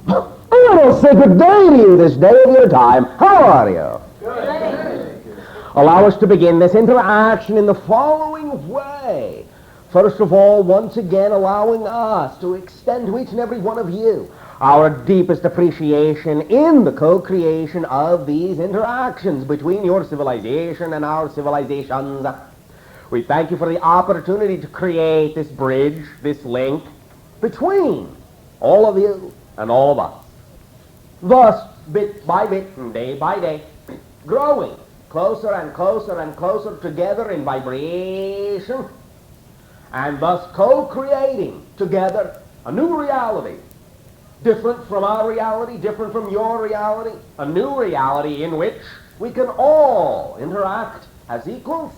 A little sacred day to you this day of your time. How are you? Good. Allow us to begin this interaction in the following way. First of all, once again, allowing us to extend to each and every one of you our deepest appreciation in the co-creation of these interactions between your civilization and our civilizations. We thank you for the opportunity to create this bridge, this link between all of you and all of us. Thus, bit by bit and day by day, growing closer and closer and closer together in vibration, and thus co-creating together a new reality, different from our reality, different from your reality, a new reality in which we can all interact as equals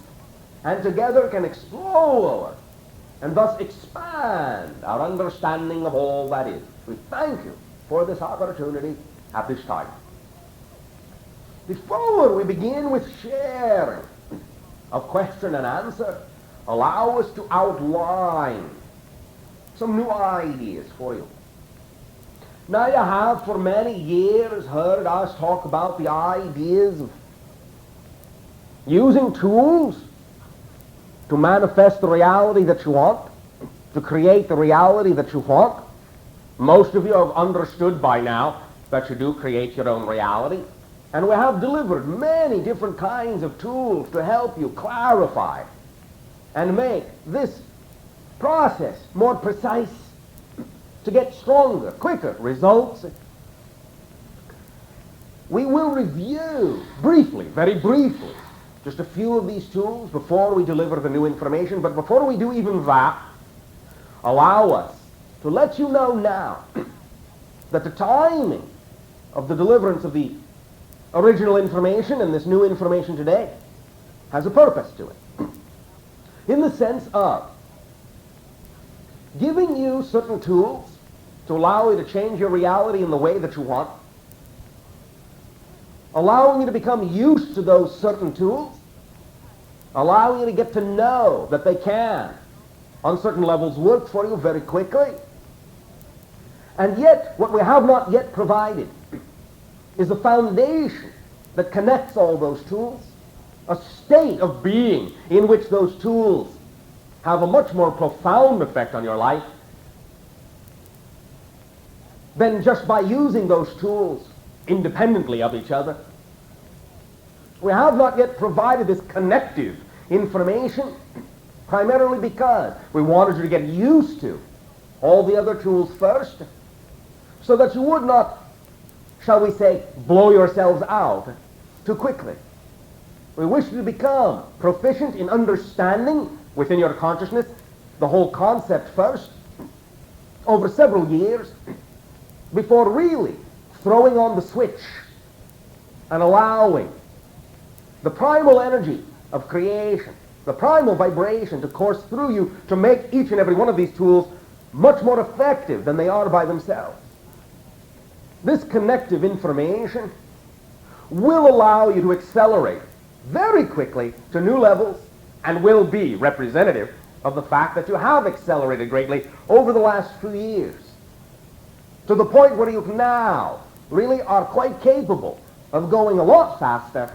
and together can explore and thus expand our understanding of all that is. We thank you for this opportunity at this time. Before we begin with sharing of question and answer, allow us to outline some new ideas for you. Now, you have for many years heard us talk about the ideas of using tools to manifest the reality that you want, to create the reality that you want. Most of you have understood by now that you do create your own reality. And we have delivered many different kinds of tools to help you clarify and make this process more precise, to get stronger, quicker results. We will review briefly, very briefly, just a few of these tools before we deliver the new information. But before we do even that, allow us to let you know now that the timing of the deliverance of the original information and this new information today has a purpose to it, in the sense of giving you certain tools to allow you to change your reality in the way that you want, allowing you to become used to those certain tools, allowing you to get to know that they can, on certain levels, work for you very quickly. And yet, what we have not yet provided is a foundation that connects all those tools, a state of being in which those tools have a much more profound effect on your life than just by using those tools independently of each other. We have not yet provided this connective information, primarily because we wanted you to get used to all the other tools first, so that you would not, shall we say, blow yourselves out too quickly. We wish you to become proficient in understanding within your consciousness the whole concept first, over several years, before really throwing on the switch and allowing the primal energy of creation, the primal vibration to course through you to make each and every one of these tools much more effective than they are by themselves. This connective information will allow you to accelerate very quickly to new levels and will be representative of the fact that you have accelerated greatly over the last few years, to the point where you now really are quite capable of going a lot faster,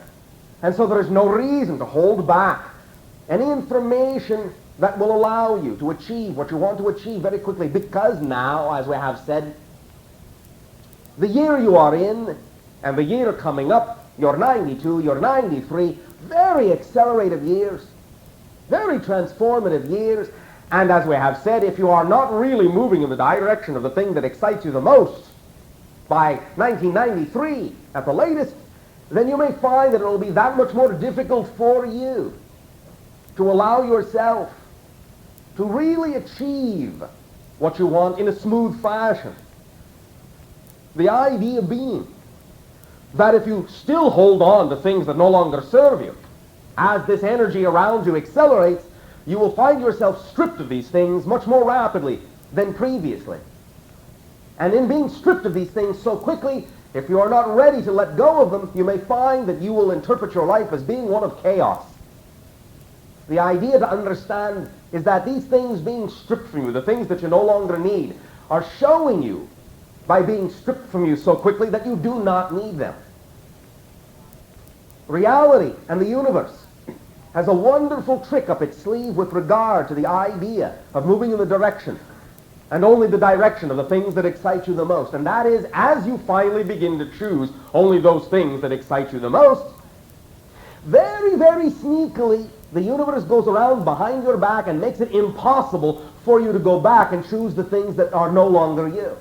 and so there is no reason to hold back any information that will allow you to achieve what you want to achieve very quickly, because now, as we have said, the year you are in and the year coming up, you're 92, you're 93, very accelerated years, very transformative years. And as we have said, if you are not really moving in the direction of the thing that excites you the most by 1993 at the latest, then you may find that it will be that much more difficult for you to allow yourself to really achieve what you want in a smooth fashion. The idea being that if you still hold on to things that no longer serve you, as this energy around you accelerates, you will find yourself stripped of these things much more rapidly than previously. And in being stripped of these things so quickly, if you are not ready to let go of them, you may find that you will interpret your life as being one of chaos. The idea to understand is that these things being stripped from you, the things that you no longer need, are showing you by being stripped from you so quickly that you do not need them. Reality and the universe has a wonderful trick up its sleeve with regard to the idea of moving in the direction, and only the direction, of the things that excite you the most. And that is, as you finally begin to choose only those things that excite you the most, very, very sneakily, the universe goes around behind your back and makes it impossible for you to go back and choose the things that are no longer you.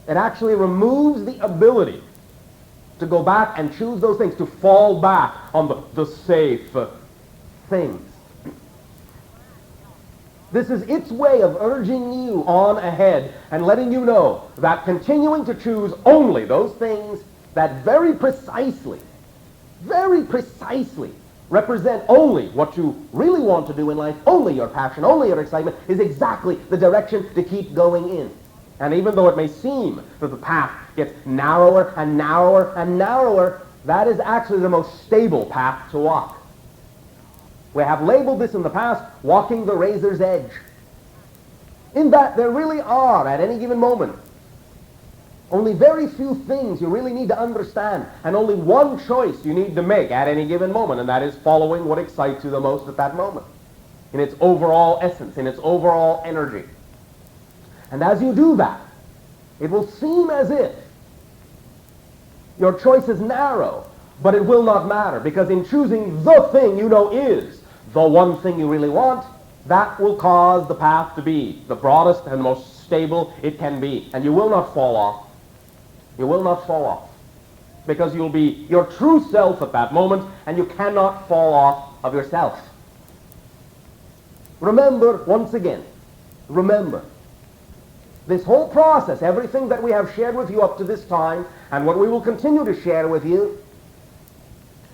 It actually removes the ability to go back and choose those things, to fall back on the safe things. This is its way of urging you on ahead and letting you know that continuing to choose only those things that very precisely represent only what you really want to do in life, only your passion, only your excitement, is exactly the direction to keep going in. And even though it may seem that the path gets narrower and narrower and narrower, that is actually the most stable path to walk. We have labeled this in the past, walking the razor's edge. In that there really are, at any given moment, only very few things you really need to understand, and only one choice you need to make at any given moment, and that is following what excites you the most at that moment, in its overall essence, in its overall energy. And as you do that, it will seem as if your choice is narrow, but it will not matter, because in choosing the thing you know is the one thing you really want, that will cause the path to be the broadest and most stable it can be. And you will not fall off. You will not fall off, because you'll be your true self at that moment, and you cannot fall off of yourself. Remember, once again, remember, this whole process, everything that we have shared with you up to this time, and what we will continue to share with you,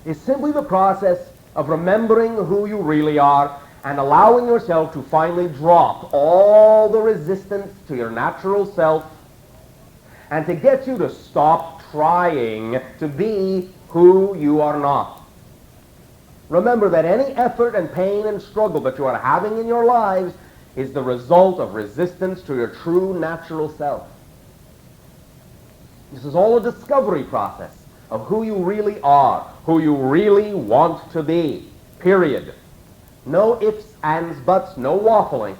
is simply the process of remembering who you really are and allowing yourself to finally drop all the resistance to your natural self, and to get you to stop trying to be who you are not. Remember that any effort and pain and struggle that you are having in your lives is the result of resistance to your true natural self. This is all a discovery process of who you really are, who you really want to be, period. No ifs, ands, buts, no waffling.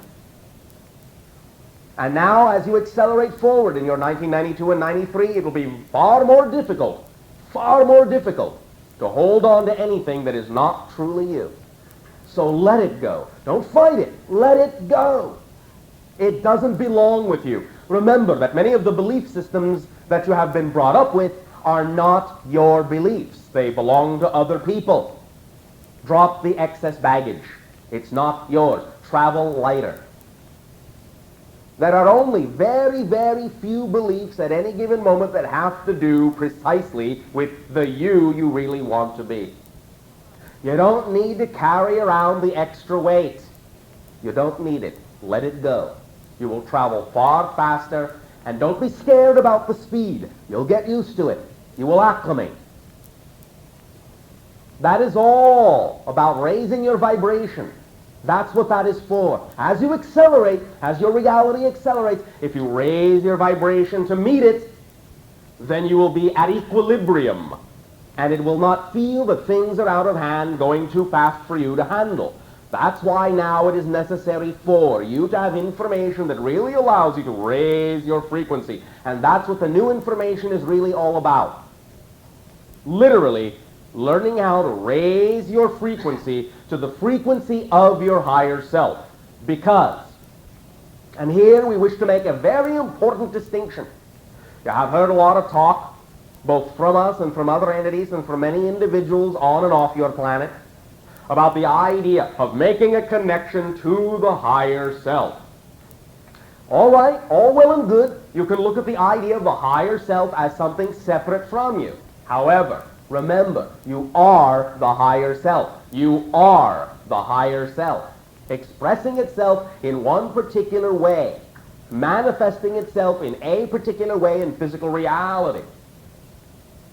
And now, as you accelerate forward in your 1992 and 93, it will be far more difficult to hold on to anything that is not truly you. So let it go. Don't fight it. Let it go. It doesn't belong with you. Remember that many of the belief systems that you have been brought up with are not your beliefs. They belong to other people. Drop the excess baggage. It's not yours. Travel lighter. There are only very, very few beliefs at any given moment that have to do precisely with the you really want to be. You don't need to carry around the extra weight. You don't need it. Let it go. You will travel far faster, and don't be scared about the speed. You'll get used to it. You will acclimate. That is all about raising your vibration. That's what that is for. As you accelerate, as your reality accelerates, if you raise your vibration to meet it, then you will be at equilibrium. And it will not feel that things are out of hand, going too fast for you to handle. That's why now it is necessary for you to have information that really allows you to raise your frequency. And that's what the new information is really all about. Literally, learning how to raise your frequency to the frequency of your higher self. Because, and here we wish to make a very important distinction. You have heard a lot of talk, both from us and from other entities and from many individuals on and off your planet, about the idea of making a connection to the higher self. All right, all well and good. You can look at the idea of the higher self as something separate from you. However, remember, you are the higher self. You are the higher self, expressing itself in one particular way, manifesting itself in a particular way in physical reality.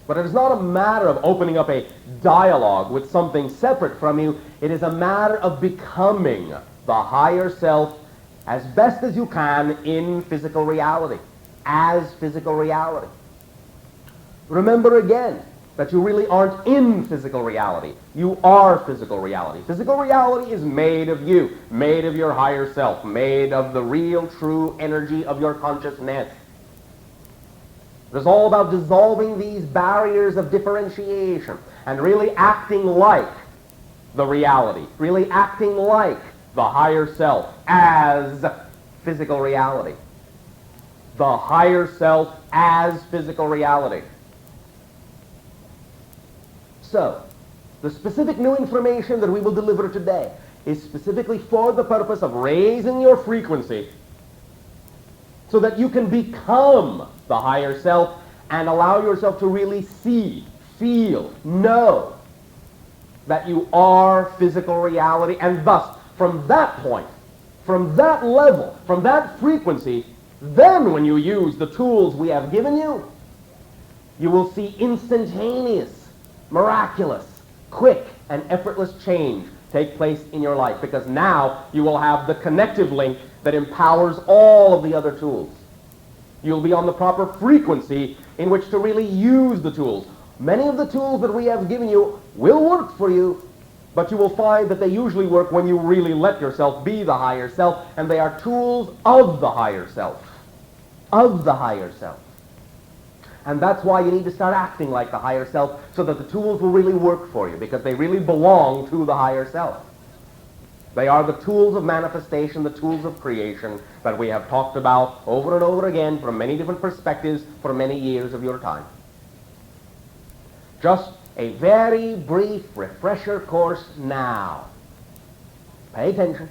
But it is not a matter of opening up a dialogue with something separate from you. It is a matter of becoming the higher self as best as you can in physical reality. as physical reality. Remember again that you really aren't in physical reality. You are physical reality. Physical reality is made of you, made of your higher self, made of the real, true energy of your consciousness. It is all about dissolving these barriers of differentiation and really acting like the reality, really acting like the higher self as physical reality. The higher self as physical reality. So, the specific new information that we will deliver today is specifically for the purpose of raising your frequency so that you can become the higher self and allow yourself to really see, feel, know that you are physical reality, and thus, from that point, from that level, from that frequency, then when you use the tools we have given you, you will see instantaneous, miraculous, quick, and effortless change take place in your life, because now you will have the connective link that empowers all of the other tools. You'll be on the proper frequency in which to really use the tools. Many of the tools that we have given you will work for you, but you will find that they usually work when you really let yourself be the higher self, and they are tools of the higher self. Of the higher self. And that's why you need to start acting like the higher self, so that the tools will really work for you, because they really belong to the higher self. They are the tools of manifestation, the tools of creation that we have talked about over and over again from many different perspectives for many years of your time. Just a very brief refresher course now. Pay attention.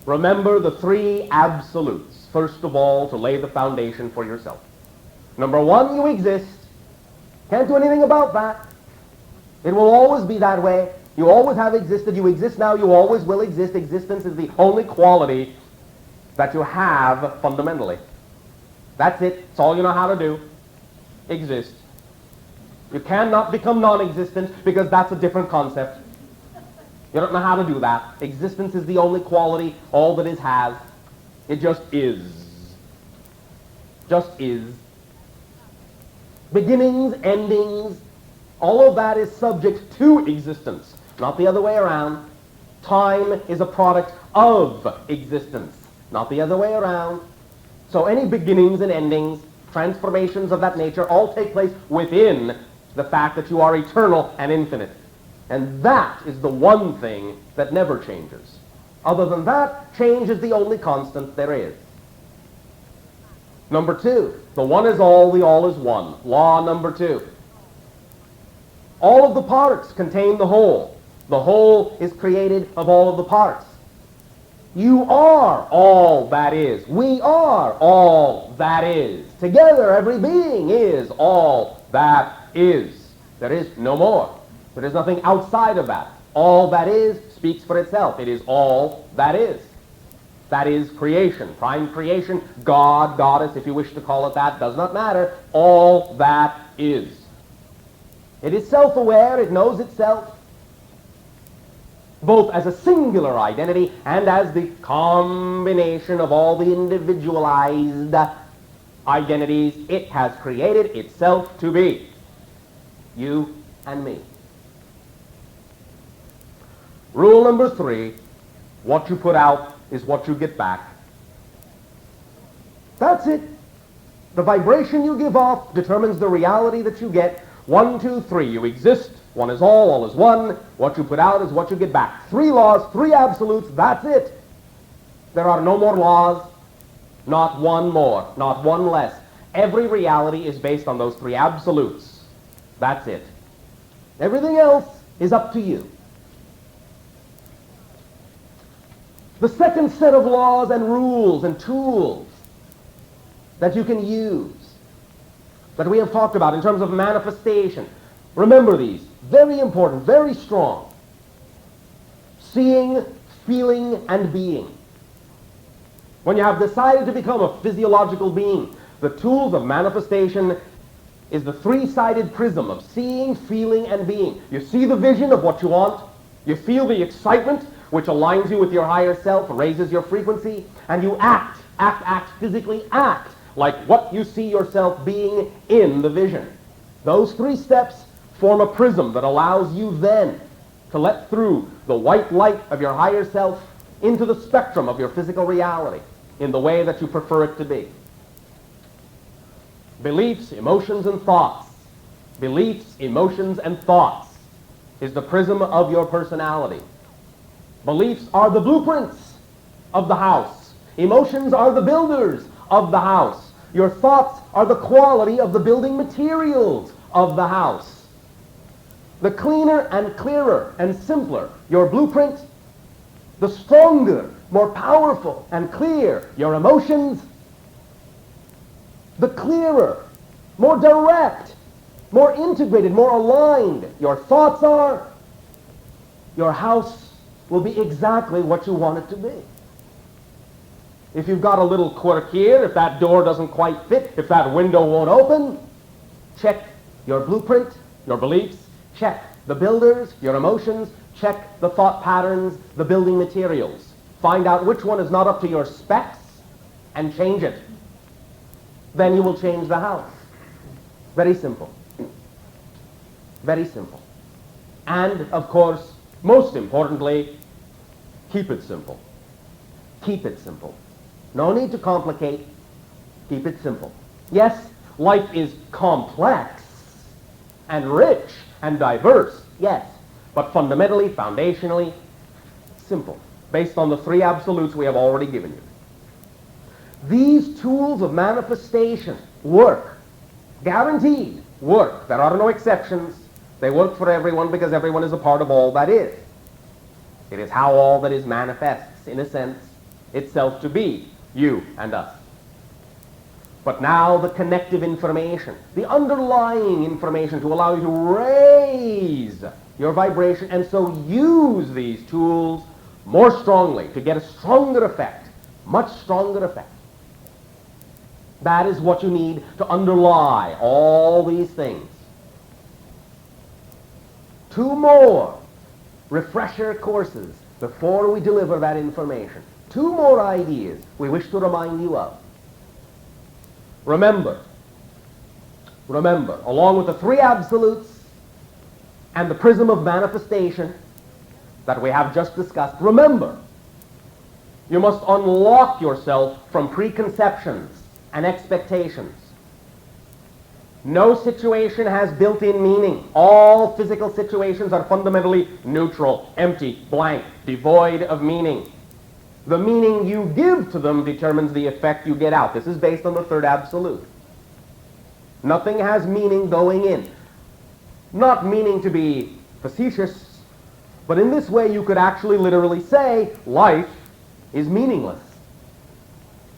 Remember the three absolutes, first of all, to lay the foundation for yourself. Number one, you exist. Can't do anything about that. It will always be that way. You always have existed. You exist now. You always will exist. Existence is the only quality that you have fundamentally. That's it. It's all you know how to do. Exist. You cannot become non-existent, because that's a different concept. You don't know how to do that. Existence is the only quality all that is has. It just is. Just is. Beginnings, endings, all of that is subject to existence, not the other way around. Time is a product of existence, not the other way around. So any beginnings and endings, transformations of that nature, all take place within the fact that you are eternal and infinite. And that is the one thing that never changes. Other than that, change is the only constant there is. Number two, the one is all, the all is one. Law number two. All of the parts contain the whole. The whole is created of all of the parts. You are all that is. We are all that is. Together, every being is all that is. There is no more. There is nothing outside of that. All that is speaks for itself. It is all that is. That is creation. Prime creation, God, goddess, if you wish to call it that, does not matter. All that is. It is self-aware. It knows itself, both as a singular identity and as the combination of all the individualized identities it has created itself to be. You and me. Rule number three, what you put out is what you get back. That's it. The vibration you give off determines the reality that you get. 1, 2, 3. You exist. One is all is one. What you put out is what you get back. 3 laws, 3 absolutes, that's it. There are no more laws, not one more, not one less. Every reality is based on those 3 absolutes. That's it. Everything else is up to you. The second set of laws and rules and tools that you can use, that we have talked about in terms of manifestation. Remember these. Very important, very strong. Seeing, feeling, and being. When you have decided to become a physiological being, the tools of manifestation is the 3-sided prism of seeing, feeling, and being. You see the vision of what you want. You feel the excitement, which aligns you with your higher self, raises your frequency, and you act physically act like what you see yourself being in the vision. Those 3 steps form a prism that allows you then to let through the white light of your higher self into the spectrum of your physical reality in the way that you prefer it to be. Beliefs, emotions, and thoughts. Beliefs, emotions, and thoughts is the prism of your personality. Beliefs are the blueprints of the house. Emotions are the builders of the house. Your thoughts are the quality of the building materials of the house. The cleaner and clearer and simpler your blueprint, the stronger, more powerful and clear your emotions, the clearer, more direct, more integrated, more aligned your thoughts are, your house will be exactly what you want it to be. If you've got a little quirk here, if that door doesn't quite fit, if that window won't open, check your blueprint, your beliefs, check the builders, your emotions, check the thought patterns, the building materials. Find out which one is not up to your specs and change it. Then you will change the house. Very simple. Very simple. And, of course, most importantly, keep it simple. Keep it simple. No need to complicate. Keep it simple. Yes, life is complex and rich and diverse, yes, but fundamentally, foundationally, simple, based on the 3 absolutes we have already given you. These tools of manifestation work, guaranteed work. There are no exceptions. They work for everyone because everyone is a part of all that is. It is how all that is manifests, in a sense, itself to be, you and us. But now the connective information, the underlying information to allow you to raise your vibration and so use these tools more strongly to get a stronger effect, much stronger effect. That is what you need to underlie all these things. 2 more refresher courses before we deliver that information. 2 more ideas we wish to remind you of. Remember, along with the 3 absolutes and the prism of manifestation that we have just discussed, remember, you must unlock yourself from preconceptions and expectations. No situation has built-in meaning. All physical situations are fundamentally neutral, empty, blank, devoid of meaning. The meaning you give to them determines the effect you get out. This is based on the 3rd absolute. Nothing has meaning going in. Not meaning to be facetious, but in this way you could actually literally say life is meaningless.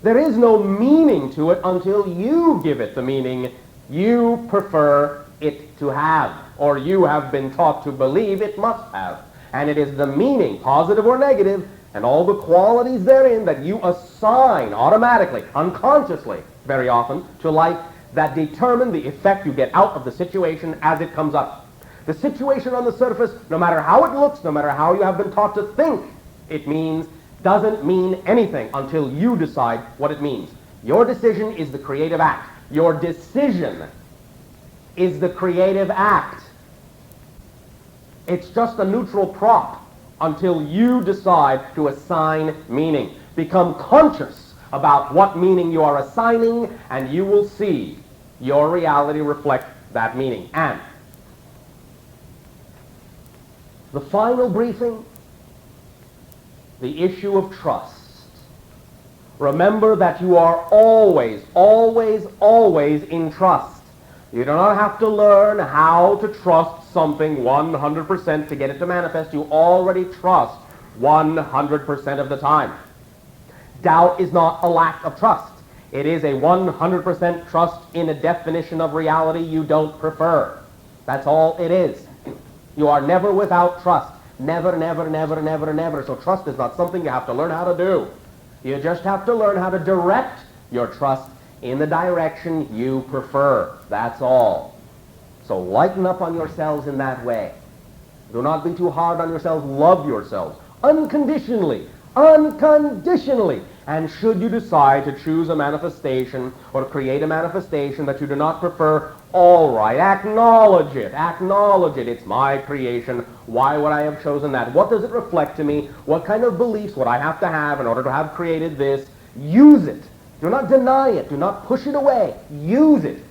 There is no meaning to it until you give it the meaning you prefer it to have, or you have been taught to believe it must have. And it is the meaning, positive or negative, and all the qualities therein that you assign automatically, unconsciously, very often, to life that determine the effect you get out of the situation as it comes up. The situation on the surface, no matter how it looks, no matter how you have been taught to think it means, doesn't mean anything until you decide what it means. Your decision is the creative act. Your decision is the creative act. It's just a neutral prop until you decide to assign meaning. Become conscious about what meaning you are assigning, and you will see your reality reflect that meaning. And the final briefing, the issue of trust. Remember that you are always, always, always in trust. You do not have to learn how to trust something 100% to get it to manifest. You already trust 100% of the time. Doubt is not a lack of trust. It is a 100% trust in a definition of reality you don't prefer. That's all it is. You are never without trust. Never, never, never, never, never. So trust is not something you have to learn how to do. You just have to learn how to direct your trust in the direction you prefer. That's all. So lighten up on yourselves in that way. Do not be too hard on yourselves. Love yourselves unconditionally. Unconditionally. And should you decide to choose a manifestation or create a manifestation that you do not prefer, all right, acknowledge it. Acknowledge it. It's my creation. Why would I have chosen that? What does it reflect to me? What kind of beliefs would I have to have in order to have created this? Use it. Do not deny it. Do not push it away. Use it.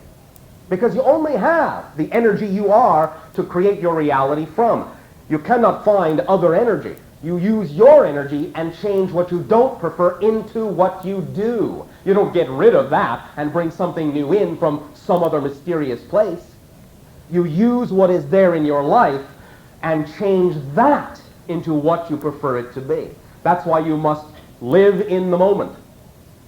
Because you only have the energy you are to create your reality from. You cannot find other energy. You use your energy and change what you don't prefer into what you do. You don't get rid of that and bring something new in from some other mysterious place. You use what is there in your life and change that into what you prefer it to be. That's why you must live in the moment.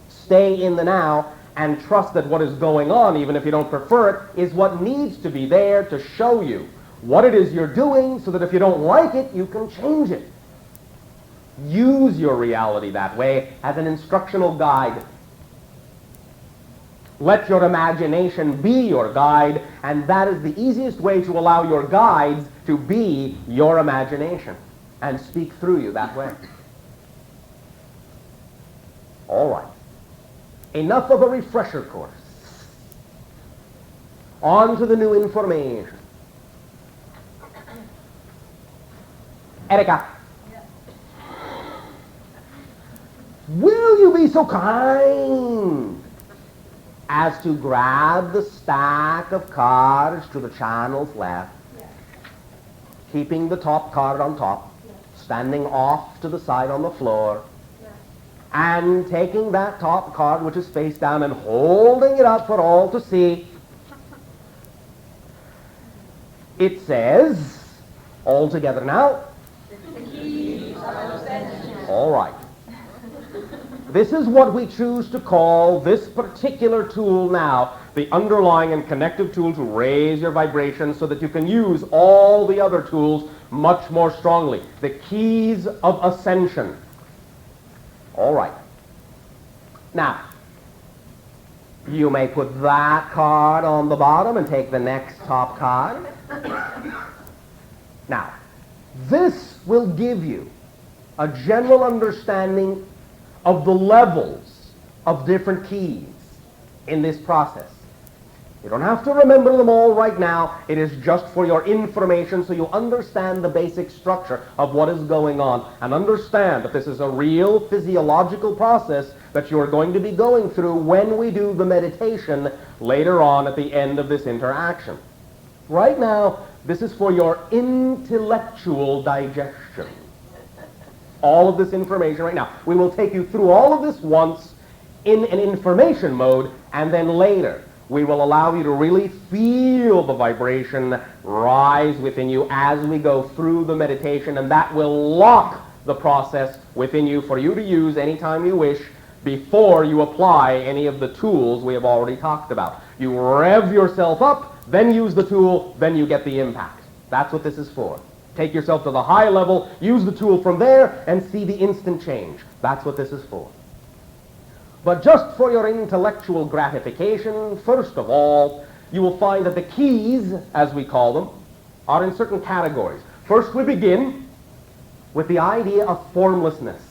Stay in the now and trust that what is going on, even if you don't prefer it, is what needs to be there to show you what it is you're doing, so that if you don't like it, you can change it. Use your reality that way as an instructional guide. Let your imagination be your guide, and that is the easiest way to allow your guides to be your imagination and speak through you that way. All right. Enough of a refresher course. On to the new information. Erika. Will you be so kind as to grab the stack of cards to the channel's left, keeping the top card on top, standing off to the side on the floor, and taking that top card, which is face down, and holding it up for all to see. It says, all together now, the keys of Ascension. All right. This is what we choose to call this particular tool now, the underlying and connective tool to raise your vibration so that you can use all the other tools much more strongly. The keys of Ascension. All right. Now, you may put that card on the bottom and take the next top card. Now, this will give you a general understanding of the levels of different keys in this process. You don't have to remember them all right now. It is just for your information so you understand the basic structure of what is going on and understand that this is a real physiological process that you are going to be going through when we do the meditation later on at the end of this interaction. Right now, this is for your intellectual digestion. All of this information right now. We will take you through all of this once in an information mode, and then later we will allow you to really feel the vibration rise within you as we go through the meditation, and that will lock the process within you for you to use anytime you wish before you apply any of the tools we have already talked about. You rev yourself up, then use the tool, then you get the impact. That's what this is for. Take yourself to the high level, use the tool from there, and see the instant change. That's what this is for. But just for your intellectual gratification, first of all, you will find that the keys, as we call them, are in certain categories. First, we begin with the idea of formlessness.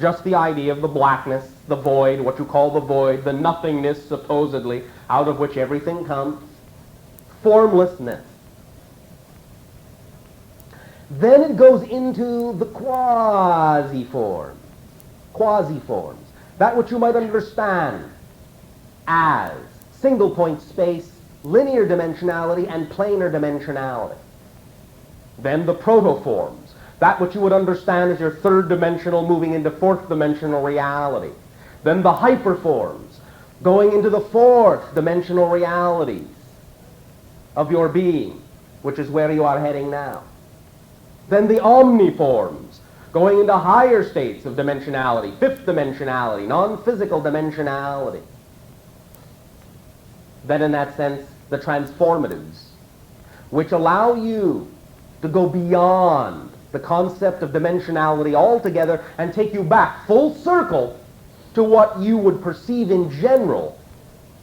Just the idea of the blackness, the void, what you call the void, the nothingness, supposedly, out of which everything comes. Formlessness. Then it goes into the quasi-forms. Quasi-forms. That which you might understand as single point space, linear dimensionality, and planar dimensionality. Then the protoforms. That which you would understand as your third dimensional moving into fourth dimensional reality. Then the hyperforms, going into the fourth dimensional realities of your being, which is where you are heading now. Then the omniforms, going into higher states of dimensionality, fifth dimensionality, non-physical dimensionality. Then in that sense, the transformatives, which allow you to go beyond the concept of dimensionality altogether and take you back full circle to what you would perceive in general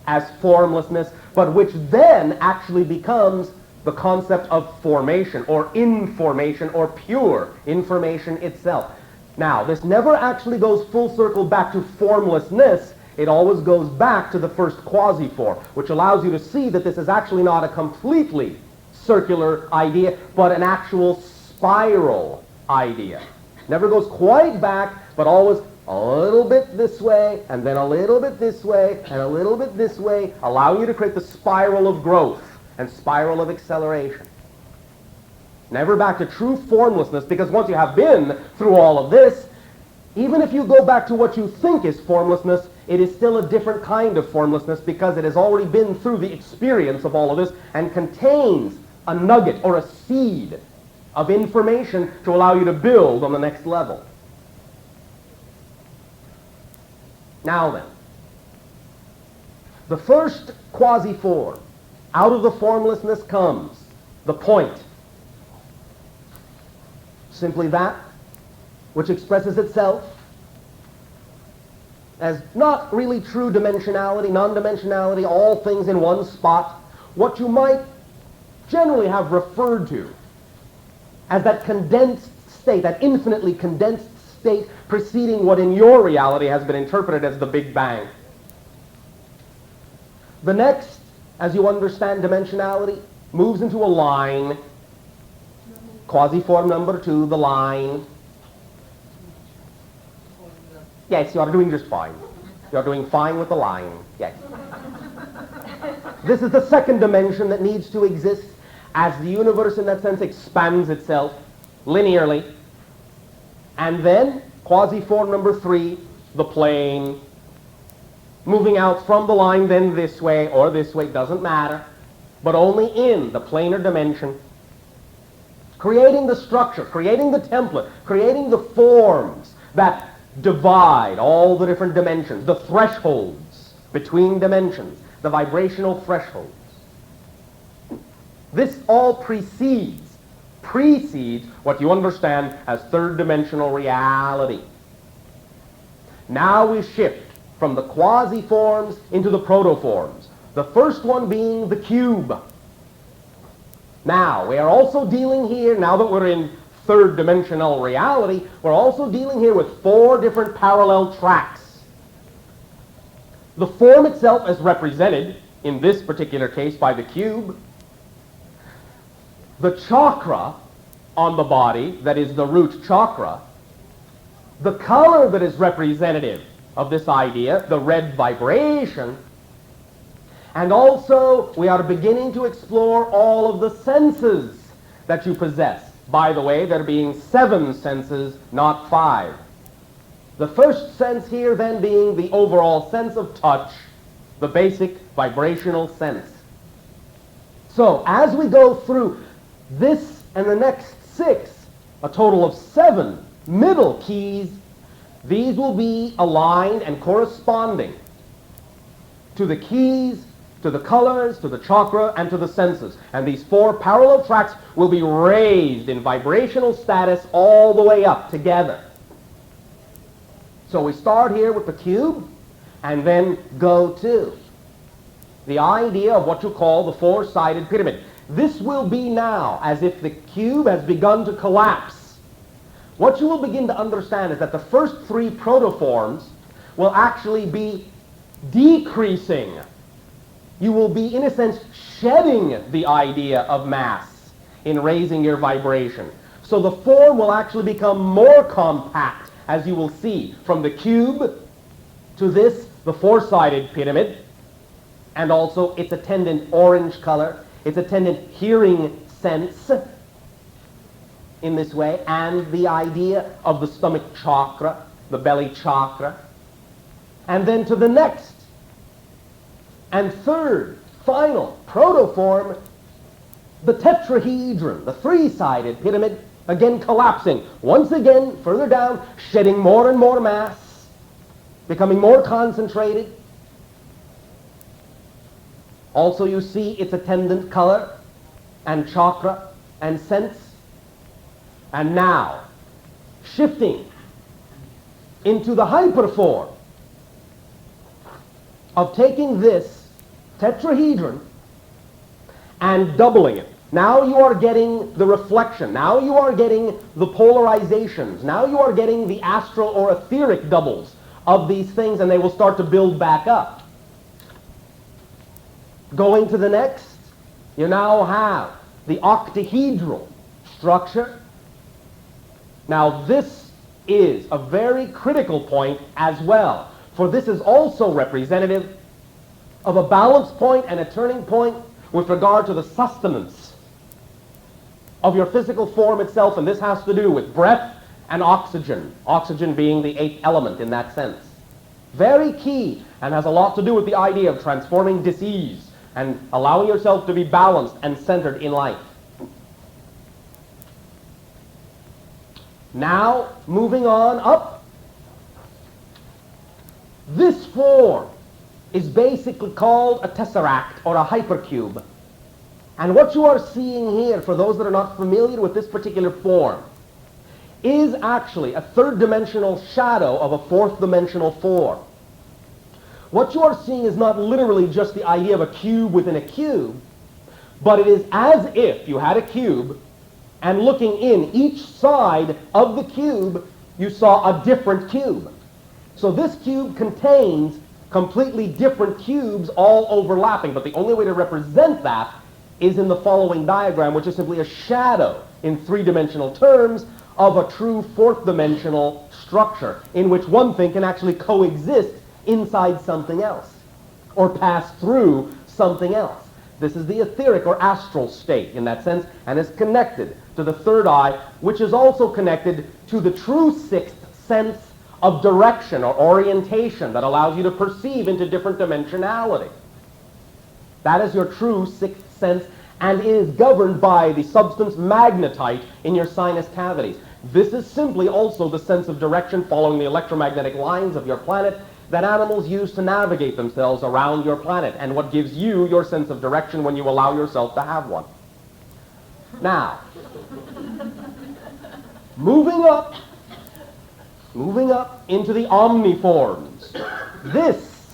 as formlessness, but which then actually becomes the concept of formation or information or pure information itself. Now, this never actually goes full circle back to formlessness. It always goes back to the first quasi-form, which allows you to see that this is actually not a completely circular idea, but an actual spiral idea. Never goes quite back, but always a little bit this way, and then a little bit this way, and a little bit this way, allowing you to create the spiral of growth and spiral of acceleration. Never back to true formlessness, because once you have been through all of this, even if you go back to what you think is formlessness, it is still a different kind of formlessness because it has already been through the experience of all of this and contains a nugget or a seed of information to allow you to build on the next level. Now then, the first quasi-form, out of the formlessness comes the point. Simply that which expresses itself as not really true dimensionality, non-dimensionality, all things in one spot, what you might generally have referred to as that condensed state, that infinitely condensed state preceding what in your reality has been interpreted as the Big Bang. The next, as you understand dimensionality, moves into a line. Quasi-form number 2, the line. Yes, you are doing just fine. You are doing fine with the line. Yes. This is the second dimension that needs to exist as the universe in that sense expands itself linearly. And then, quasi-form number 3, the plane. Moving out from the line then this way or this way, doesn't matter, but only in the planar dimension. Creating the structure, creating the template, creating the forms that divide all the different dimensions, the thresholds between dimensions, the vibrational thresholds. This all precedes what you understand as third-dimensional reality. Now we shift from the quasi-forms into the proto-forms, the first one being the cube. Now, we are also dealing here, now that we're in third-dimensional reality, we're also dealing here with 4 different parallel tracks. The form itself is represented, in this particular case, by the cube. The chakra on the body, that is the root chakra. The color that is representative of this idea, the red vibration. And also, we are beginning to explore all of the senses that you possess. By the way, there being 7 senses, not 5. The first sense here then being the overall sense of touch, the basic vibrational sense. So, as we go through this and the next 6, a total of 7 middle keys, these will be aligned and corresponding to the keys, to the colors, to the chakra, and to the senses. And these 4 parallel tracks will be raised in vibrational status all the way up together. So we start here with the cube, and then go to the idea of what you call the 4-sided pyramid. This will be now as if the cube has begun to collapse. What you will begin to understand is that the first 3 protoforms will actually be decreasing. You will be, in a sense, shedding the idea of mass in raising your vibration. So the form will actually become more compact, as you will see, from the cube to this, the 4-sided pyramid, and also its attendant orange color, its attendant hearing sense in this way, and the idea of the stomach chakra, the belly chakra, and then to the next and third, final protoform, the tetrahedron, the 3-sided pyramid, again collapsing. Once again, further down, shedding more and more mass, becoming more concentrated. Also you see its attendant color and chakra and sense. And now, shifting into the hyperform of taking this tetrahedron and doubling it Now you are getting the reflection. Now you are getting the polarizations. Now you are getting the astral or etheric doubles of these things, and they will start to build back up. Going to the next, you now have the octahedral structure. Now this is a very critical point as well, for this is also representative of a balance point and a turning point with regard to the sustenance of your physical form itself, and this has to do with breath and oxygen, oxygen being the 8th element in that sense. Very key, and has a lot to do with the idea of transforming disease and allowing yourself to be balanced and centered in life. Now, moving on up, this form is basically called a tesseract or a hypercube. And what you are seeing here, for those that are not familiar with this particular form, is actually a third-dimensional shadow of a fourth-dimensional form. What you are seeing is not literally just the idea of a cube within a cube, but it is as if you had a cube, and looking in each side of the cube, you saw a different cube. So this cube contains completely different cubes all overlapping, but the only way to represent that is in the following diagram, which is simply a shadow in three-dimensional terms of a true fourth-dimensional structure in which one thing can actually coexist inside something else or pass through something else. This is the etheric or astral state in that sense, and is connected to the third eye, which is also connected to the true sixth sense of direction or orientation that allows you to perceive into different dimensionality. That is your true sixth sense, and is governed by the substance magnetite in your sinus cavities. This is simply also the sense of direction following the electromagnetic lines of your planet that animals use to navigate themselves around your planet, and what gives you your sense of direction when you allow yourself to have one. Now, moving up into the omniforms. This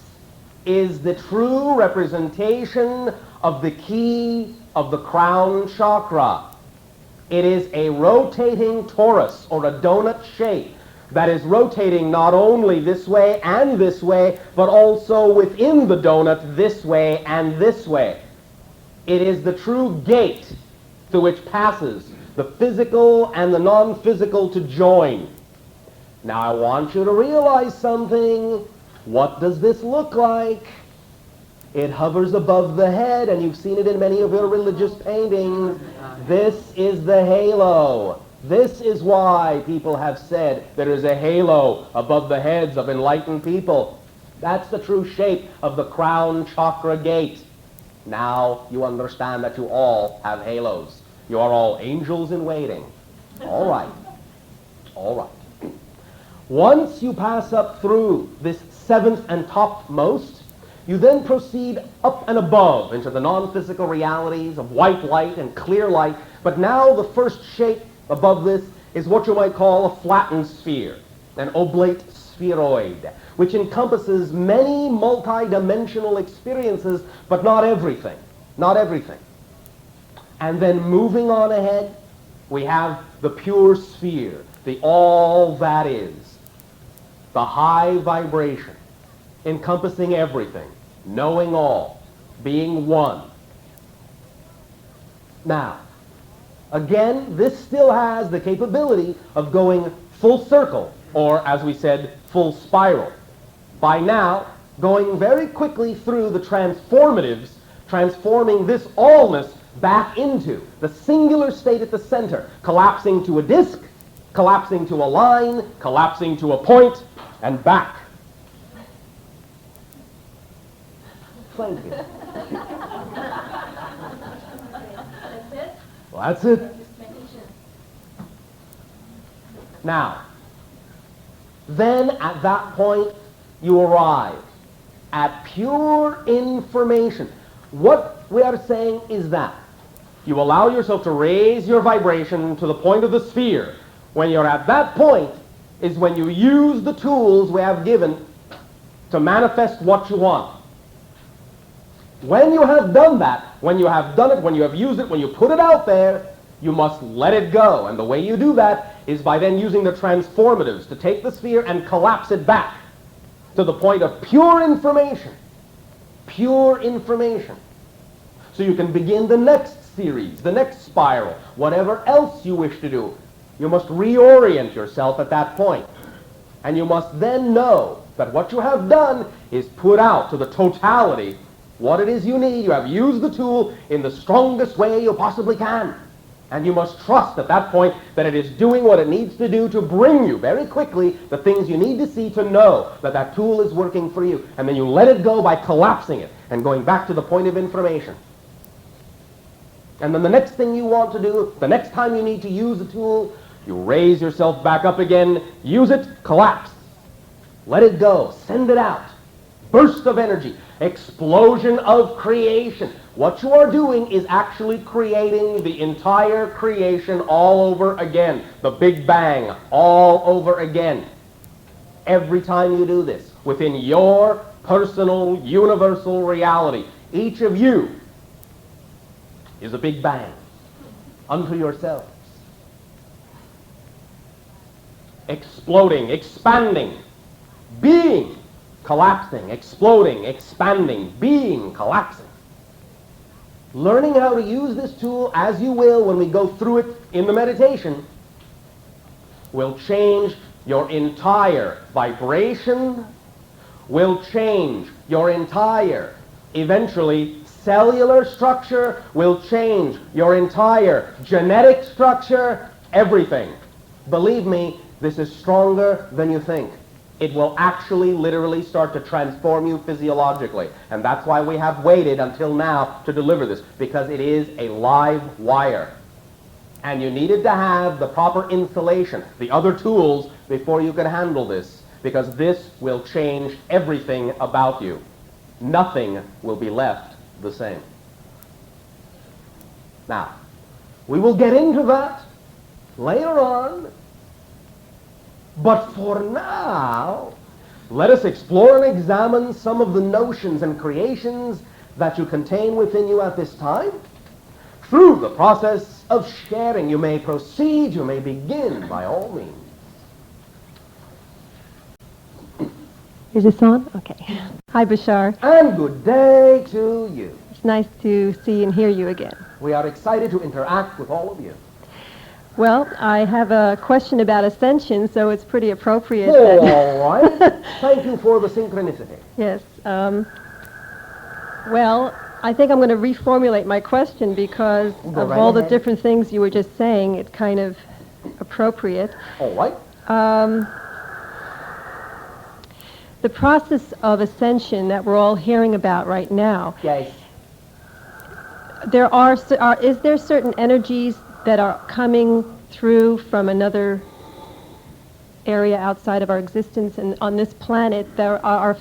is the true representation of the key of the crown chakra. It is a rotating torus or a donut shape that is rotating not only this way and this way, but also within the donut this way and this way. It is the true gate through which passes the physical and the non-physical to join. Now I want you to realize something. What does this look like? It hovers above the head, and you've seen it in many of your religious paintings. This is the halo. This is why people have said there is a halo above the heads of enlightened people. That's the true shape of the crown chakra gate. Now you understand that you all have halos. You are all angels in waiting. All right. All right. Once you pass up through this seventh and topmost, you then proceed up and above into the non-physical realities of white light and clear light. But now the first shape above this is what you might call a flattened sphere, an oblate spheroid, which encompasses many multi-dimensional experiences, but not everything. Not everything. And then moving on ahead, we have the pure sphere, the all that is, the high vibration, encompassing everything, knowing all, being one. Now, again, this still has the capability of going full circle, or as we said, full spiral. By now, going very quickly through the transformatives, transforming this allness back into the singular state at the center, collapsing to a disk, collapsing to a line, collapsing to a point, and back. Thank you. Well, that's it. Now, then at that point, you arrive at pure information. What we are saying is that you allow yourself to raise your vibration to the point of the sphere. When you're at that point is when you use the tools we have given to manifest what you want. When you have done that, when you have done it, when you have used it, when you put it out there, you must let it go. And the way you do that is by then using the transformatives to take the sphere and collapse it back to the point of pure information. Pure information. So you can begin the next series, the next spiral, whatever else you wish to do. You must reorient yourself at that point. And you must then know that what you have done is put out to the totality what it is you need. You have used the tool in the strongest way you possibly can. And you must trust at that point that it is doing what it needs to do to bring you very quickly the things you need to see to know that that tool is working for you. And then you let it go by collapsing it and going back to the point of information. And then the next thing you want to do, the next time you need to use the tool, you raise yourself back up again, use it, collapse. Let it go, send it out. Burst of energy, explosion of creation. What you are doing is actually creating the entire creation all over again. The Big Bang all over again. Every time you do this, within your personal, universal reality, each of you is a Big Bang unto yourselves. Exploding, expanding, being, collapsing, exploding, expanding, being, collapsing. Learning how to use this tool as you will when we go through it in the meditation will change your entire vibration, will change your entire, eventually, cellular structure, will change your entire genetic structure, everything. Believe me, this is stronger than you think. It will actually literally start to transform you physiologically. And that's why we have waited until now to deliver this, because it is a live wire. And you needed to have the proper insulation, the other tools, before you can handle this, because this will change everything about you. Nothing will be left the same. Now, we will get into that later on. But for now, let us explore and examine some of the notions and creations that you contain within you at this time. Through the process of sharing, you may proceed, you may begin by all means. Is this on? Okay. Hi, Bashar. And good day to you. It's nice to see and hear you again. We are excited to interact with all of you. Well, I have a question about Ascension, so it's pretty appropriate. All right. Thank you for the synchronicity. Yes. Well, I think I'm going to reformulate my question because of all the different things you were just saying. It's kind of appropriate. All right. The process of Ascension that we're all hearing about right now. Yes. Is there certain energies that are coming through from another area outside of our existence and on this planet that are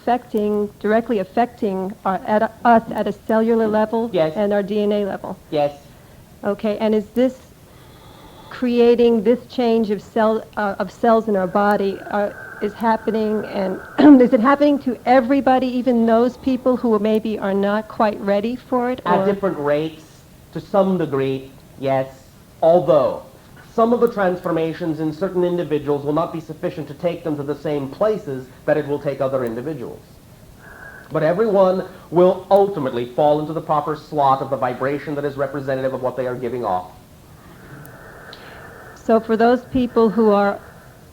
directly affecting us at a cellular level? Yes. And our DNA level? Yes. Okay, and is this creating this change of cells in our body is happening, and is it happening to everybody, even those people who maybe are not quite ready for it? At different rates, to some degree, yes. Although some of the transformations in certain individuals will not be sufficient to take them to the same places that it will take other individuals. But everyone will ultimately fall into the proper slot of the vibration that is representative of what they are giving off. So for those people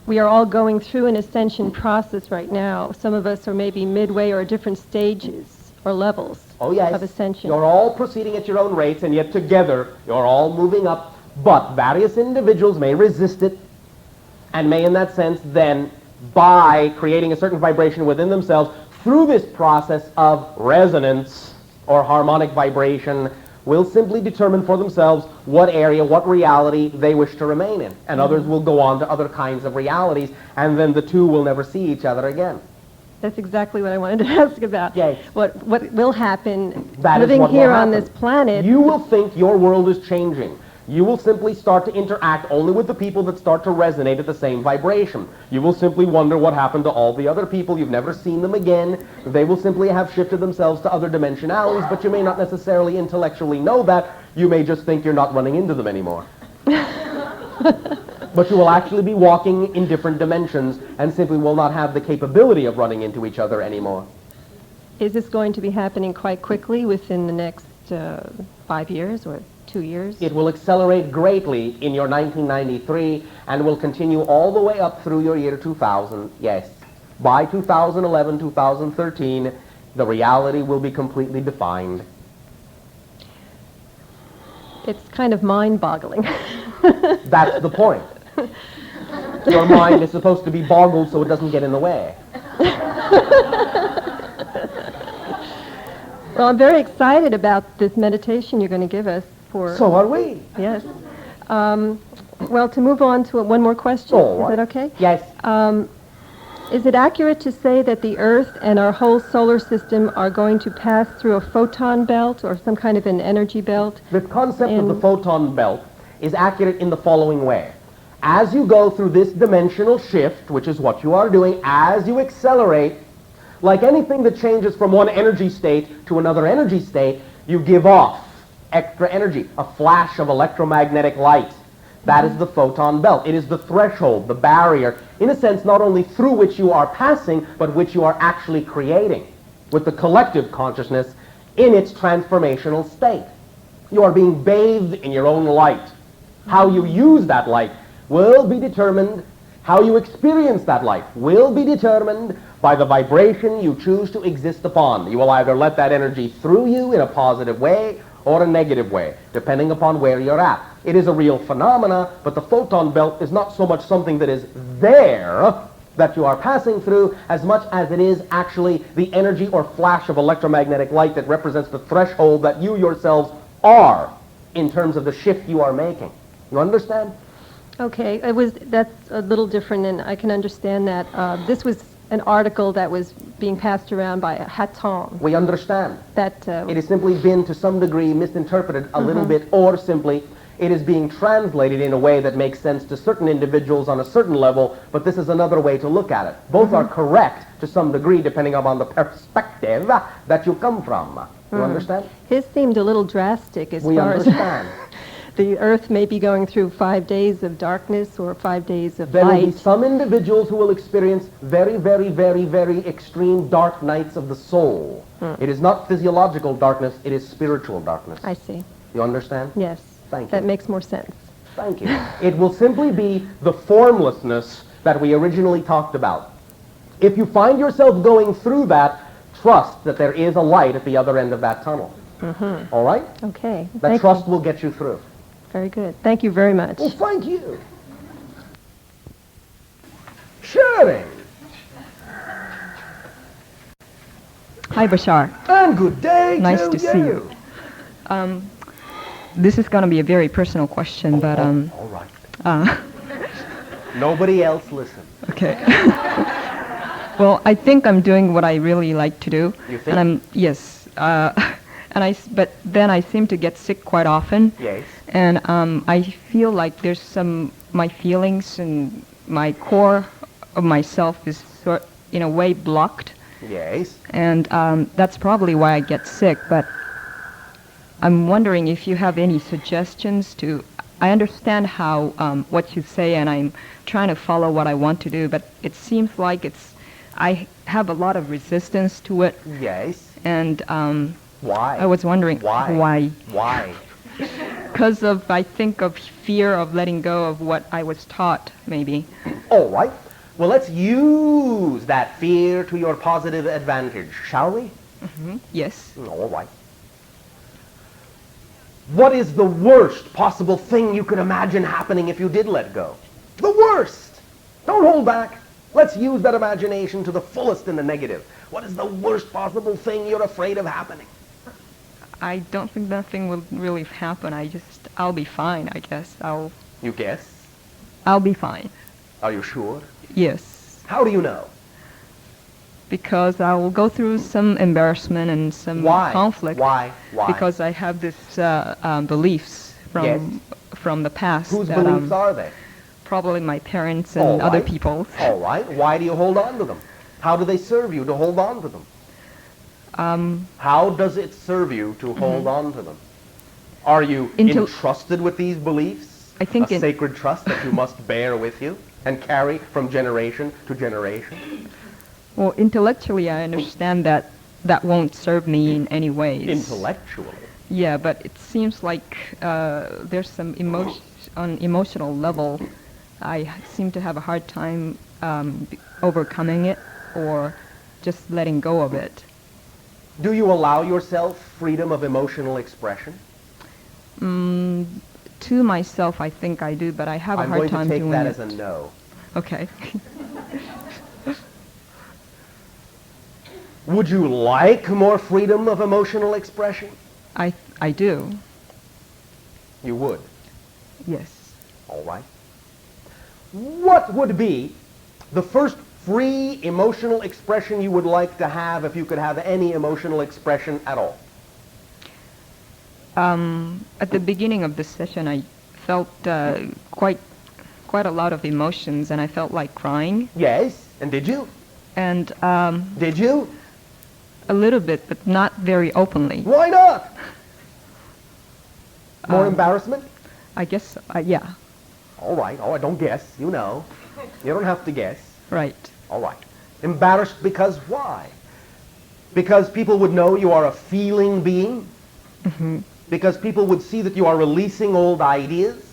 we are all going through an ascension process right now. Some of us are maybe midway or different stages or levels of ascension. You're all proceeding at your own rates, and yet together you're all moving up. But various individuals may resist it and may, in that sense, then, by creating a certain vibration within themselves, through this process of resonance or harmonic vibration, will simply determine for themselves what area, what reality they wish to remain in. And others will go on to other kinds of realities, and then the two will never see each other again. That's exactly what I wanted to ask about. Yes. What will happen That living is what here will on happen. this planet? You will think your world is changing. You will simply start to interact only with the people that start to resonate at the same vibration. You will simply wonder what happened to all the other people. You've never seen them again. They will simply have shifted themselves to other dimensionalities, but you may not necessarily intellectually know that. You may just think you're not running into them anymore. But you will actually be walking in different dimensions and simply will not have the capability of running into each other anymore. Is this going to be happening quite quickly within the next 5 years or 2 years? It will accelerate greatly in your 1993 and will continue all the way up through your year 2000, yes. By 2011, 2013, the reality will be completely defined. It's kind of mind-boggling. That's the point. Your mind is supposed to be boggled so it doesn't get in the way. Well, I'm very excited about this meditation you're going to give us for... So are we. Yes. Well, to move on to one more question. Oh, is that okay? Yes. Is it accurate to say that the Earth and our whole solar system are going to pass through a photon belt or some kind of an energy belt? The concept of the photon belt is accurate in the following way. As you go through this dimensional shift, which is what you are doing, as you accelerate, like anything that changes from one energy state to another energy state, you give off extra energy, a flash of electromagnetic light. That is the photon belt. It is the threshold, the barrier, in a sense, not only through which you are passing, but which you are actually creating with the collective consciousness in its transformational state. You are being bathed in your own light. How you use that light will be determined, how you experience that light will be determined by the vibration you choose to exist upon. You will either let that energy through you in a positive way or a negative way, depending upon where you're at. It is a real phenomena, but the photon belt is not so much something that is there that you are passing through as much as it is actually the energy or flash of electromagnetic light that represents the threshold that you yourselves are in terms of the shift you are making. You understand? Okay, that's a little different, and I can understand that. This was an article that was being passed around by Hatton. We understand. That it has simply been, to some degree, misinterpreted a little bit, or simply it is being translated in a way that makes sense to certain individuals on a certain level, but this is another way to look at it. Both are correct to some degree, depending upon the perspective that you come from. You understand? His seemed a little drastic as We far understand. as the Earth may be going through 5 days of darkness or 5 days of There light. will be some individuals who will experience very, very, very, very extreme dark nights of the soul. It is not physiological darkness, it is spiritual darkness. I see. You understand? Yes. Thank you. That makes more sense. Thank you. It will simply be the formlessness that we originally talked about. If you find yourself going through that, trust that there is a light at the other end of that tunnel. All right? Okay. That trust will get you through. Very good. Thank you very much. Well, thank you. Sharing. Hi, Bashar. And good day Nice to to see you. This is going to be a very personal question, but all right. Nobody else listen. Okay. Well, I think I'm doing what I really like to do. You think? And I'm yes. But then I seem to get sick quite often. Yes. And I feel like there's my feelings and my core of myself is in a way blocked. Yes. And that's probably why I get sick. But I'm wondering if you have any suggestions to... I understand how what you say, and I'm trying to follow what I want to do, but it seems like I have a lot of resistance to it. Yes. And why? I was wondering Why? Because I think of fear of letting go of what I was taught, maybe. All right. Well, let's use that fear to your positive advantage, shall we? Yes. All right. What is the worst possible thing you could imagine happening if you did let go? The worst! Don't hold back. Let's use that imagination to the fullest in the negative. What is the worst possible thing you're afraid of happening? I don't think nothing will really happen. I'll be fine, I guess. You guess? I'll be fine. Are you sure? Yes. How do you know? Because I will go through some embarrassment and some conflict. Why? Because I have this beliefs from the past. Whose that, beliefs are they? Probably my parents All and other right. people's. All right. Why do you hold on to them? How do they serve you to hold on to them? How does it serve you to hold on to them? Are you entrusted with these beliefs? I think a sacred trust that you must bear with you and carry from generation to generation? Well, intellectually, I understand that that won't serve me in any ways. Intellectually? Yeah, but it seems like there's some on emotional level, I seem to have a hard time overcoming it or just letting go of it. Do you allow yourself freedom of emotional expression? To myself, I think I do, but I have a hard time doing it. I'm going to take that as a no. Okay. Would you like more freedom of emotional expression? I do. You would? Yes. All right. What would be the first free emotional expression you would like to have if you could have any emotional expression at all? At the beginning of this session, I felt quite a lot of emotions, and I felt like crying. Yes, and did you? And did you? A little bit, but not very openly. Why not? More embarrassment? I guess, yeah. All right, don't guess. You know. You don't have to guess. Right. All right. Embarrassed because why? Because people would know you are a feeling being? Mm-hmm. Because people would see that you are releasing old ideas?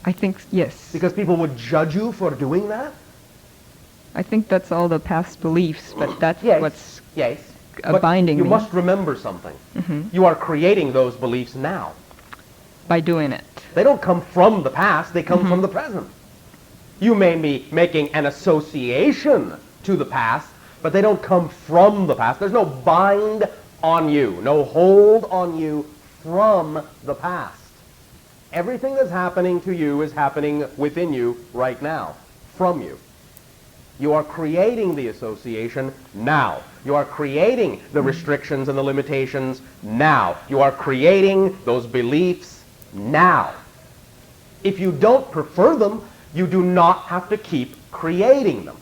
I think, yes. Because people would judge you for doing that? I think that's all the past beliefs, but that's what's binding you me. must remember something. Mm-hmm. You are creating those beliefs now. By doing it. They don't come from the past, they come from the present. You may be making an association to the past, but they don't come from the past. There's no bind on you, no hold on you from the past. Everything that's happening to you is happening within you right now, from you. You are creating the association now. You are creating the restrictions and the limitations now. You are creating those beliefs now. If you don't prefer them, you do not have to keep creating them.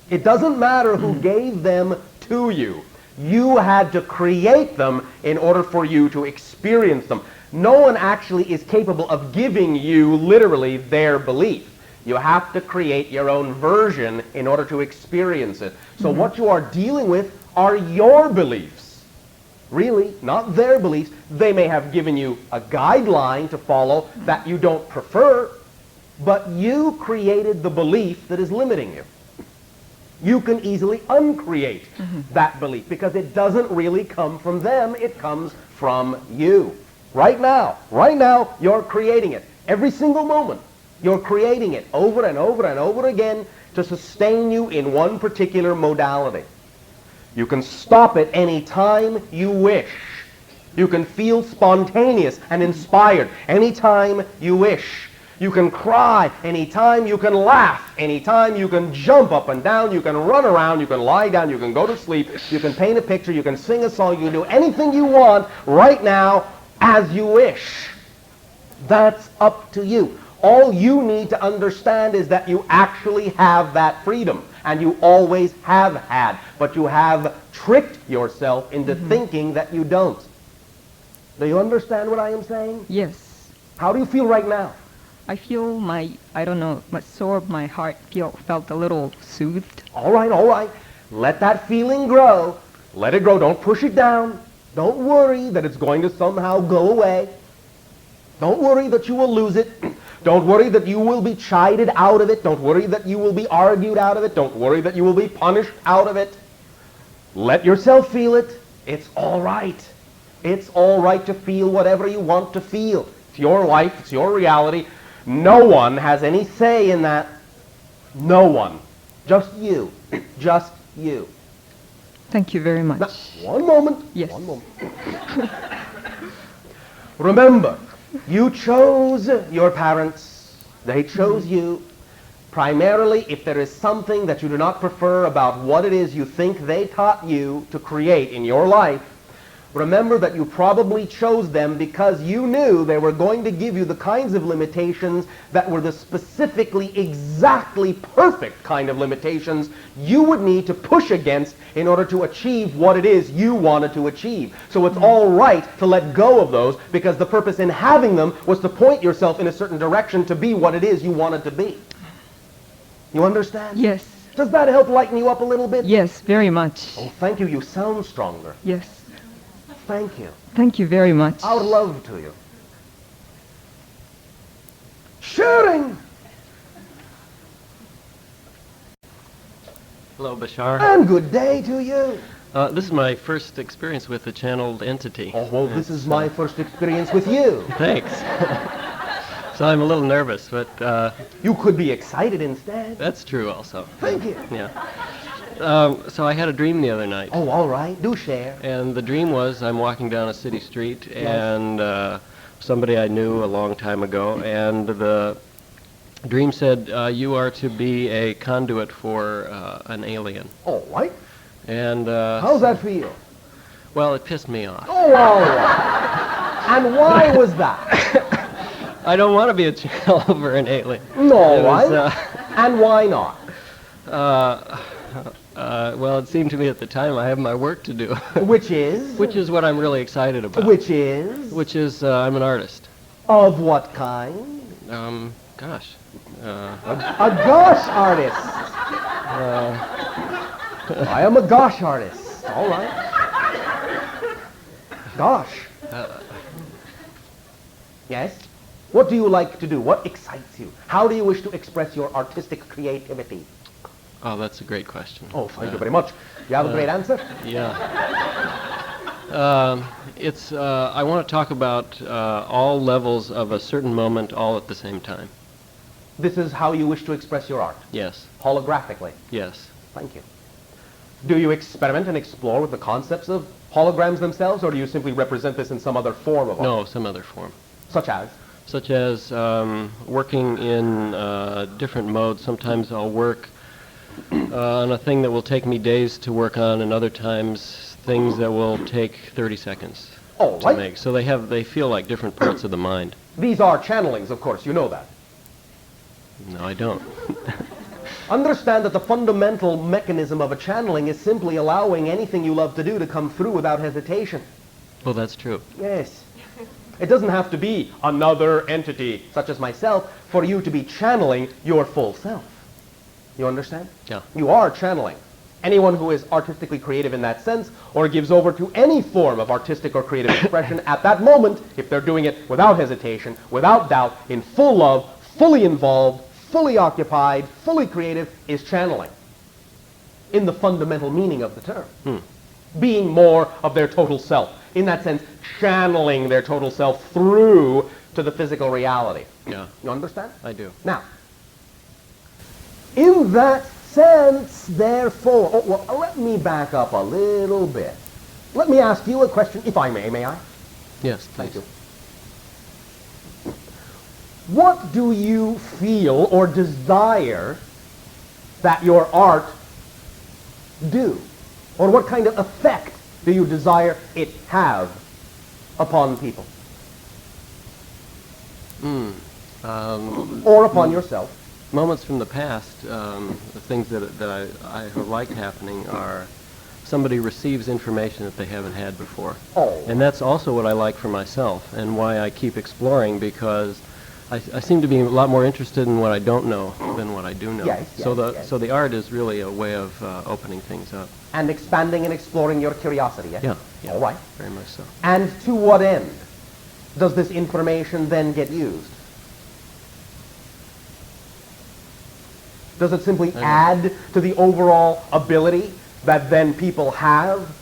It doesn't matter who gave them to you. You had to create them in order for you to experience them. No one actually is capable of giving you literally their belief. You have to create your own version in order to experience it. So what you are dealing with are your beliefs. Really, not their beliefs. They may have given you a guideline to follow that you don't prefer, but you created the belief that is limiting you. You can easily uncreate that belief because it doesn't really come from them, it comes from you. Right now, you're creating it. Every single moment, you're creating it over and over and over again to sustain you in one particular modality. You can stop it any time you wish. You can feel spontaneous and inspired anytime you wish. You can cry anytime, you can laugh anytime, you can jump up and down, you can run around, you can lie down, you can go to sleep, you can paint a picture, you can sing a song, you can do anything you want right now as you wish. That's up to you. All you need to understand is that you actually have that freedom, and you always have had, but you have tricked yourself into thinking that you don't. Do you understand what I am saying? Yes. How do you feel right now? I feel my sore of my heart felt a little soothed. All right. Let that feeling grow. Let it grow. Don't push it down. Don't worry that it's going to somehow go away. Don't worry that you will lose it. Don't worry that you will be chided out of it. Don't worry that you will be argued out of it. Don't worry that you will be punished out of it. Let yourself feel it. It's all right. It's all right to feel whatever you want to feel. It's your life. It's your reality. No one has any say in that. No one. Just you. Just you. Thank you very much. Now, one moment. Yes. One moment. Remember, you chose your parents. They chose you. Primarily, if there is something that you do not prefer about what it is you think they taught you to create in your life, remember that you probably chose them because you knew they were going to give you the kinds of limitations that were the specifically, exactly perfect kind of limitations you would need to push against in order to achieve what it is you wanted to achieve. So it's all right to let go of those, because the purpose in having them was to point yourself in a certain direction to be what it is you wanted to be. You understand? Yes. Does that help lighten you up a little bit? Yes, very much. Oh, thank you. You sound stronger. Yes. Thank you. Thank you very much. Our love to you. Shooting! Hello, Bashar. And good day to you. This is my first experience with a channeled entity. Oh, well, this is my first experience with you. Thanks. So I'm a little nervous, but You could be excited instead. that's true also. Thank you. Yeah. So I had a dream the other night. Oh, all right. Do share. And the dream was I'm walking down a city street, and somebody I knew a long time ago, and the dream said, you are to be a conduit for an alien. All right. And, How's that feel? well, it pissed me off. Oh, all right. And why was that? I don't want to be a channel for an alien. No, It was, right? And why not? Well, it seemed to me at the time I have my work to do, Which is? which is what I'm really excited about. Which is? Which is, I'm an artist. Of what kind? Gosh. A gosh artist. I am a gosh artist. All right. Gosh. Yes? What do you like to do? What excites you? How do you wish to express your artistic creativity? Oh, that's a great question. Oh, thank you very much. You have a great answer? Yeah. I want to talk about all levels of a certain moment all at the same time. This is how you wish to express your art? Yes. Holographically? Yes. Thank you. Do you experiment and explore with the concepts of holograms themselves, or do you simply represent this in some other form of art? No, some other form. Such as? Such as working in different modes. Sometimes I'll work on a thing that will take me days to work on, and other times things that will take 30 seconds All to right. make. So they feel like different parts of the mind. These are channelings, of course. You know that. No, I don't. Understand that the fundamental mechanism of a channeling is simply allowing anything you love to do to come through without hesitation. Well, that's true. Yes. It doesn't have to be another entity, such as myself, for you to be channeling your full self. You understand? Yeah. You are channeling. Anyone who is artistically creative in that sense, or gives over to any form of artistic or creative expression at that moment, if they're doing it without hesitation, without doubt, in full love, fully involved, fully occupied, fully creative, is channeling. In the fundamental meaning of the term. Being more of their total self. In that sense, channeling their total self through to the physical reality. Yeah, You understand? I do. Now, in that sense, therefore, well, let me back up a little bit. Let me ask you a question, if I may I? Yes, Thank please. you. What do you feel or desire that your art do? Or what kind of effect do you desire it have upon people? Or upon yourself? Moments from the past, the things that I have liked happening are somebody receives information that they haven't had before. Oh. And that's also what I like for myself, and why I keep exploring, because I seem to be a lot more interested in what I don't know than what I do know. Yes, so yes. the art is really a way of opening things up. And expanding and exploring your curiosity, yes? Yeah. All right. Very much so. And to what end does this information then get used? Does it simply add to the overall ability that then people have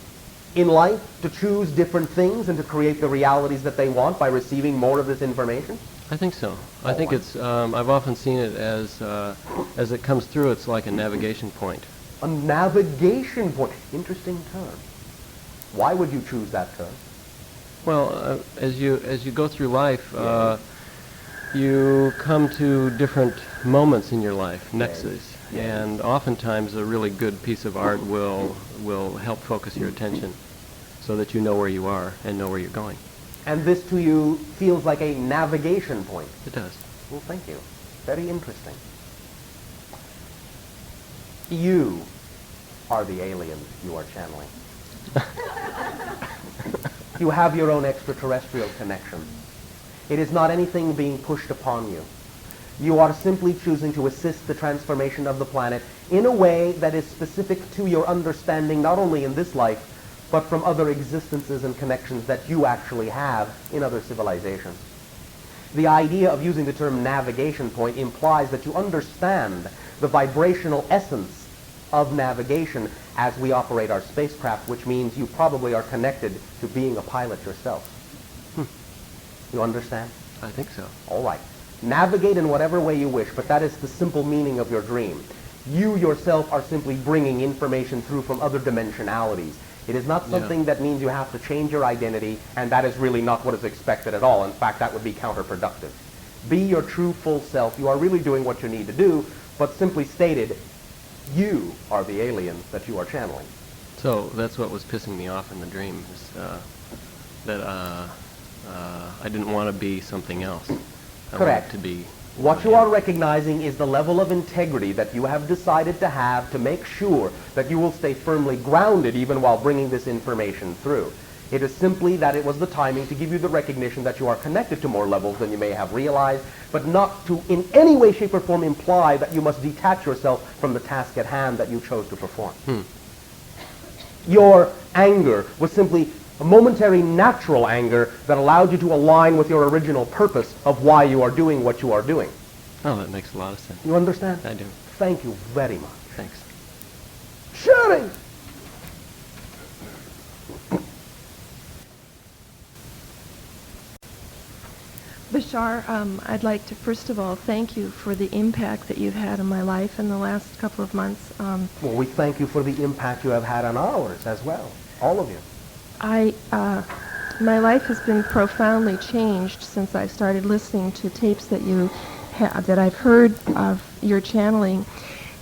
in life to choose different things and to create the realities that they want by receiving more of this information? I think so. I think it's, I've often seen it as it comes through, it's like a navigation point. A navigation point. Interesting term. Why would you choose that term? Well, as you go through life, you come to different moments in your life, nexus, and oftentimes a really good piece of art will help focus your attention. so that you know where you are and know where you're going. And this to you feels like a navigation point. It does. Well, thank you. Very interesting. You are the alien you are channeling. You have your own extraterrestrial connection. It is not anything being pushed upon you. You are simply choosing to assist the transformation of the planet in a way that is specific to your understanding, not only in this life, but from other existences and connections that you actually have in other civilizations. The idea of using the term navigation point implies that you understand the vibrational essence of navigation as we operate our spacecraft, which means you probably are connected to being a pilot yourself. You understand? I think so. All right. Navigate in whatever way you wish, but that is the simple meaning of your dream. You yourself are simply bringing information through from other dimensionalities. It is not something that means you have to change your identity, and that is really not what is expected at all. In fact, that would be counterproductive. Be your true full self. You are really doing what you need to do, but simply stated, you are the alien that you are channeling. So that's what was pissing me off in the dream, is that I didn't want to be something else. I Correct. wanted to be What you are recognizing is the level of integrity that you have decided to have to make sure that you will stay firmly grounded even while bringing this information through. It is simply that it was the timing to give you the recognition that you are connected to more levels than you may have realized, but not to in any way, shape, or form imply that you must detach yourself from the task at hand that you chose to perform. Your anger was simply a momentary natural anger that allowed you to align with your original purpose of why you are doing what you are doing. Oh, that makes a lot of sense. You understand? I do. Thank you very much. Thanks. Sharing! Bashar, I'd like to first of all thank you for the impact that you've had on my life in the last couple of months. Well, we thank you for the impact you have had on ours as well. All of you. My life has been profoundly changed since I started listening to tapes that that I've heard of your channeling.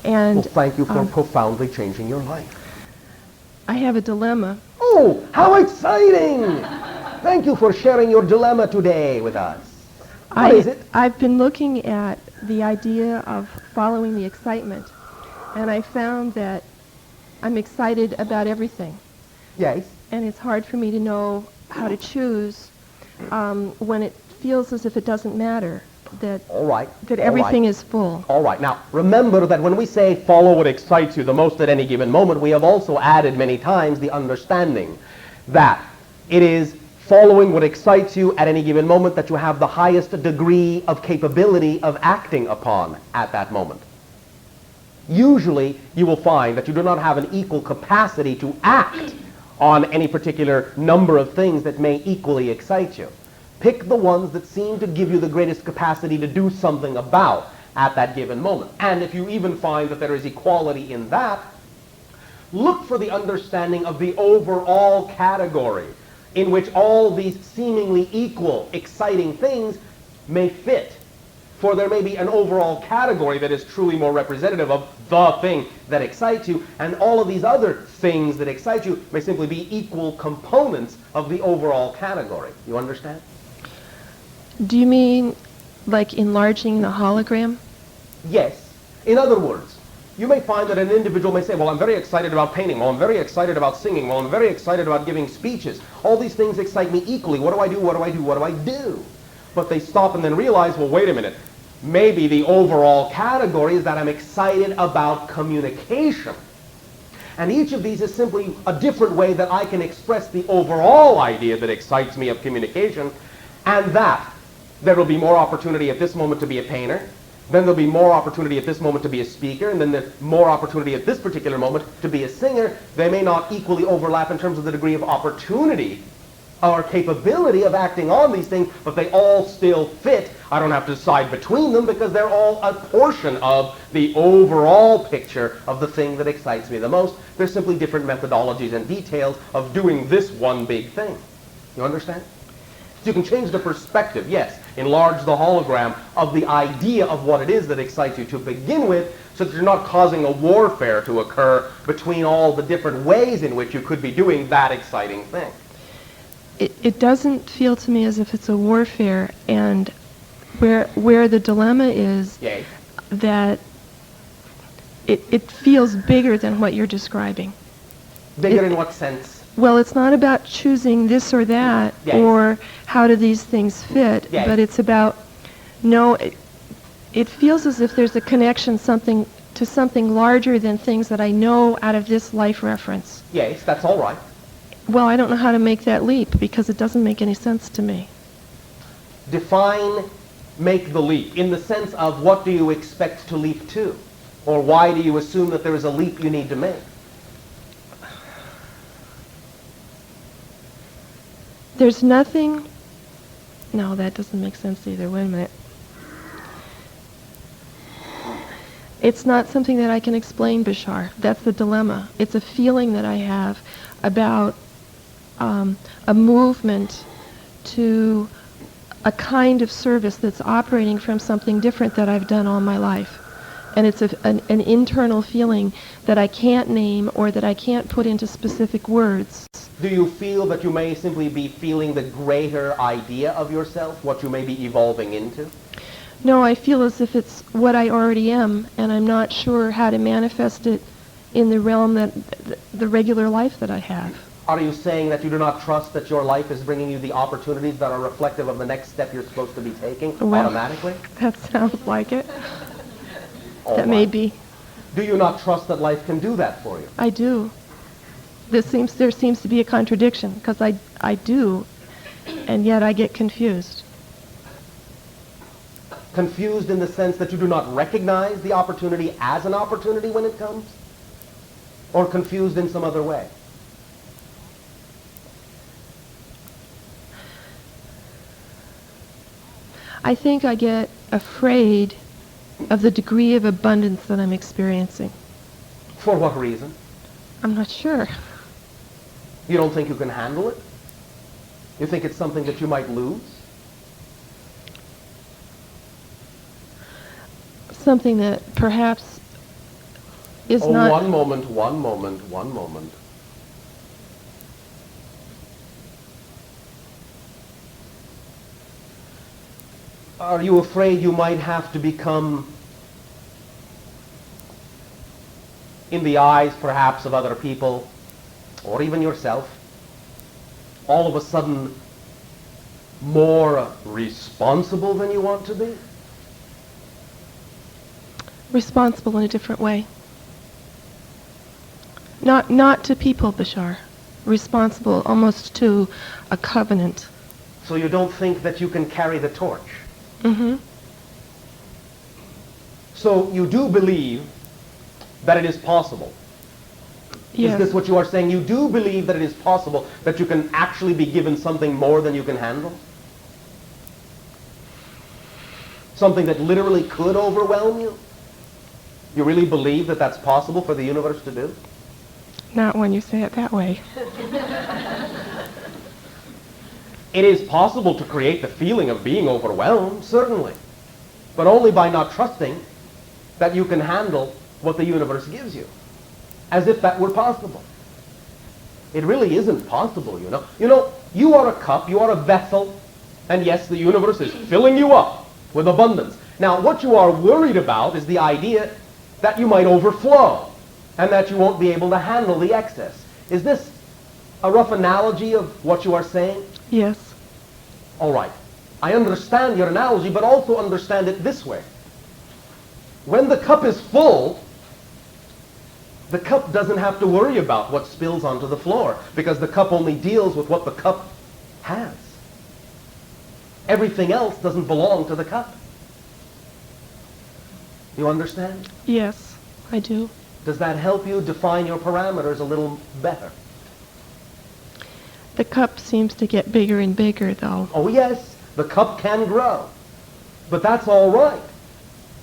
And Well, thank you for profoundly changing your life. I have a dilemma. Oh, how exciting! Thank you for sharing your dilemma today with us. What is it? I've been looking at the idea of following the excitement, and I found that I'm excited about everything. Yes. And it's hard for me to know how to choose when it feels as if it doesn't matter, that All right. that All everything right. is full. All right. Now, remember that when we say follow what excites you the most at any given moment, we have also added many times the understanding that it is following what excites you at any given moment that you have the highest degree of capability of acting upon at that moment. Usually, you will find that you do not have an equal capacity to act on any particular number of things that may equally excite you. Pick the ones that seem to give you the greatest capacity to do something about at that given moment. And if you even find that there is equality in that, look for the understanding of the overall category in which all these seemingly equal, exciting things may fit. For there may be an overall category that is truly more representative of the thing that excites you, and all of these other things that excite you may simply be equal components of the overall category. You understand? Do you mean like enlarging the hologram? Yes. In other words, you may find that an individual may say, well, I'm very excited about painting. Well, I'm very excited about singing. Well, I'm very excited about giving speeches. All these things excite me equally. What do I do? What do I do? What do I do? But they stop and then realize, well, wait a minute. Maybe the overall category is that I'm excited about communication. And each of these is simply a different way that I can express the overall idea that excites me of communication, and that there will be more opportunity at this moment to be a painter, then there'll be more opportunity at this moment to be a speaker, and then there's more opportunity at this particular moment to be a singer. They may not equally overlap in terms of the degree of opportunity or capability of acting on these things, but they all still fit. I don't have to decide between them because they're all a portion of the overall picture of the thing that excites me the most. They're simply different methodologies and details of doing this one big thing. You understand? You can change the perspective, yes. enlarge the hologram of the idea of what it is that excites you to begin with, so that you're not causing a warfare to occur between all the different ways in which you could be doing that exciting thing. It doesn't feel to me as if it's a warfare, and where the dilemma is Yay. that it feels bigger than what you're describing. Bigger in what sense? Well, it's not about choosing this or that, Yes. or how do these things fit, Yes. but it's about, no, it feels as if there's a connection to something larger than things that I know out of this life reference. Yes, that's all right. Well, I don't know how to make that leap because it doesn't make any sense to me. Define make the leap in the sense of what do you expect to leap to? Or why do you assume that there is a leap you need to make? There's nothing... No, that doesn't make sense either. Wait a minute. It's not something that I can explain, Bashar. That's the dilemma. It's a feeling that I have about a movement to a kind of service that's operating from something different that I've done all my life. And it's an internal feeling that I can't name or that I can't put into specific words. Do you feel that you may simply be feeling the greater idea of yourself, what you may be evolving into? No, I feel as if it's what I already am, and I'm not sure how to manifest it in the realm that the regular life that I have. Are you saying that you do not trust that your life is bringing you the opportunities that are reflective of the next step you're supposed to be taking automatically? That sounds like it. All That right. may be. Do you not trust that life can do that for you? I do. There seems to be a contradiction, because I do, and yet I get confused. Confused in the sense that you do not recognize the opportunity as an opportunity when it comes? Or confused in some other way? I think I get afraid of the degree of abundance that I'm experiencing. For what reason? I'm not sure. You don't think you can handle it? You think it's something that you might lose? Something that perhaps is Oh, not... one moment. Are you afraid you might have to become, in the eyes perhaps of other people, or even yourself, all of a sudden more responsible than you want to be? responsible in a different way. Not to people, Bashar. Responsible almost to a covenant. So you don't think that you can carry the torch? Mm-hmm. So you do believe that it is possible? Yes. Is this what you are saying? You do believe that it is possible that you can actually be given something more than you can handle? Something that literally could overwhelm you? You really believe that that's possible for the universe to do? Not when you say it that way. It is possible to create the feeling of being overwhelmed, certainly, but only by not trusting that you can handle what the universe gives you, as if that were possible. It really isn't possible, you know. You know, you are a cup, you are a vessel, and yes, the universe is filling you up with abundance. Now, what you are worried about is the idea that you might overflow, and that you won't be able to handle the excess. Is this a rough analogy of what you are saying? Yes. All right. I understand your analogy, but also understand it this way. When the cup is full, the cup doesn't have to worry about what spills onto the floor, because the cup only deals with what the cup has. Everything else doesn't belong to the cup. You understand? Yes, I do. Does that help you define your parameters a little better? The cup seems to get bigger and bigger, though. Oh yes, the cup can grow. But that's all right.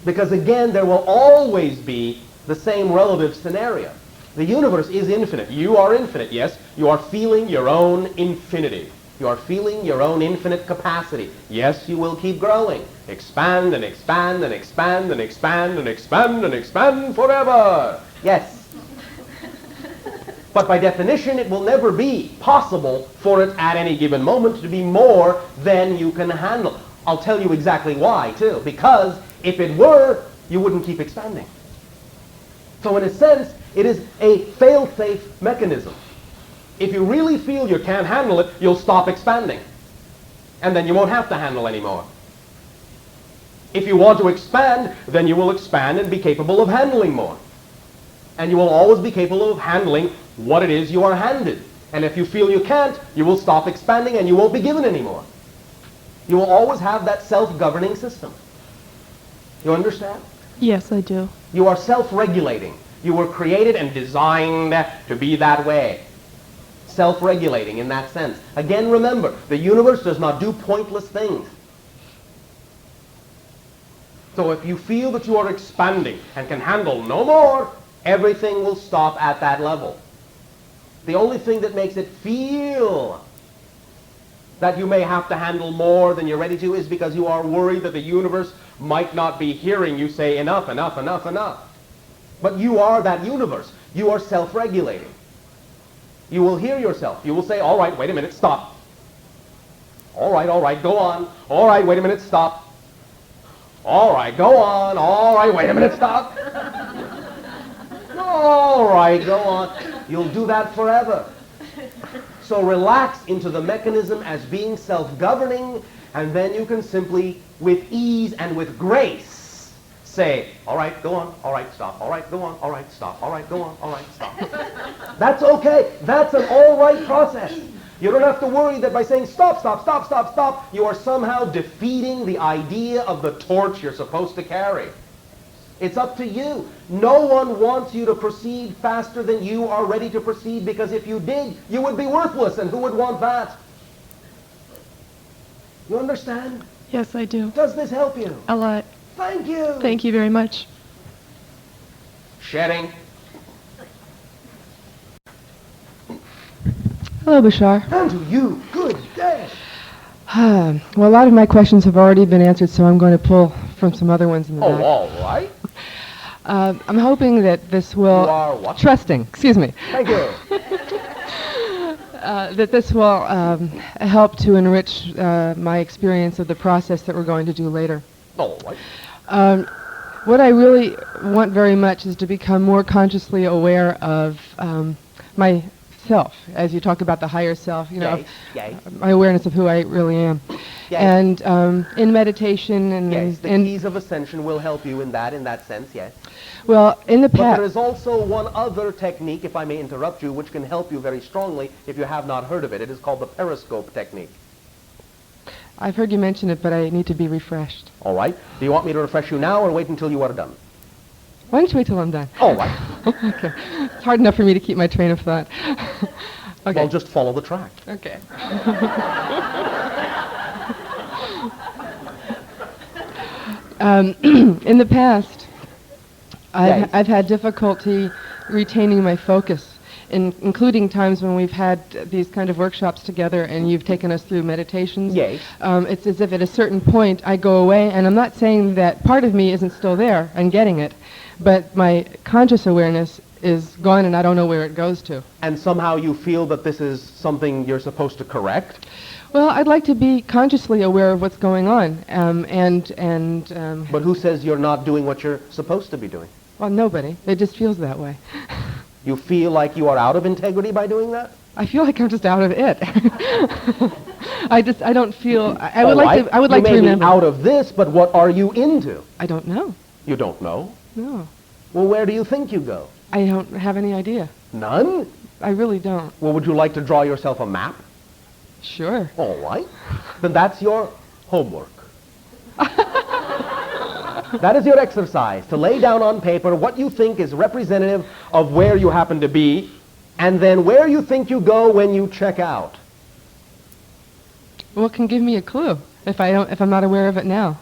Because again, there will always be the same relative scenario. The universe is infinite. You are infinite, yes. You are feeling your own infinity. You are feeling your own infinite capacity. Yes, you will keep growing. Expand and expand and expand and expand and expand and expand forever. Yes. But by definition, it will never be possible for it at any given moment to be more than you can handle. I'll tell you exactly why, too. Because if it were, you wouldn't keep expanding. So in a sense, it is a fail-safe mechanism. If you really feel you can't handle it, you'll stop expanding. And then you won't have to handle anymore. If you want to expand, then you will expand and be capable of handling more. And you will always be capable of handling what it is you are handed. And if you feel you can't, you will stop expanding and you won't be given anymore. You will always have that self-governing system. You understand? Yes, I do. You are self-regulating. You were created and designed to be that way. Self-regulating in that sense. Again, remember, the universe does not do pointless things. So if you feel that you are expanding and can handle no more, everything will stop at that level. The only thing that makes it feel that you may have to handle more than you're ready to is because you are worried that the universe might not be hearing you say enough, enough, enough, enough. But you are that universe. You are self-regulating. You will hear yourself. You will say, all right, wait a minute, stop. All right, go on. All right, wait a minute, stop. All right, go on. All right, wait a minute, stop. All right, go on. You'll do that forever. So relax into the mechanism as being self-governing, and then you can simply, with ease and with grace, say, all right, go on, all right, stop, all right, go on, all right, stop, all right, go on, all right, stop. That's okay. That's an all right process. You don't have to worry that by saying stop, stop, stop, stop, stop, you are somehow defeating the idea of the torch you're supposed to carry. It's up to you. No one wants you to proceed faster than you are ready to proceed, because if you did, you would be worthless, and who would want that? You understand? Yes, I do. Does this help you? A lot. Thank you. Thank you very much. Shedding. Hello, Bashar. And to you, good day. Well, a lot of my questions have already been answered, so I'm going to pull from some other ones in the back. all right. I'm hoping that this will... You are what? Trusting. Excuse me. Thank you. That this will help to enrich my experience of the process that we're going to do later. All right. What I really want very much is to become more consciously aware of myself, as you talk about the higher self, you know, Yay. my awareness of who I really am. Yay. And in meditation and Yes, the in keys of ascension will help you in that sense, yes. well, in the But there past, is also one other technique, if I may interrupt you, which can help you very strongly if you have not heard of it. It is called the periscope technique. I've heard you mention it, but I need to be refreshed. All right. Do you want me to refresh you now or wait until you are done? Why don't you wait till I'm done? All right. Okay. It's hard enough for me to keep my train of thought. Okay. Well, just follow the track. Okay. In the past, Yes. I've had difficulty retaining my focus, including times when we've had these kind of workshops together and you've taken us through meditations. Yes. It's as if at a certain point I go away, and I'm not saying that part of me isn't still there and getting it, but my conscious awareness is gone and I don't know where it goes to. And somehow you feel that this is something you're supposed to correct? Well, I'd like to be consciously aware of what's going on, But who says you're not doing what you're supposed to be doing? well, nobody. It just feels that way. You feel like you are out of integrity by doing that? I feel like I'm just out of it. I don't feel. I would All like right. to. I would like to You may remember. be out of this, but what are you into? I don't know. You don't know? No, Well, where do you think you go? I don't have any idea. None? I really don't. Well, would you like to draw yourself a map? Sure. All right. Then that's your homework. That is your exercise, to lay down on paper what you think is representative of where you happen to be, and then where you think you go when you check out. What can give me a clue if I'm not aware of it now?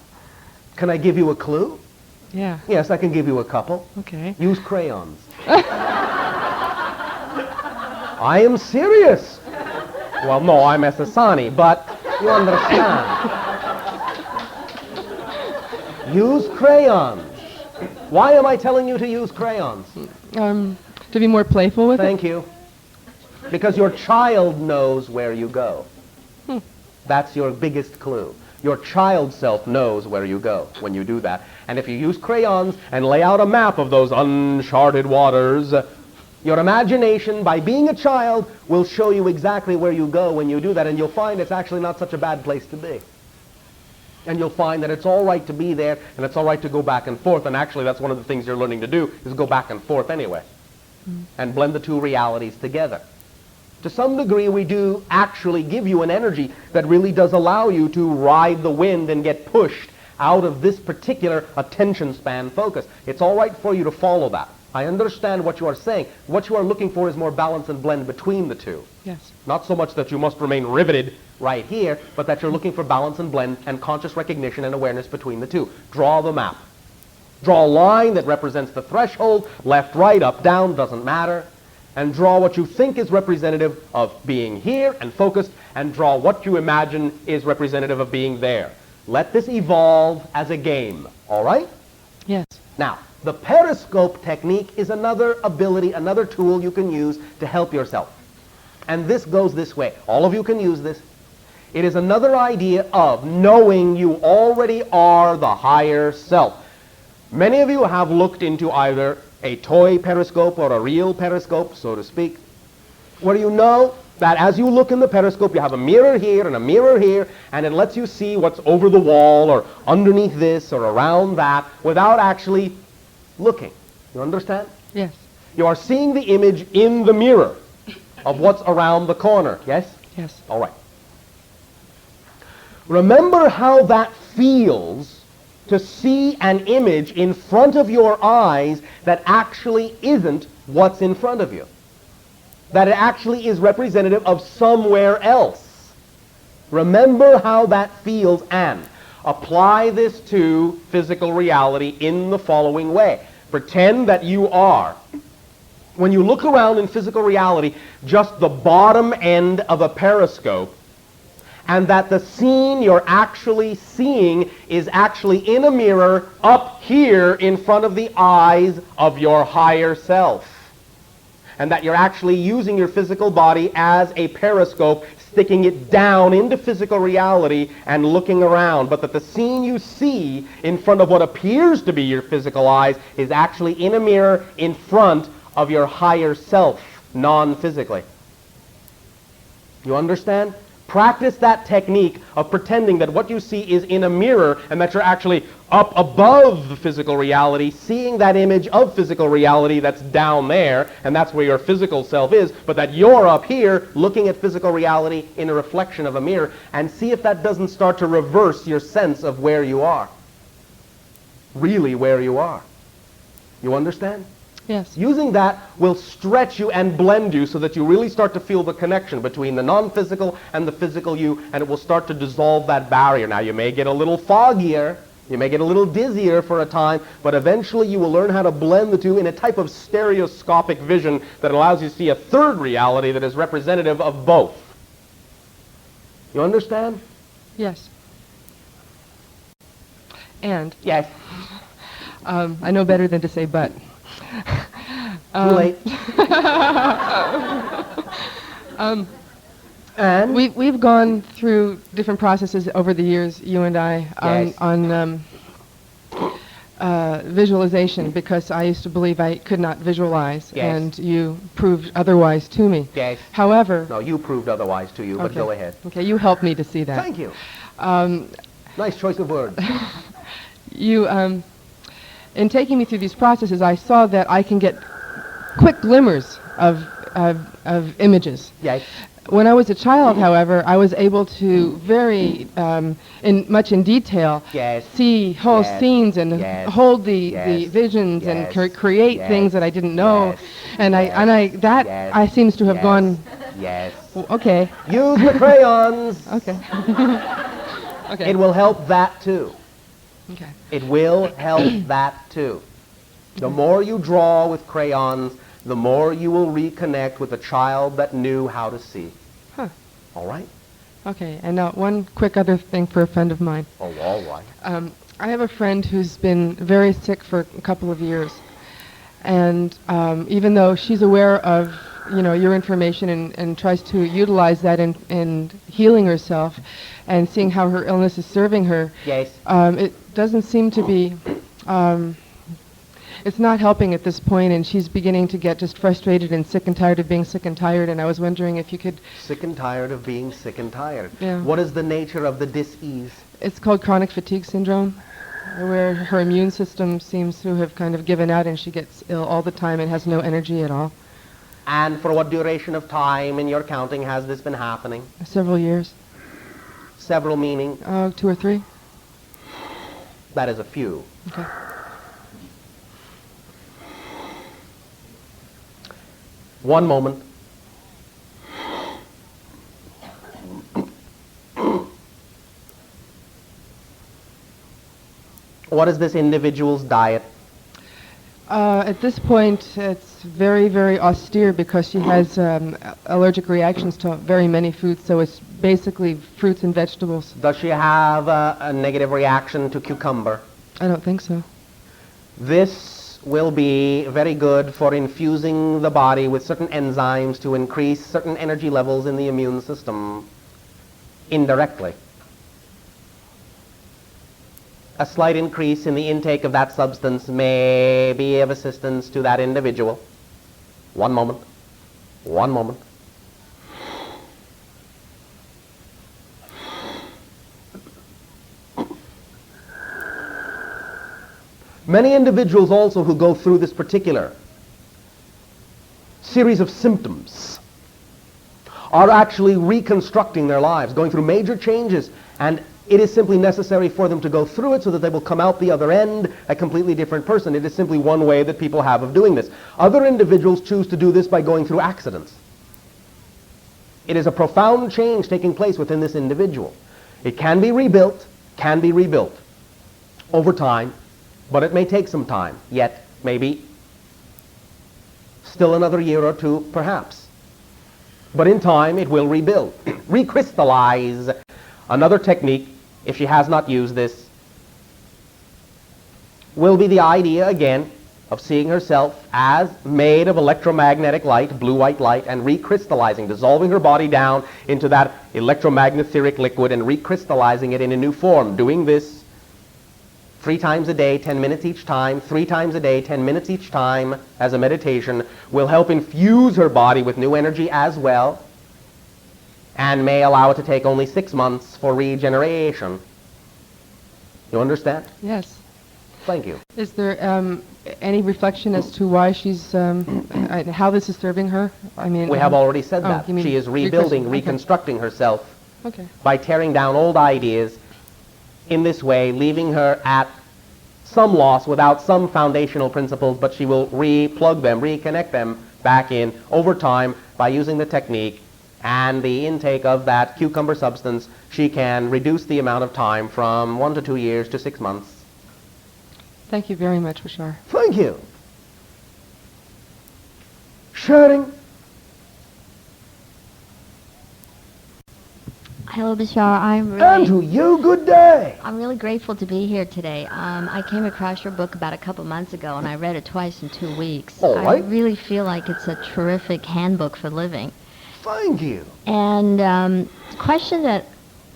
Can I give you a clue? Yeah. Yes, I can give you a couple. Okay. Use crayons. I am serious. Well, no, I'm a Sasani, but you understand. Use crayons. Why am I telling you to use crayons? To be more playful with Thank you. Because your child knows where you go. That's your biggest clue. Your child self knows where you go when you do that. And if you use crayons and lay out a map of those uncharted waters, your imagination, by being a child, will show you exactly where you go when you do that, and you'll find it's actually not such a bad place to be. And you'll find that it's all right to be there, and it's all right to go back and forth, and actually that's one of the things you're learning to do, is go back and forth anyway, and blend the two realities together. To some degree, we do actually give you an energy that really does allow you to ride the wind and get pushed out of this particular attention span focus. It's all right for you to follow that. I understand what you are saying. What you are looking for is more balance and blend between the two. Yes. Not so much that you must remain riveted right here, but that you're looking for balance and blend and conscious recognition and awareness between the two. Draw the map. Draw a line that represents the threshold, left, right, up, down, doesn't matter. And draw what you think is representative of being here and focused, and draw what you imagine is representative of being there. Let this evolve as a game, all right? Yes. Now, the periscope technique is another ability, another tool you can use to help yourself. And this goes this way. All of you can use this. It is another idea of knowing you already are the higher self. Many of you have looked into either a toy periscope or a real periscope, so to speak, where you know that as you look in the periscope, you have a mirror here and a mirror here, and it lets you see what's over the wall or underneath this or around that without actually looking. You understand? Yes. You are seeing the image in the mirror of what's around the corner, yes? Yes. All right. Remember how that feels to see an image in front of your eyes that actually isn't what's in front of you. That it actually is representative of somewhere else. Remember how that feels, and apply this to physical reality in the following way. Pretend that you are, when you look around in physical reality, just the bottom end of a periscope, and that the scene you're actually seeing is actually in a mirror up here in front of the eyes of your higher self. And that you're actually using your physical body as a periscope, sticking it down into physical reality and looking around. But that the scene you see in front of what appears to be your physical eyes is actually in a mirror in front of your higher self, non-physically. You understand? Practice that technique of pretending that what you see is in a mirror and that you're actually up above the physical reality, seeing that image of physical reality that's down there, and that's where your physical self is, but that you're up here looking at physical reality in a reflection of a mirror, and see if that doesn't start to reverse your sense of where you are. Really where you are. You understand? Yes. Using that will stretch you and blend you so that you really start to feel the connection between the non-physical and the physical you, and it will start to dissolve that barrier. Now, you may get a little foggier, you may get a little dizzier for a time, but eventually you will learn how to blend the two in a type of stereoscopic vision that allows you to see a third reality that is representative of both. You understand? Yes. And Yes. I know better than to say but. Too late. And We've gone through different processes over the years, you and I, Yes. on visualization, because I used to believe I could not visualize, Yes. and you proved otherwise to me. Yes. However, No, you proved otherwise to you, but okay. go ahead. Okay, you helped me to see that. Thank you. Um, Nice choice of words. you, in taking me through these processes, I saw that I can get quick glimmers of images. Yes. When I was a child, however, I was able to very, much in detail, Yes. see whole Yes. scenes and Yes. hold the Yes. visions Yes. and create Yes. things that I didn't know, Yes. and Yes. that Yes. I seems to have Yes. gone. Yes. Okay. Use the crayons. Okay. Okay. It will help that too. Okay. It will help that too. The more you draw with crayons, the more you will reconnect with the child that knew how to see. Huh. All right? Okay, and now one quick other thing for a friend of mine. Oh, all right. I have a friend who's been very sick for a couple of years, and even though she's aware of your information and tries to utilize that in healing herself and seeing how her illness is serving her, Yes. it doesn't seem to be. It's not helping at this point, and she's beginning to get just frustrated and sick and tired of being sick and tired. And I was wondering if you could. Sick and tired of being sick and tired. Yeah. What is the nature of the dis-ease? It's called chronic fatigue syndrome, where her immune system seems to have kind of given out and she gets ill all the time and has no energy at all. And for what duration of time in your counting has this been happening? Several years. Several meaning? 2 or 3. That is a few. Okay. One moment. What is this individual's diet? At this point, it's very, very austere because she has allergic reactions to very many foods, so it's basically fruits and vegetables. Does she have a negative reaction to cucumber? I don't think so. This will be very good for infusing the body with certain enzymes to increase certain energy levels in the immune system indirectly. A slight increase in the intake of that substance may be of assistance to that individual. One moment. One moment. Many individuals also who go through this particular series of symptoms are actually reconstructing their lives, going through major changes, and it is simply necessary for them to go through it so that they will come out the other end a completely different person. It is simply one way that people have of doing this. Other individuals choose to do this by going through accidents. It is a profound change taking place within this individual. It can be rebuilt over time, but it may take some time, yet maybe still another year or two, perhaps. But in time, it will rebuild, recrystallize. Another technique, if she has not used this, will be the idea, again, of seeing herself as made of electromagnetic light, blue-white light, and recrystallizing, dissolving her body down into that electromagnetheric liquid and recrystallizing it in a new form. Doing this 3 times a day, 10 minutes each time, 3 times a day, 10 minutes each time as a meditation will help infuse her body with new energy as well, and may allow it to take only 6 months for regeneration. You understand? Yes. Thank you. Is there any reflection as to why she's, how this is serving her? I mean, We have already said oh, that. you mean She is rebuilding, okay. reconstructing herself Okay. by tearing down old ideas in this way, leaving her at some loss without some foundational principles, but she will re-plug them, reconnect them back in over time by using the technique and the intake of that cucumber substance. She can reduce the amount of time from 1 to 2 years to 6 months. Thank you very much, Bashar. Thank you. Sharing. Hello, Bashar. And to you, good day. I'm really grateful to be here today. I came across your book about a couple months ago, and I read it twice in 2 weeks. All I right. really feel like it's a terrific handbook for living. Thank you. And the question that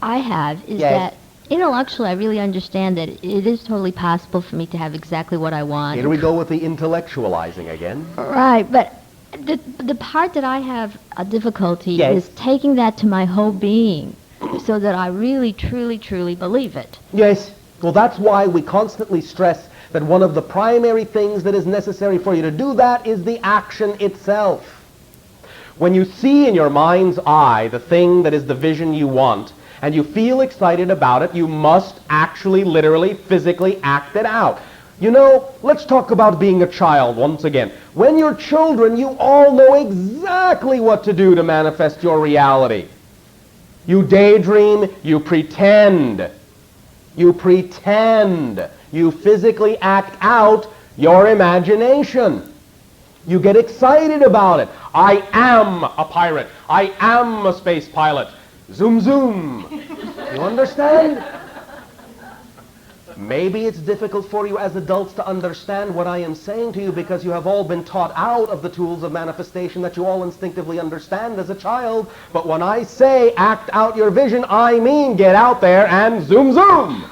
I have is Yes. that intellectually, I really understand that it is totally possible for me to have exactly what I want. Here we go with the intellectualizing again. Right, but the part that I have a difficulty Yes. is taking that to my whole being so that I really, truly, truly believe it. Yes. Well, that's why we constantly stress that one of the primary things that is necessary for you to do that is the action itself. When you see in your mind's eye the thing that is the vision you want, and you feel excited about it, you must actually, literally, physically act it out. You know, let's talk about being a child once again. When you're children, you all know exactly what to do to manifest your reality. You daydream, you pretend. You pretend. You physically act out your imagination. You get excited about it. I am a pirate. I am a space pilot. Zoom, zoom. You understand? Maybe it's difficult for you as adults to understand what I am saying to you because you have all been taught out of the tools of manifestation that you all instinctively understand as a child. But when I say act out your vision, I mean get out there and zoom, zoom.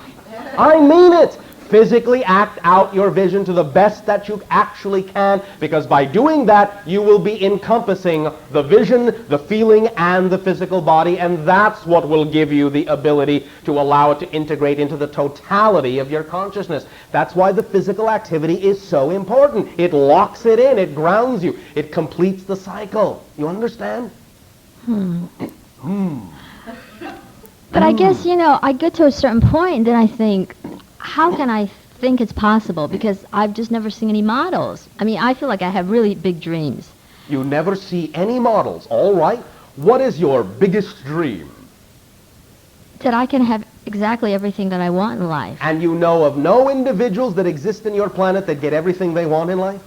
I mean it. Physically act out your vision to the best that you actually can, because by doing that, you will be encompassing the vision, the feeling, and the physical body, and that's what will give you the ability to allow it to integrate into the totality of your consciousness. That's why the physical activity is so important. It locks it in, it grounds you, it completes the cycle. You understand? But I guess, I get to a certain point and then I think, how can I think it's possible? Because I've just never seen any models. I mean, I feel like I have really big dreams. You never see any models, all right? What is your biggest dream? That I can have exactly everything that I want in life. And you know of no individuals that exist in your planet that get everything they want in life?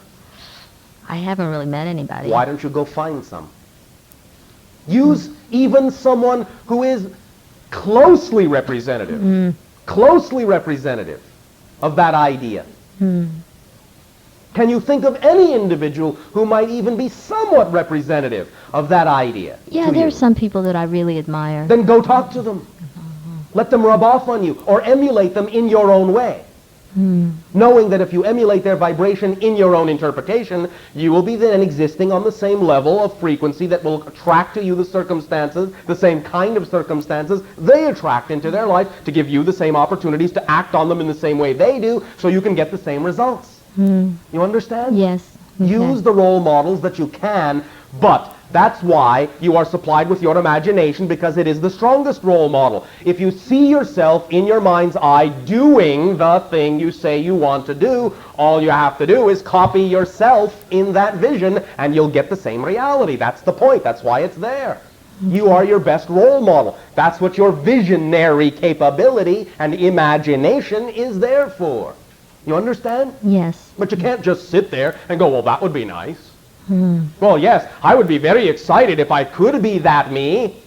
I haven't really met anybody. Why don't you go find some? Use even someone who is closely representative. Closely representative of that idea. Can you think of any individual who might even be somewhat representative of that idea? Yeah, there's some people that I really admire. Then go talk to them. Let them rub off on you, or emulate them in your own way. Knowing that if you emulate their vibration in your own interpretation, you will be then existing on the same level of frequency that will attract to you the circumstances, the same kind of circumstances they attract into their life to give you the same opportunities to act on them in the same way they do, so you can get the same results. You understand? Yes. Okay. Use the role models that you can, but that's why you are supplied with your imagination, because it is the strongest role model. If you see yourself in your mind's eye doing the thing you say you want to do, all you have to do is copy yourself in that vision and you'll get the same reality. That's the point. That's why it's there. You are your best role model. That's what your visionary capability and imagination is there for. You understand? Yes. But you can't just sit there and go, well, that would be nice. Well, yes, I would be very excited if I could be that me.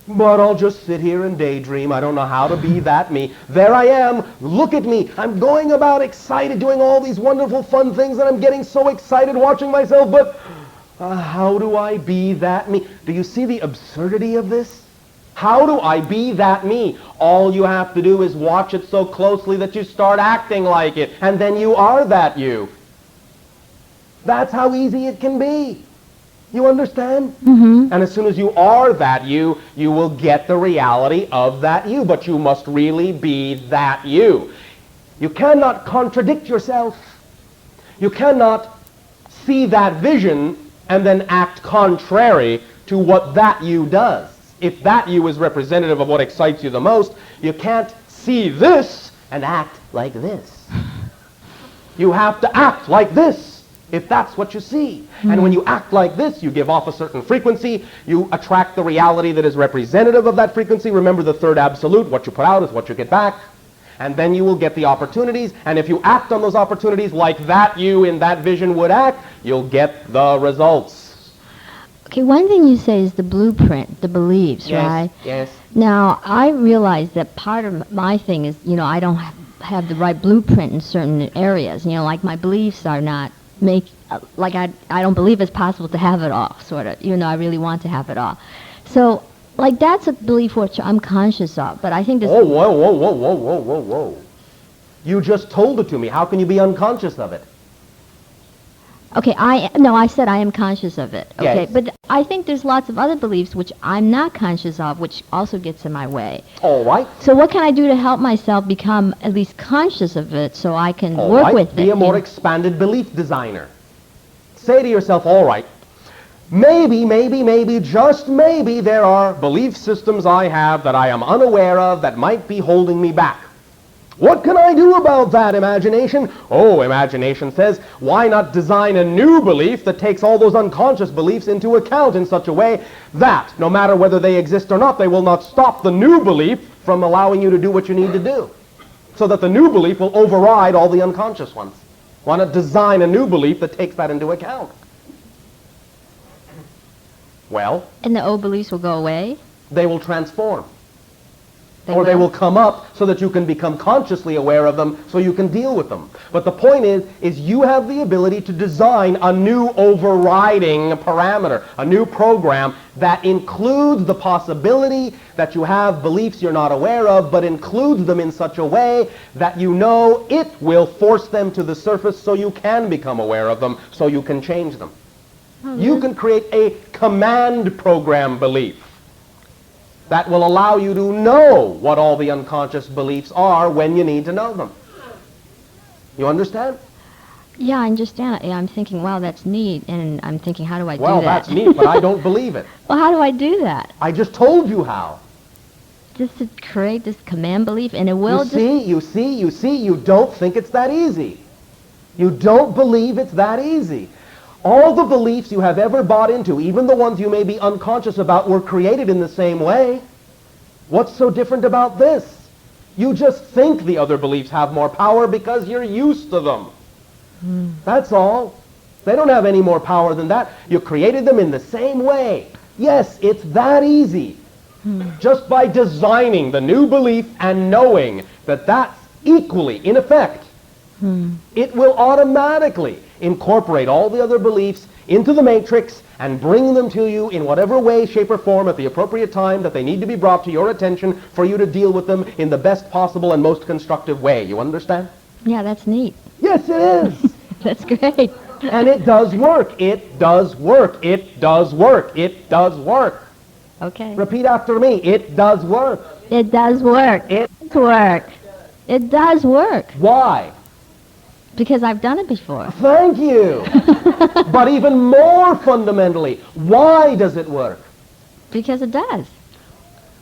But I'll just sit here and daydream. I don't know how to be that me. There I am. Look at me. I'm going about excited, doing all these wonderful, fun things, and I'm getting so excited watching myself, but how do I be that me? Do you see the absurdity of this? How do I be that me? All you have to do is watch it so closely that you start acting like it, and then you are that you. That's how easy it can be. You understand? And as soon as you are that you will get the reality of that you, but you must really be that you. You cannot contradict yourself. You cannot see that vision and then act contrary to what that you does. If that you is representative of what excites you the most, you can't see this and act like this. You have to act like this, if that's what you see. And when you act like this, you give off a certain frequency, you attract the reality that is representative of that frequency. Remember the third absolute, what you put out is what you get back. And then you will get the opportunities, and if you act on those opportunities like that you in that vision would act, you'll get the results. Okay, one thing you say is the blueprint, the beliefs, right? Yes. Now, I realize that part of my thing is, I don't have the right blueprint in certain areas. Like my beliefs are not I don't believe it's possible to have it all, sort of, even though I really want to have it all. So, that's a belief which I'm conscious of, but I think this... Whoa. You just told it to me. How can you be unconscious of it? Okay, I said I am conscious of it, okay? Yes. But I think there's lots of other beliefs which I'm not conscious of, which also gets in my way. All right. So what can I do to help myself become at least conscious of it so I can work with it? Be a more expanded belief designer. Say to yourself, all right, maybe, just maybe there are belief systems I have that I am unaware of that might be holding me back. What can I do about that, imagination? Oh, imagination says, why not design a new belief that takes all those unconscious beliefs into account in such a way that, no matter whether they exist or not, they will not stop the new belief from allowing you to do what you need to do. So that the new belief will override all the unconscious ones. Why not design a new belief that takes that into account? Well, And the old beliefs will go away? they will transform. They will come up so that you can become consciously aware of them so you can deal with them. But the point is you have the ability to design a new overriding parameter, a new program that includes the possibility that you have beliefs you're not aware of, but includes them in such a way that you know it will force them to the surface so you can become aware of them, so you can change them. You can create a command program belief that will allow you to know what all the unconscious beliefs are when you need to know them. You understand? Yeah, I understand. I'm thinking, wow, that's neat. And I'm thinking, how do I do that? Well, that's neat, but I don't believe it. Well, how do I do that? I just told you how. Just to create this command belief, and it will You see, you don't think it's that easy. You don't believe it's that easy. All the beliefs you have ever bought into, even the ones you may be unconscious about, were created in the same way. What's so different about this? You just think the other beliefs have more power because you're used to them. That's all. They don't have any more power than that. You created them in the same way. Yes, it's that easy. Just by designing the new belief and knowing that that's equally in effect, it will automatically incorporate all the other beliefs into the matrix and bring them to you in whatever way, shape, or form at the appropriate time that they need to be brought to your attention for you to deal with them in the best possible and most constructive way. You understand? Yeah, that's neat. Yes, it is. That's great. And it does work. It does work. It does work. It does work. Okay. Repeat after me. It does work. It does work. It does work. It does work. Why? Because I've done it before. Thank you. But even more fundamentally, why does it work? Because it does.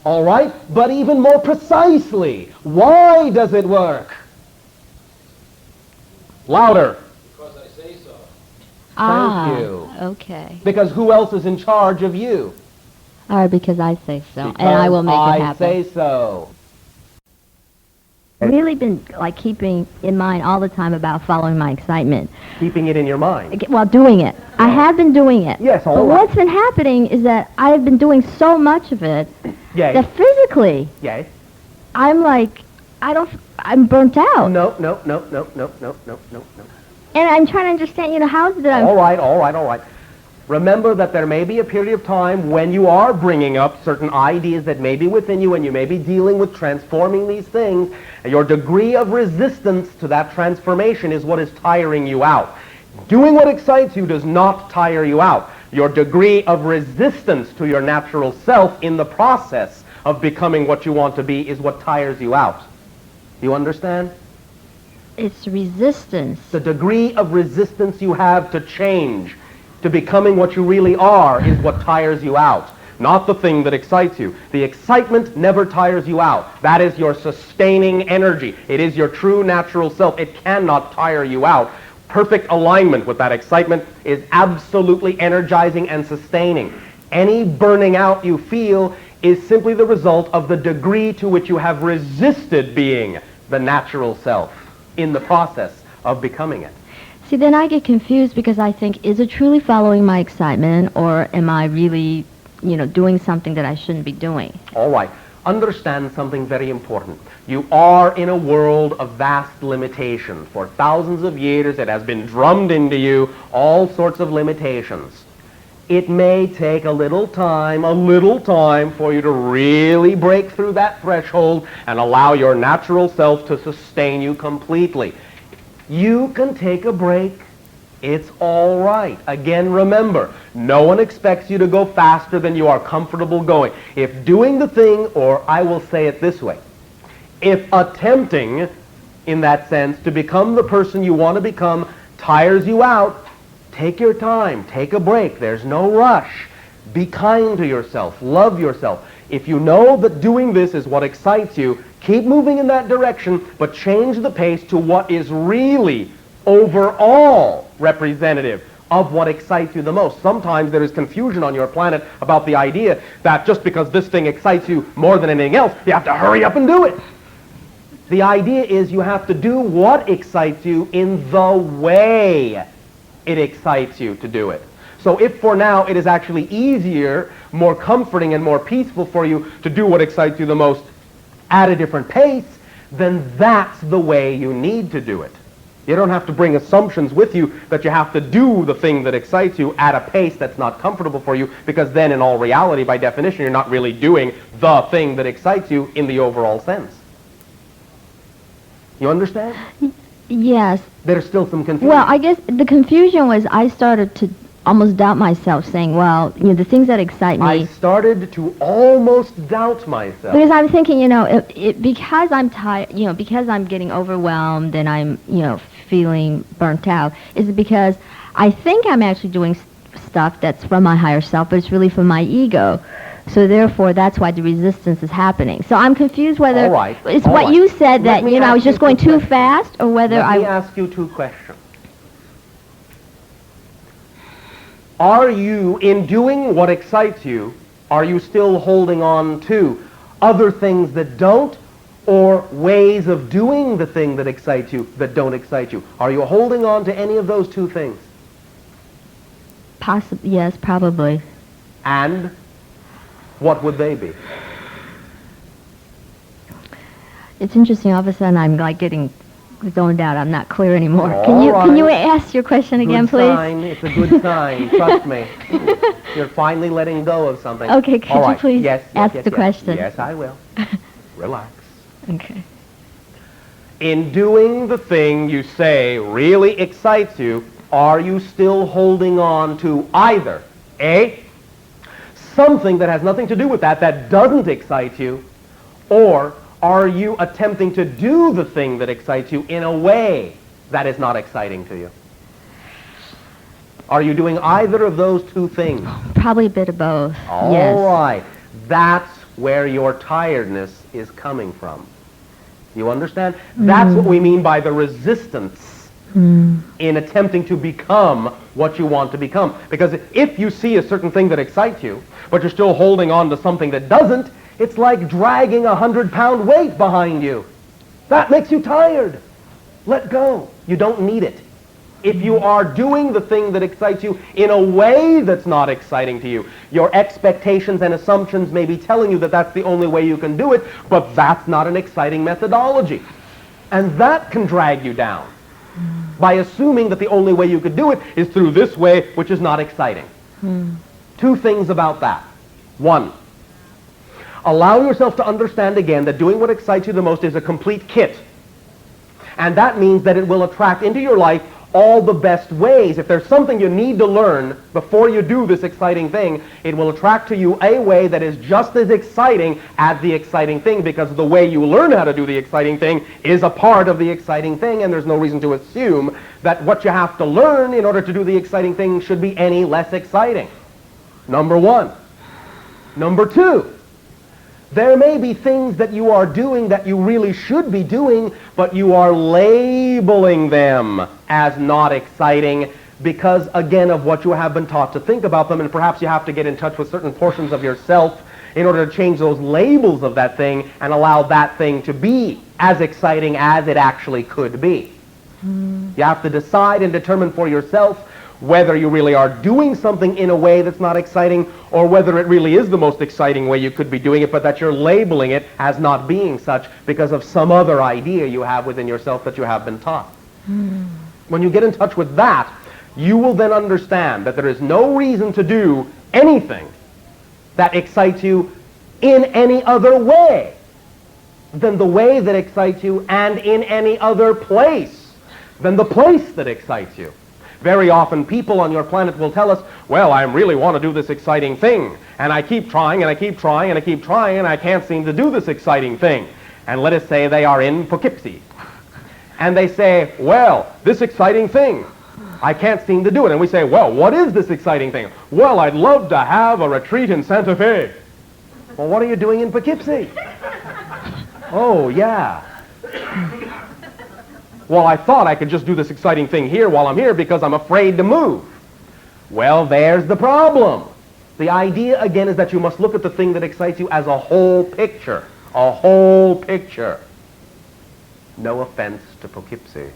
All right, but even more precisely, why does it work? Louder. Because I say so. Thank you. Okay. Because who else is in charge of you? All right, because I say so, Because and I will make it happen. I say so. Really been like keeping in mind all the time about following my excitement. Keeping it in your mind. While doing it. I have been doing it. Yes, all but right. what's been happening is that I've been doing so much of it Yes. that physically Yes. I'm like, I'm burnt out. No. And I'm trying to understand, how is it that I'm... All right. Remember that there may be a period of time when you are bringing up certain ideas that may be within you and you may be dealing with transforming these things. And your degree of resistance to that transformation is what is tiring you out. Doing what excites you does not tire you out. Your degree of resistance to your natural self in the process of becoming what you want to be is what tires you out. You understand? It's resistance. The degree of resistance you have to change, to becoming what you really are, is what tires you out, not the thing that excites you. The excitement never tires you out. That is your sustaining energy. It is your true natural self. It cannot tire you out. Perfect alignment with that excitement is absolutely energizing and sustaining. Any burning out you feel is simply the result of the degree to which you have resisted being the natural self in the process of becoming it. See, then I get confused because I think, is it truly following my excitement, or am I really, doing something that I shouldn't be doing? All right. Understand something very important. You are in a world of vast limitation. For thousands of years, it has been drummed into you all sorts of limitations. It may take a little time for you to really break through that threshold and allow your natural self to sustain you completely. You can take a break. It's all right. Again, remember, no one expects you to go faster than you are comfortable going. If doing the thing, or I will say it this way, if attempting, in that sense, to become the person you want to become tires you out, take your time, take a break. There's no rush. Be kind to yourself. Love yourself. If you know that doing this is what excites you, keep moving in that direction, but change the pace to what is really overall representative of what excites you the most. Sometimes there is confusion on your planet about the idea that just because this thing excites you more than anything else, you have to hurry up and do it. The idea is you have to do what excites you in the way it excites you to do it. So if for now it is actually easier, more comforting, and more peaceful for you to do what excites you the most at a different pace, then that's the way you need to do it. You don't have to bring assumptions with you that you have to do the thing that excites you at a pace that's not comfortable for you, because then in all reality, by definition, you're not really doing the thing that excites you in the overall sense. You understand? Yes. There's still some confusion. Well, I guess the confusion was I started to almost doubt myself, saying, well, the things that excite me. I started to almost doubt myself. Because I'm thinking, because I'm tired, because I'm getting overwhelmed and I'm, feeling burnt out, is it because I think I'm actually doing stuff that's from my higher self, but it's really from my ego. So therefore, that's why the resistance is happening. So I'm confused whether it's what you said that, I was just going too fast, or whether Let me ask you two questions. Are you, in doing what excites you, are you still holding on to other things that don't, or ways of doing the thing that excites you that don't excite you? Are you holding on to any of those two things? Possibly, yes, probably. And what would they be? It's interesting. All of a sudden, I'm like getting zoned out. I'm not clear anymore. All Can you ask your question again, please? Sign. It's a good sign. Trust me. You're finally letting go of something. Okay. Could you please ask the question? Yes, I will. Relax. Okay. In doing the thing you say really excites you, are you still holding on to either A, something that has nothing to do with that doesn't excite you, or are you attempting to do the thing that excites you in a way that is not exciting to you? Are you doing either of those two things? Probably a bit of both. All right. That's where your tiredness is coming from. You understand? That's what we mean by the resistance in attempting to become what you want to become. Because if you see a certain thing that excites you, but you're still holding on to something that doesn't, it's like dragging a 100-pound weight behind you. That makes you tired. Let go. You don't need it. If you are doing the thing that excites you in a way that's not exciting to you, your expectations and assumptions may be telling you that that's the only way you can do it, but that's not an exciting methodology. And that can drag you down by assuming that the only way you could do it is through this way, which is not exciting. Two things about that. One, allow yourself to understand again that doing what excites you the most is a complete kit. And that means that it will attract into your life all the best ways. If there's something you need to learn before you do this exciting thing, it will attract to you a way that is just as exciting as the exciting thing, because the way you learn how to do the exciting thing is a part of the exciting thing, and there's no reason to assume that what you have to learn in order to do the exciting thing should be any less exciting. Number one. Number two, there may be things that you are doing that you really should be doing, but you are labeling them as not exciting because, again, of what you have been taught to think about them, and perhaps you have to get in touch with certain portions of yourself in order to change those labels of that thing and allow that thing to be as exciting as it actually could be. You have to decide and determine for yourself whether you really are doing something in a way that's not exciting, or whether it really is the most exciting way you could be doing it, but that you're labeling it as not being such because of some other idea you have within yourself that you have been taught. When you get in touch with that, you will then understand that there is no reason to do anything that excites you in any other way than the way that excites you, and in any other place than the place that excites you. Very often people on your planet will tell us, well, I really want to do this exciting thing, and I keep trying, and I keep trying, and I keep trying, and I can't seem to do this exciting thing. And let us say they are in Poughkeepsie. And they say, well, this exciting thing, I can't seem to do it. And we say, well, what is this exciting thing? Well, I'd love to have a retreat in Santa Fe. Well, what are you doing in Poughkeepsie? Oh, yeah. Well, I thought I could just do this exciting thing here while I'm here because I'm afraid to move. Well, there's the problem. The idea, again, is that you must look at the thing that excites you as a whole picture. A whole picture. No offense to Poughkeepsie.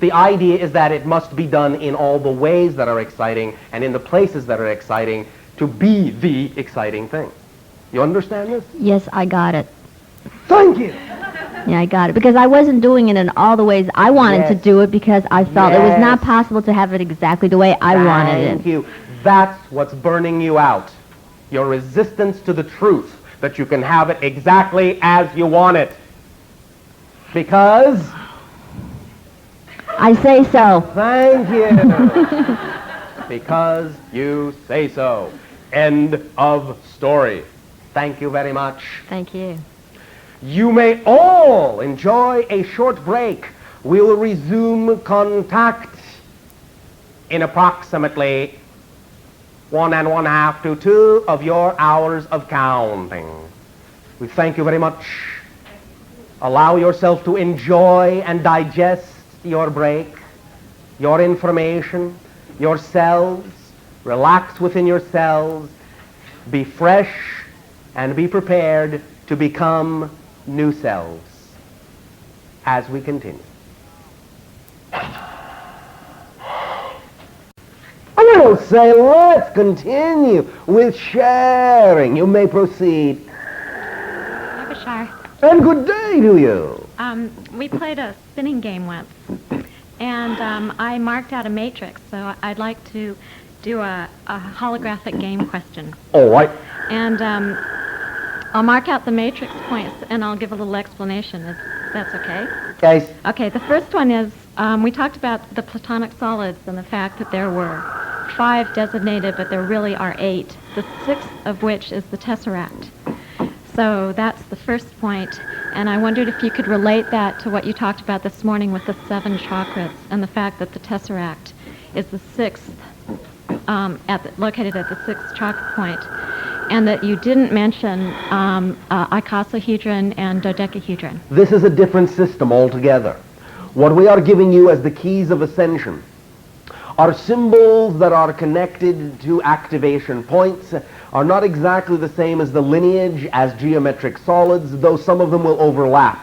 The idea is that it must be done in all the ways that are exciting and in the places that are exciting to be the exciting thing. You understand this? Yes, I got it. Thank you. Yeah, I got it. Because I wasn't doing it in all the ways I wanted to Yes. do it because I felt it was not Yes. possible to have it exactly the way I wanted it. Thank you. That's what's burning you out. Your resistance to the truth that you can have it exactly as you want it. Because, I say so. thank you. Because you say so. End of story. Thank you very much. Thank you. You may all enjoy a short break. We'll resume contact in approximately 1 1/2 to 2 of your hours of counting. We thank you very much. Allow yourself to enjoy and digest your break, your information, yourselves. Relax within yourselves. Be fresh and be prepared to become new selves as we continue. I will say, let's continue with sharing. You may proceed. Hi, Bashar. And good day to you. We played a spinning game once, and I marked out a matrix, so I'd like to do a holographic game question. All right. And I'll mark out the matrix points, and I'll give a little explanation, if that's okay. Guys, Okay, the first one is, we talked about the platonic solids and the fact that there were 5 designated, but there really are 8, the 6th of which is the tesseract. So that's the first point, and I wondered if you could relate that to what you talked about this morning with the 7 chakras and the fact that the tesseract is the 6th, located at the 6th chakra point, and that you didn't mention icosahedron and dodecahedron. this is a different system altogether. What we are giving you as the keys of ascension are symbols that are connected to activation points, are not exactly the same as the lineage as geometric solids, though some of them will overlap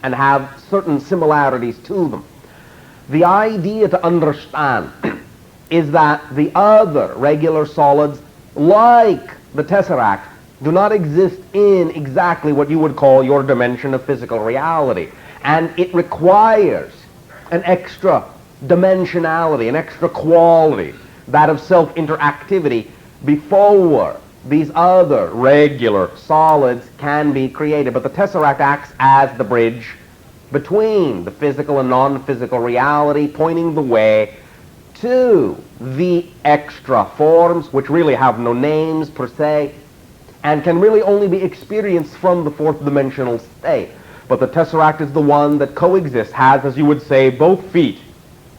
and have certain similarities to them. The idea to understand is that the other regular solids, like the tesseract, do not exist in exactly what you would call your dimension of physical reality. And it requires an extra dimensionality, an extra quality, that of self-interactivity, before these other regular solids can be created. But the tesseract acts as the bridge between the physical and non-physical reality, pointing the way to the extra forms, which really have no names per se, and can really only be experienced from the 4th dimensional state. But the tesseract is the one that coexists, has, as you would say, both feet,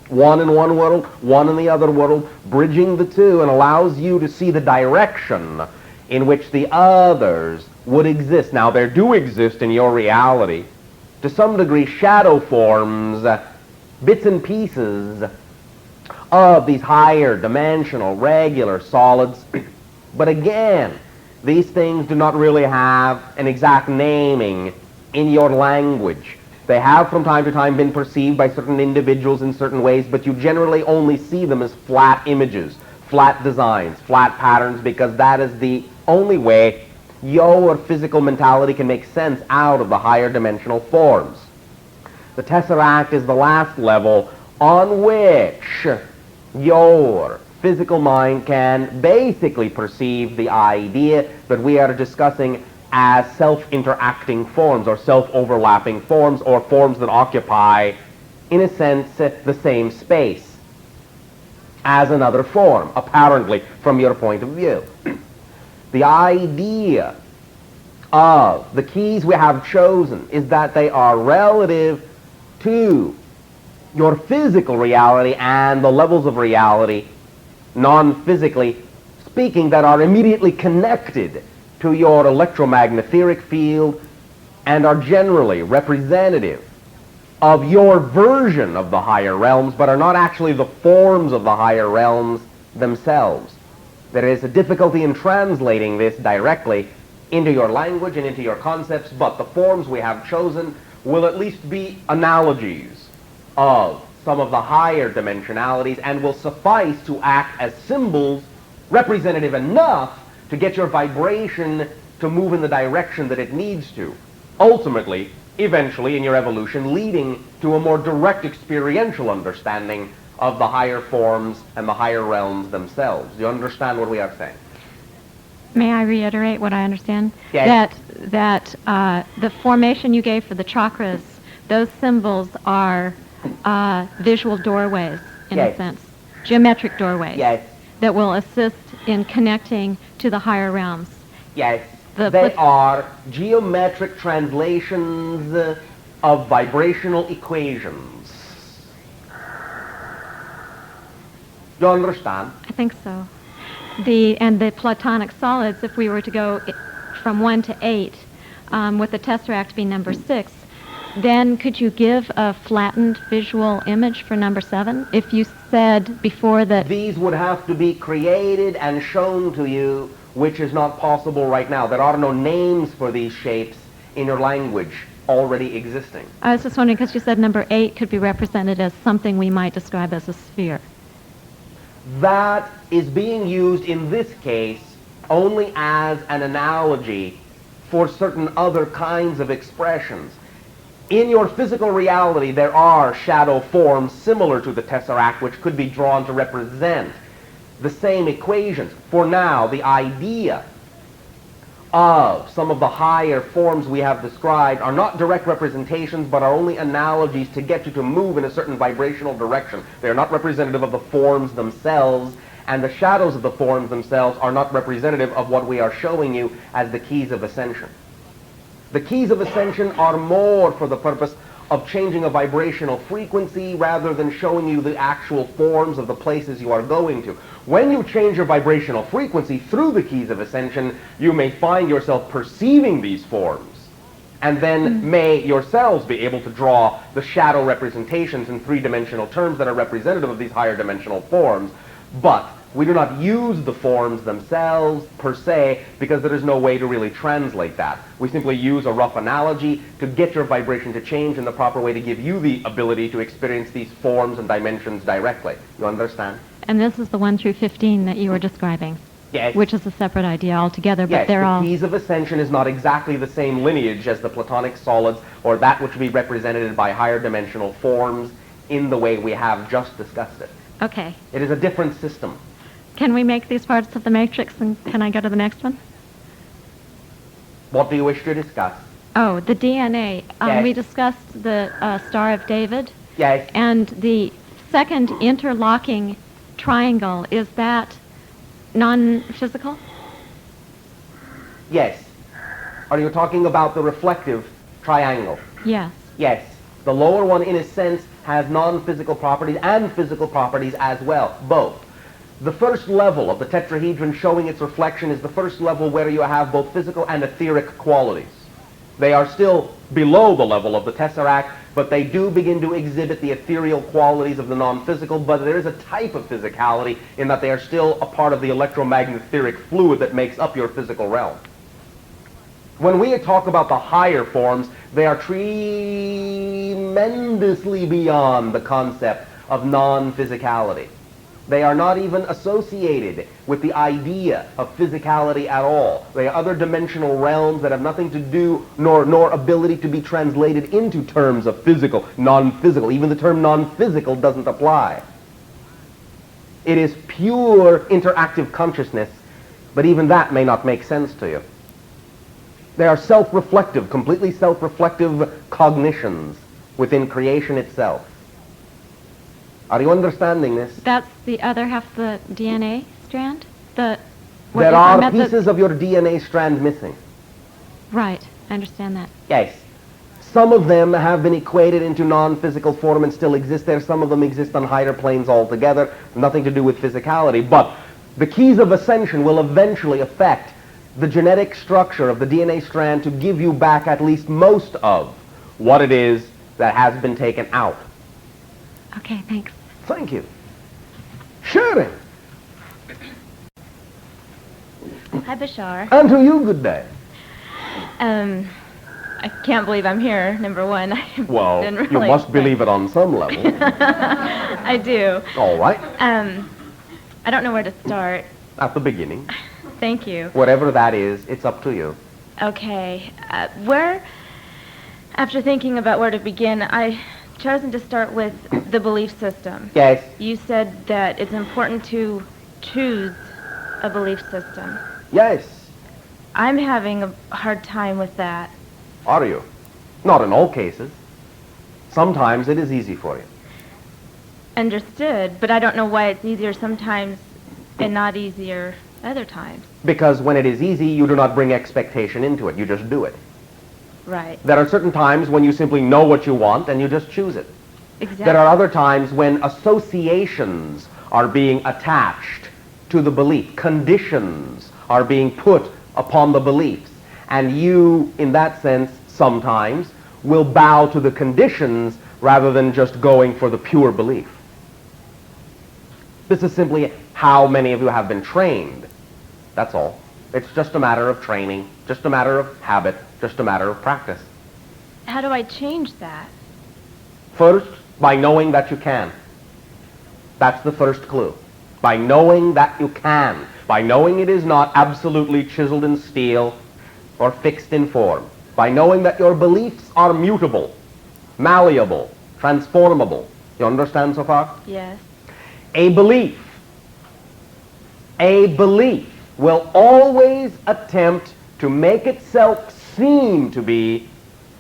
one in one world, one in the other world, bridging the two, and allows you to see the direction in which the others would exist. Now, there do exist in your reality, to some degree, shadow forms, bits and pieces of these higher dimensional regular solids. But again, these things do not really have an exact naming in your language. They have from time to time been perceived by certain individuals in certain ways, but you generally only see them as flat images, flat designs, flat patterns, because that is the only way your physical mentality can make sense out of the higher dimensional forms. The tesseract is the last level on which your physical mind can basically perceive the idea that we are discussing as self-interacting forms, or self-overlapping forms, or forms that occupy, in a sense, the same space as another form, apparently, from your point of view. The idea of the keys we have chosen is that they are relative to your physical reality and the levels of reality, non-physically speaking, that are immediately connected to your electromagnetic field and are generally representative of your version of the higher realms, but are not actually the forms of the higher realms themselves. There is a difficulty in translating this directly into your language and into your concepts, but the forms we have chosen will at least be analogies of some of the higher dimensionalities and will suffice to act as symbols representative enough to get your vibration to move in the direction that it needs to. Ultimately, eventually in your evolution, leading to a more direct experiential understanding of the higher forms and the higher realms themselves. Do you understand what we are saying? May I reiterate what I understand? Yes. That the formation you gave for the chakras, those symbols are visual doorways, in Yes. a sense, geometric doorways. Yes. That will assist in connecting to the higher realms. Yes. They are geometric translations of vibrational equations. You understand? I think so. And the platonic solids, if we were to go from 1 to 8, with the tesseract being number 6, then could you give a flattened visual image for number 7? If you said before that... These would have to be created and shown to you, which is not possible right now. There are no names for these shapes in your language already existing. I was just wondering, because you said number 8 could be represented as something we might describe as a sphere. That is being used in this case only as an analogy for certain other kinds of expressions. In your physical reality, there are shadow forms similar to the tesseract which could be drawn to represent the same equations. For now, the idea of some of the higher forms we have described are not direct representations, but are only analogies to get you to move in a certain vibrational direction. They are not representative of the forms themselves, and the shadows of the forms themselves are not representative of what we are showing you as the keys of ascension. The keys of ascension are more for the purpose of changing a vibrational frequency rather than showing you the actual forms of the places you are going to. When you change your vibrational frequency through the keys of ascension, you may find yourself perceiving these forms, and then may yourselves be able to draw the shadow representations in three-dimensional terms that are representative of these higher dimensional forms. But we do not use the forms themselves per se because there is no way to really translate that. We simply use a rough analogy to get your vibration to change in the proper way to give you the ability to experience these forms and dimensions directly. You understand? And this is the 1 through 15 that you were describing. Yes. Which is a separate idea altogether, but yes, they're all... the keys of ascension is not exactly the same lineage as the platonic solids or that which would be represented by higher dimensional forms in the way we have just discussed it. Okay. It is a different system. Can we make these parts of the matrix, and can I go to the next one? What do you wish to discuss? Oh, the DNA. Yes. We discussed the Star of David. Yes. And the second interlocking triangle, is that non-physical? Yes. Are you talking about the reflective triangle? Yes. Yes. The lower one, in a sense, has non-physical properties and physical properties as well, both. The first level of the tetrahedron showing its reflection is the first level where you have both physical and etheric qualities. They are still below the level of the tesseract, but they do begin to exhibit the ethereal qualities of the non-physical, but there is a type of physicality in that they are still a part of the electromagnetic fluid that makes up your physical realm. When we talk about the higher forms, they are tremendously beyond the concept of non-physicality. They are not even associated with the idea of physicality at all. They are other dimensional realms that have nothing to do, nor ability to be translated into terms of physical, non-physical. Even the term non-physical doesn't apply. It is pure interactive consciousness, but even that may not make sense to you. They are self-reflective, completely self-reflective cognitions within creation itself. Are you understanding this? That's the other half of the DNA strand? There are pieces of your DNA strand missing. Right, I understand that. Yes. Some of them have been equated into non-physical form and still exist there. Some of them exist on higher planes altogether, nothing to do with physicality. But the keys of ascension will eventually affect the genetic structure of the DNA strand to give you back at least most of what it is that has been taken out. Okay, thanks. Thank you. Sharing. Hi, Bashar. And to you, good day. I can't believe I'm here, number one. Well, Didn't you really must expect- believe it on some level. I do. All right. I don't know where to start. At the beginning. Thank you. Whatever that is, it's up to you. Okay. After thinking about where to begin, I chosen to start with the belief system. Yes. You said that it's important to choose a belief system. Yes. I'm having a hard time with that. Are you? Not in all cases. Sometimes it is easy for you. Understood, but I don't know why it's easier sometimes and not easier other times. Because when it is easy, you do not bring expectation into it. You just do it. Right. There are certain times when you simply know what you want and you just choose it. Exactly. There are other times when associations are being attached to the belief. Conditions are being put upon the beliefs. And you, in that sense, sometimes will bow to the conditions rather than just going for the pure belief. This is simply how many of you have been trained. That's all. It's just a matter of training, just a matter of habit, just a matter of practice. How do I change that? First, by knowing that you can. That's the first clue. By knowing that you can. By knowing it is not absolutely chiseled in steel or fixed in form. By knowing that your beliefs are mutable, malleable, transformable. You understand so far? Yes. A belief will always attempt to make itself seem to be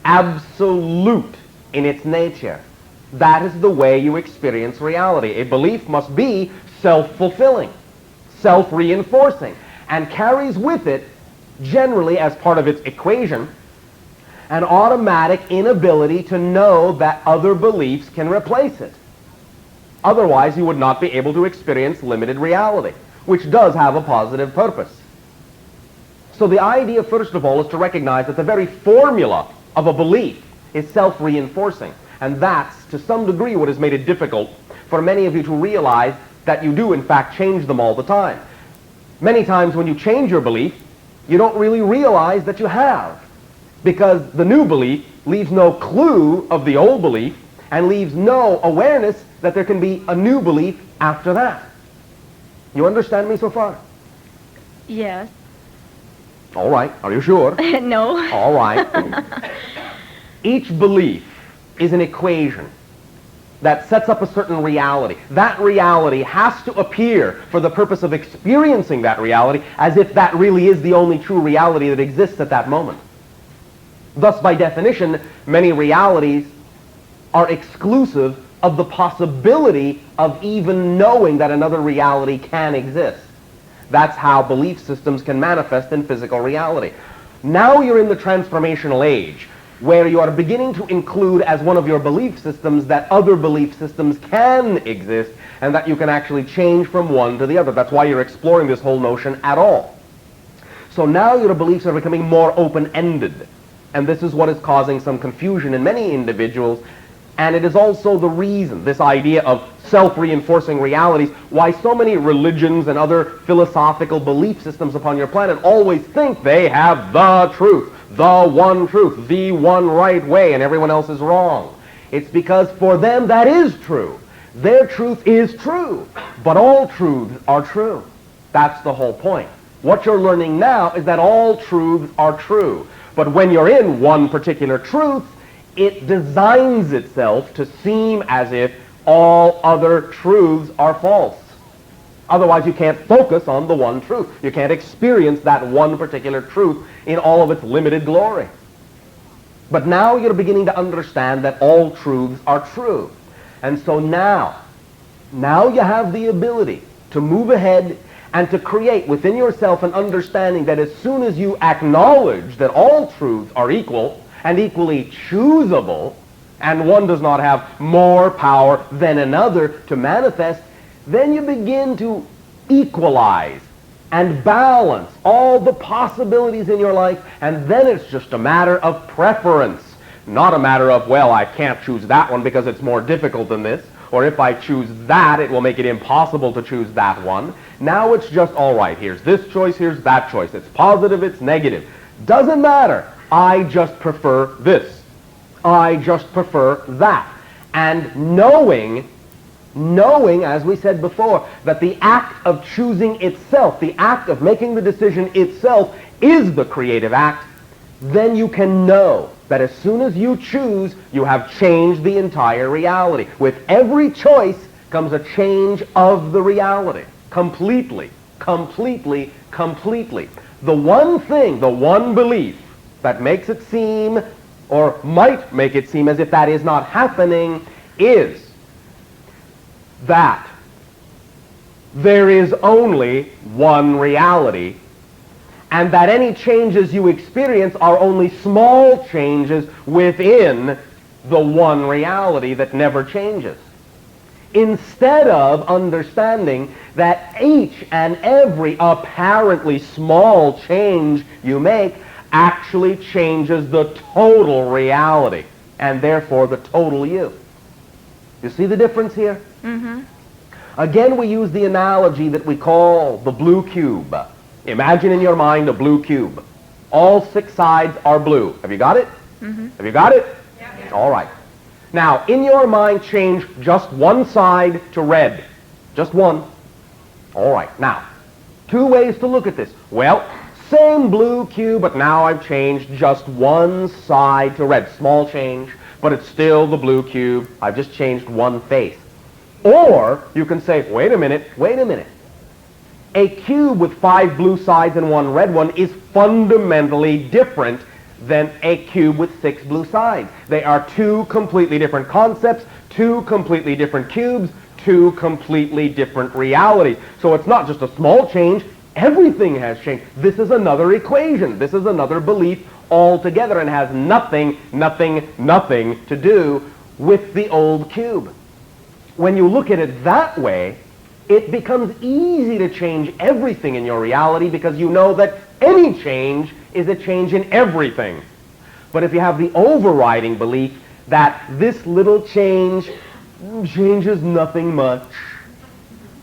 absolute in its nature. That is the way you experience reality. A belief must be self-fulfilling, self-reinforcing, and carries with it, generally as part of its equation, an automatic inability to know that other beliefs can replace it. Otherwise, you would not be able to experience limited reality, which does have a positive purpose. So the idea, first of all, is to recognize that the very formula of a belief is self-reinforcing. And that's, to some degree, what has made it difficult for many of you to realize that you do, in fact, change them all the time. Many times when you change your belief, you don't really realize that you have, because the new belief leaves no clue of the old belief and leaves no awareness that there can be a new belief after that. You understand me so far? Yes. All right. Are you sure? No. All right. Each belief is an equation that sets up a certain reality. That reality has to appear for the purpose of experiencing that reality as if that really is the only true reality that exists at that moment. Thus, by definition, many realities are exclusive of the possibility of even knowing that another reality can exist. That's how belief systems can manifest in physical reality. Now you're in the transformational age, where you are beginning to include as one of your belief systems that other belief systems can exist and that you can actually change from one to the other. That's why you're exploring this whole notion at all. So now your beliefs are becoming more open-ended, and this is what is causing some confusion in many individuals, and it is also the reason, this idea of self-reinforcing realities, why so many religions and other philosophical belief systems upon your planet always think they have the truth, the one truth, the one right way, and everyone else is wrong. It's because for them that is true. Their truth is true, but all truths are true. That's the whole point. What you're learning now is that all truths are true, but when you're in one particular truth, it designs itself to seem as if all other truths are false. Otherwise, you can't focus on the one truth. You can't experience that one particular truth in all of its limited glory. But now you're beginning to understand that all truths are true. And so now you have the ability to move ahead and to create within yourself an understanding that as soon as you acknowledge that all truths are equal and equally choosable, and one does not have more power than another to manifest, then you begin to equalize and balance all the possibilities in your life, and then it's just a matter of preference, not a matter of, well, I can't choose that one because it's more difficult than this, or if I choose that, it will make it impossible to choose that one. Now it's just, all right, here's this choice, here's that choice. It's positive, it's negative. Doesn't matter. I just prefer this. I just prefer that. And knowing, as we said before, that the act of choosing itself, the act of making the decision itself is the creative act, then you can know that as soon as you choose, you have changed the entire reality. With every choice comes a change of the reality. Completely, completely, completely. The one thing, the one belief that makes it seem, or might make it seem as if that is not happening, is that there is only one reality, and that any changes you experience are only small changes within the one reality that never changes. Instead of understanding that each and every apparently small change you make actually changes the total reality, and therefore the total you. You see the difference here? Mm-hmm. Again, we use the analogy that we call the blue cube. Imagine in your mind a blue cube. All 6 sides are blue. Have you got it? Mm-hmm. Have you got it? Yeah. All right. Now, in your mind, change just one side to red. Just one. All right. Now, 2 ways to look at this. Well, same blue cube, but now I've changed just one side to red. Small change, but it's still the blue cube. I've just changed one face. Or you can say, wait a minute. A cube with 5 blue sides and 1 red one is fundamentally different than a cube with 6 blue sides. They are 2 completely different concepts, 2 completely different cubes, 2 completely different realities. So it's not just a small change, everything has changed. This is another equation. This is another belief altogether, and has nothing to do with the old cube. When you look at it that way, it becomes easy to change everything in your reality, because you know that any change is a change in everything. But if you have the overriding belief that this little change changes nothing much,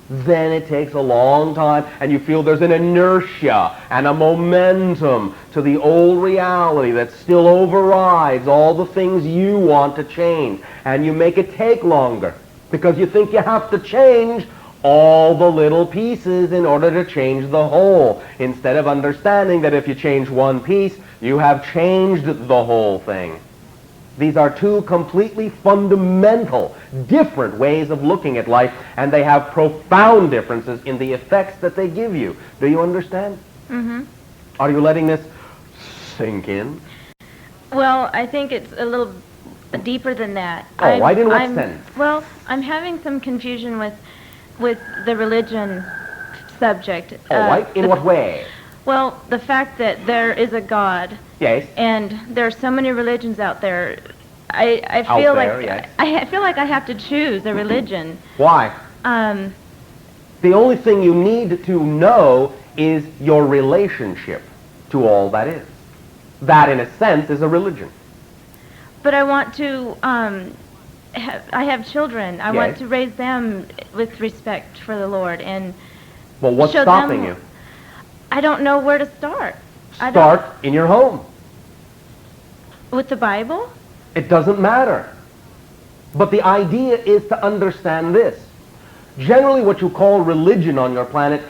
then it takes a long time, and you feel there's an inertia and a momentum to the old reality that still overrides all the things you want to change. And you make it take longer, because you think you have to change all the little pieces in order to change the whole, instead of understanding that if you change one piece, you have changed the whole thing. These are 2 completely fundamental, different ways of looking at life, and they have profound differences in the effects that they give you. Do you understand? Mm-hmm. Are you letting this sink in? Well, I think it's a little deeper than that. Oh, right, in what sense? Well, I'm having some confusion with the religion subject. All right, in what way? Well, the fact that there is a God. Yes. And there are so many religions out there. I feel like I have to choose a religion. Why? The only thing you need to know is your relationship to all that is. That, in a sense, is a religion. But I want to, I have children. I want Yes. to raise them with respect for the Lord, and Well, what's show stopping them, you? I don't know where to start. Start in your home. With the Bible? It doesn't matter. But the idea is to understand this. Generally, what you call religion on your planet,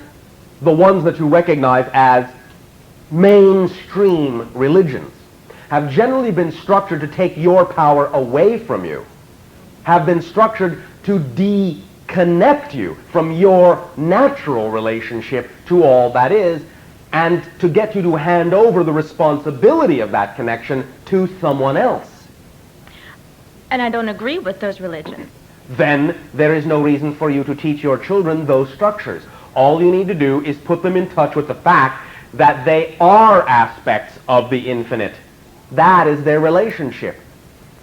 the ones that you recognize as mainstream religions, have generally been structured to take your power away from you, have been structured to disconnect you from your natural relationship to all that is, and to get you to hand over the responsibility of that connection to someone else. And I don't agree with those religions. Then there is no reason for you to teach your children those structures. All you need to do is put them in touch with the fact that they are aspects of the infinite. That is their relationship.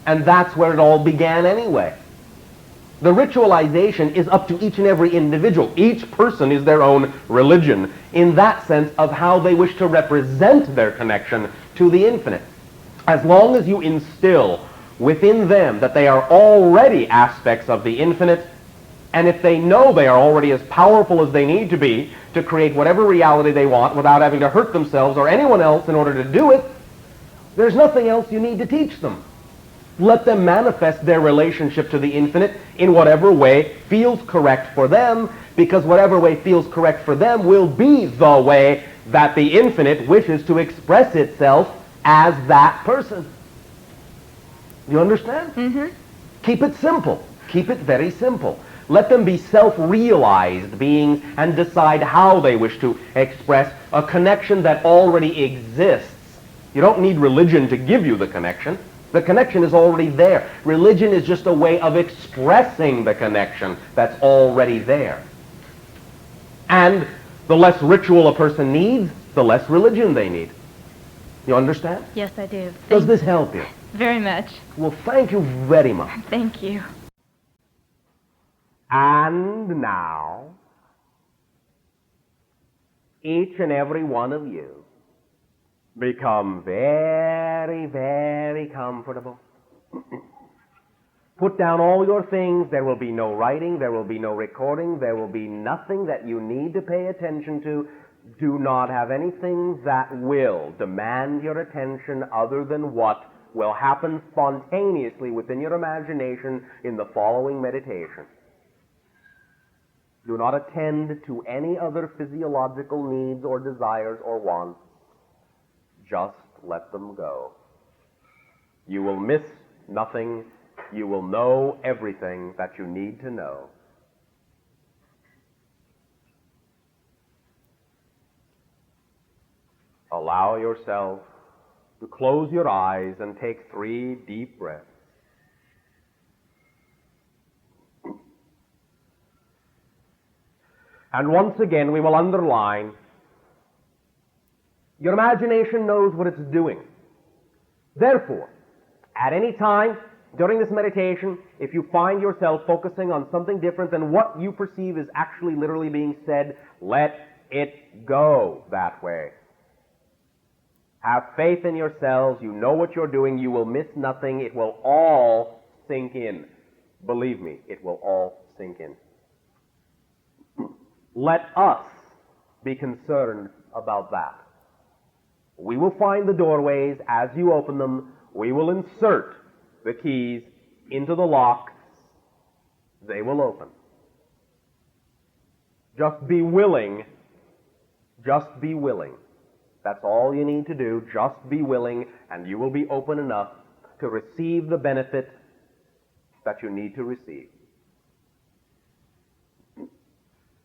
And that's where it all began anyway. The ritualization is up to each and every individual. Each person is their own religion in that sense of how they wish to represent their connection to the infinite. As long as you instill within them that they are already aspects of the infinite, and if they know they are already as powerful as they need to be to create whatever reality they want without having to hurt themselves or anyone else in order to do it, There's nothing else you need to teach them. Let them manifest their relationship to the infinite in whatever way feels correct for them, because whatever way feels correct for them will be the way that the infinite wishes to express itself as that person. You understand? Mm-hmm. Keep it simple. Keep it very simple. Let them be self-realized beings and decide how they wish to express a connection that already exists. You don't need religion to give you the connection. The connection is already there. Religion is just a way of expressing the connection that's already there. And the less ritual a person needs, the less religion they need. You understand? Yes, I do. Does this help you? Very much. Well, thank you very much. Thank you. And now, each and every one of you become very, very comfortable. Put down all your things. There will be no writing. There will be no recording. There will be nothing that you need to pay attention to. Do not have anything that will demand your attention other than what will happen spontaneously within your imagination in the following meditation. Do not attend to any other physiological needs or desires or wants. Just let them go. You will miss nothing. You will know everything that you need to know. Allow yourself to close your eyes and take 3 deep breaths. And once again, we will underline, your imagination knows what it's doing. Therefore, at any time during this meditation, if you find yourself focusing on something different than what you perceive is actually literally being said, let it go that way. Have faith in yourselves. You know what you're doing. You will miss nothing. It will all sink in. Believe me, it will all sink in. Let us be concerned about that. We will find the doorways as you open them. We will insert the keys into the locks. They will open. Just be willing. Just be willing. That's all you need to do. Just be willing, and you will be open enough to receive the benefit that you need to receive.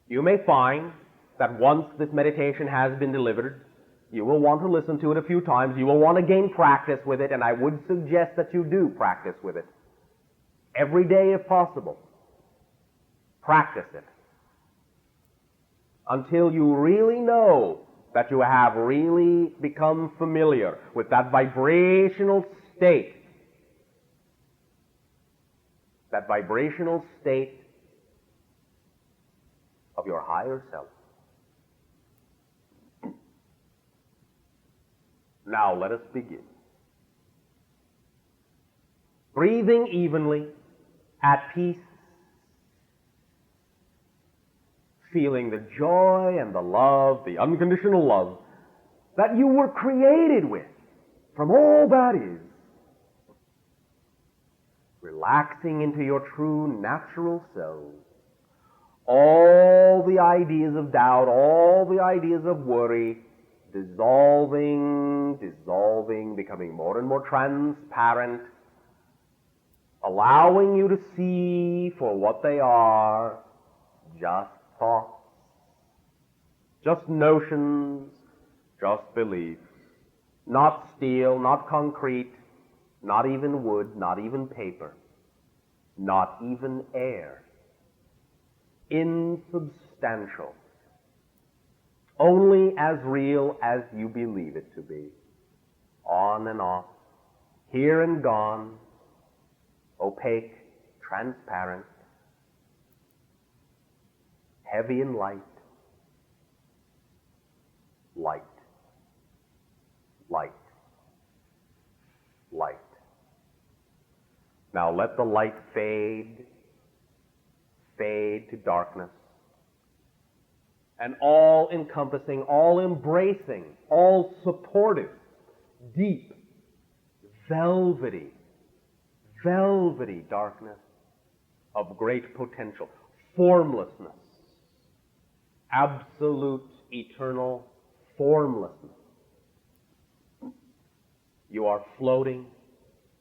You may find that once this meditation has been delivered, you will want to listen to it a few times. You will want to gain practice with it, and I would suggest that you do practice with it. Every day if possible. Practice it. Until you really know that you have really become familiar with that vibrational state. That vibrational state of your higher self. Now let us begin. Breathing evenly, at peace, feeling the joy and the love, the unconditional love that you were created with from all that is. Relaxing into your true natural self. All the ideas of doubt, all the ideas of worry, dissolving, becoming more and more transparent, allowing you to see for what they are, just thoughts, just notions, just beliefs, not steel, not concrete, not even wood, not even paper, not even air. Insubstantial. Only as real as you believe it to be. On and off, here and gone, opaque, transparent, heavy and light, light, light, light. Now let the light fade to darkness. And all-encompassing, all-embracing, all-supportive, deep, velvety, velvety darkness of great potential, formlessness, absolute, eternal formlessness. You are floating,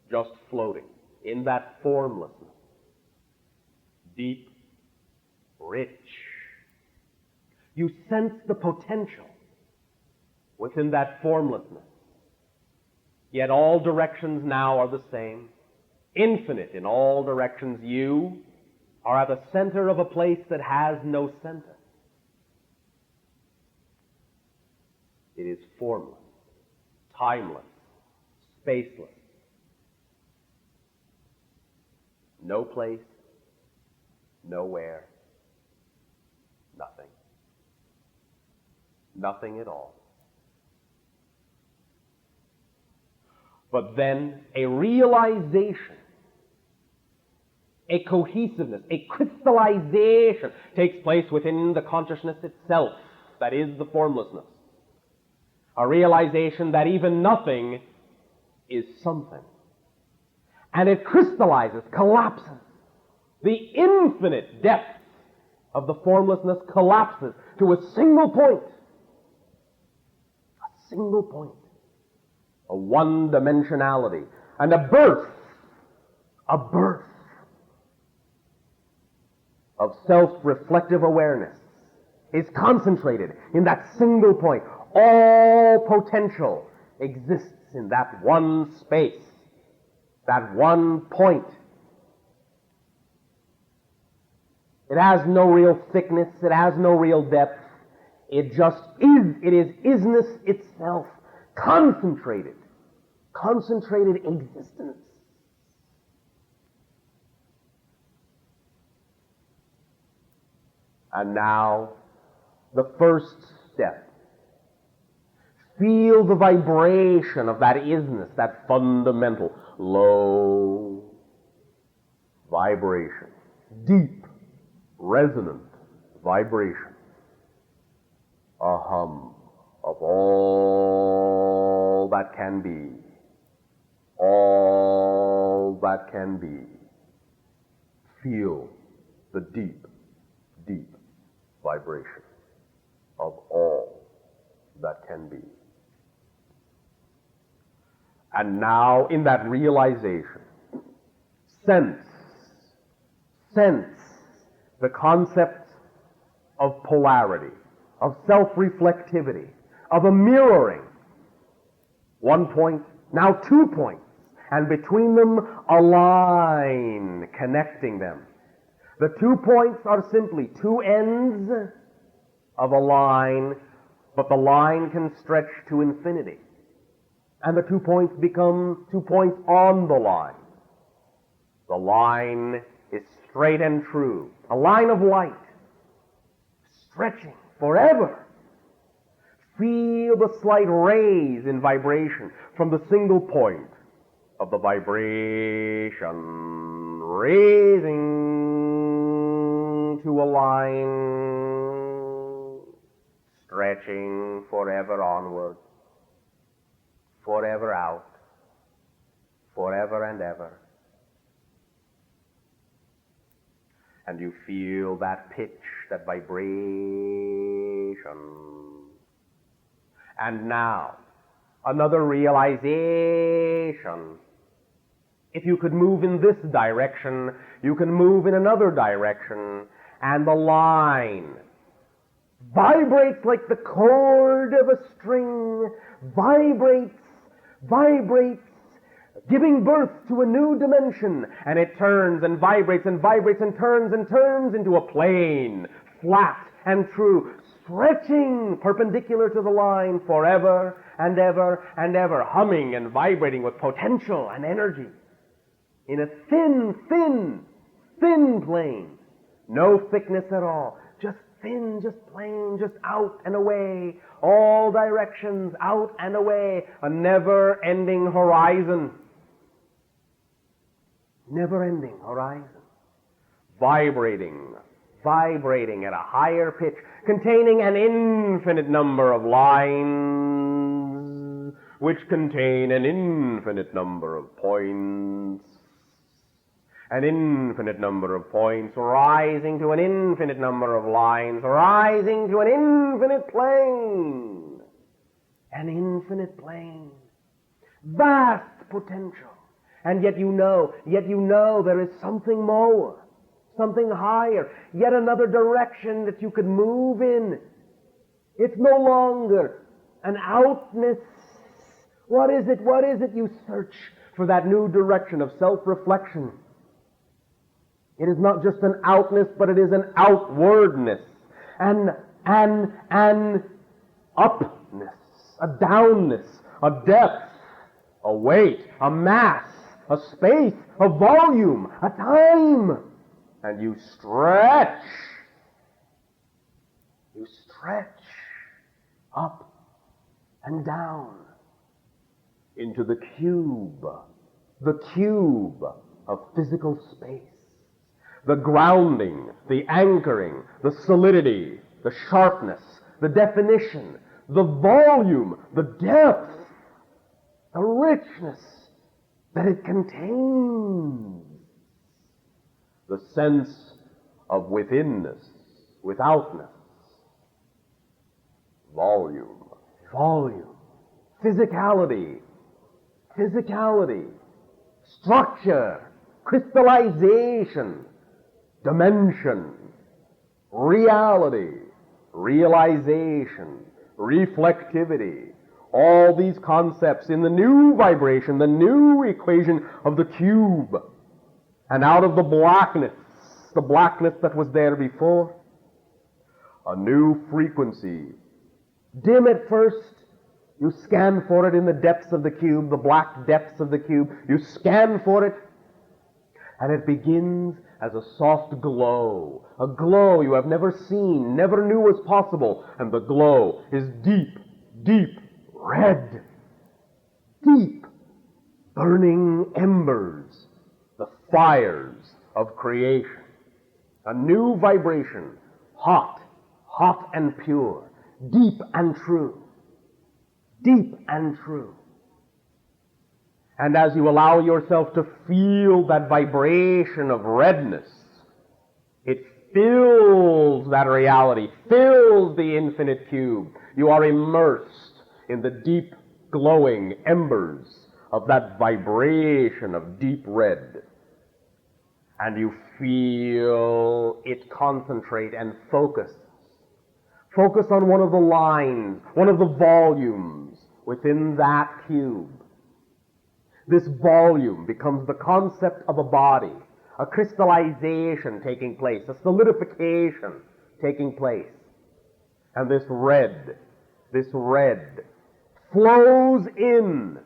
just floating, in that formlessness. Deep, rich. You sense the potential within that formlessness. Yet all directions now are the same. Infinite in all directions. You are at the center of a place that has no center. It is formless, timeless, spaceless. No place, nowhere, nothing. Nothing at all. But then a realization, a cohesiveness, a crystallization takes place within the consciousness itself, that is the formlessness. A realization that even nothing is something. And it crystallizes, collapses. The infinite depth of the formlessness collapses to a single point. A single point. A one-dimensionality. And a birth of self-reflective awareness is concentrated in that single point. All potential exists in that one space, that one point. It has no real thickness, it has no real depth. It just is. It is isness itself. Concentrated existence. And now, the first step. Feel the vibration of that isness, that fundamental low vibration, deep, resonant vibration, a hum of all that can be, all that can be. Feel the deep, deep vibration of all that can be. And now, in that realization, sense the concept of polarity, of self-reflectivity, of a mirroring. One point, now 2 points, and between them a line connecting them. The 2 points are simply 2 ends of a line, but the line can stretch to infinity. And the 2 points become 2 points on the line. The line is straight and true, a line of light, stretching forever. Feel the slight raise in vibration from the single point of the vibration, raising to a line, stretching forever onward, forever out, forever and ever. And you feel that pitch, that vibration. And now, another realization. If you could move in this direction, you can move in another direction, and the line vibrates like the chord of a string, vibrates, giving birth to a new dimension, and it turns and vibrates and vibrates and turns into a plane, flat and true, stretching perpendicular to the line forever and ever and ever, humming and vibrating with potential and energy in a thin plane. No thickness at all, just thin, just plain, just out and away, all directions, out and away, a never-ending horizon. Never-ending horizon. Vibrating at a higher pitch, containing an infinite number of lines which contain an infinite number of points. An infinite number of points rising to an infinite number of lines, rising to an infinite plane. An infinite plane. Vast potential. And yet you know there is something more, something higher, yet another direction that you could move in. It's no longer an outness. What is it? What is it? You search for that new direction of self-reflection. It is not just an outness, but it is an outwardness, an upness, a downness, a depth, a weight, a mass, a space, a volume, a time. And you stretch up and down into the cube of physical space. The grounding, the anchoring, the solidity, the sharpness, the definition, the volume, the depth, the richness that it contains. The sense of withinness, withoutness. Volume, physicality, structure, crystallization, dimension, reality, realization, reflectivity, all these concepts in the new vibration, the new equation of the cube. And out of the blackness that was there before, a new frequency. Dim at first, you scan for it in the depths of the cube, the black depths of the cube. You scan for it, and it begins as a soft glow, a glow you have never seen, never knew was possible, and the glow is deep, deep red, deep, burning embers, the fires of creation. A new vibration, hot and pure, deep and true, deep and true. And as you allow yourself to feel that vibration of redness, it fills that reality, fills the infinite cube. You are immersed in the deep glowing embers of that vibration of deep red. And you feel it concentrate and focus. Focus on one of the lines, one of the volumes within that cube. This volume becomes the concept of a body, a crystallization taking place, a solidification taking place. And this red flows in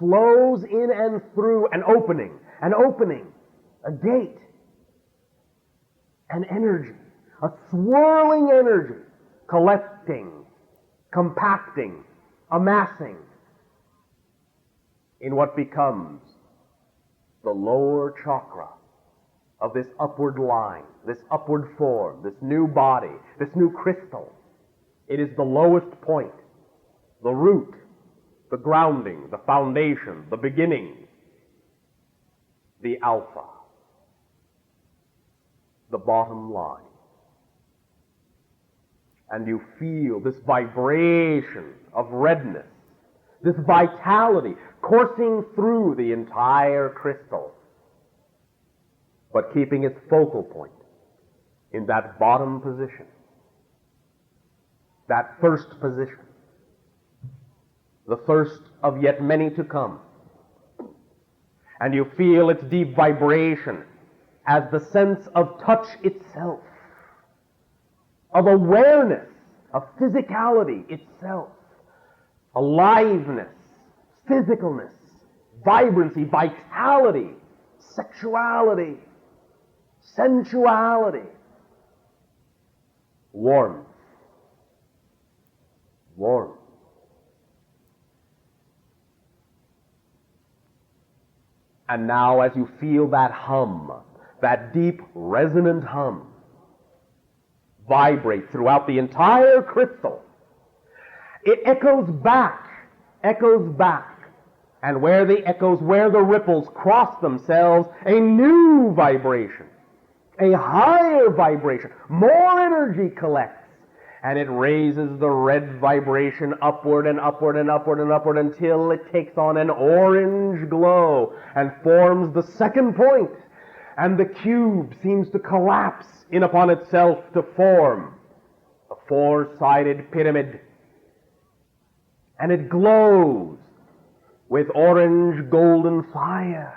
and through an opening, a gate, an energy, a swirling energy, collecting, compacting, amassing in what becomes the lower chakra of this upward line, this upward form, this new body, this new crystal. It is the lowest point, the root, the grounding, the foundation, the beginning, the alpha, the bottom line. And you feel this vibration of redness, this vitality coursing through the entire crystal, but keeping its focal point in that bottom position, that first position, the first of yet many to come. And you feel its deep vibration as the sense of touch itself, of awareness, of physicality itself, aliveness, physicalness, vibrancy, vitality, sexuality, sensuality, warmth. And now as you feel that hum, that deep resonant hum, vibrate throughout the entire crystal, it echoes back echoes back, and where the ripples cross themselves, a new vibration, a higher vibration, more energy collects, and it raises the red vibration upward and upward and upward and upward until it takes on an orange glow and forms the second point, and the cube seems to collapse in upon itself to form a four-sided pyramid, and it glows with orange golden fire.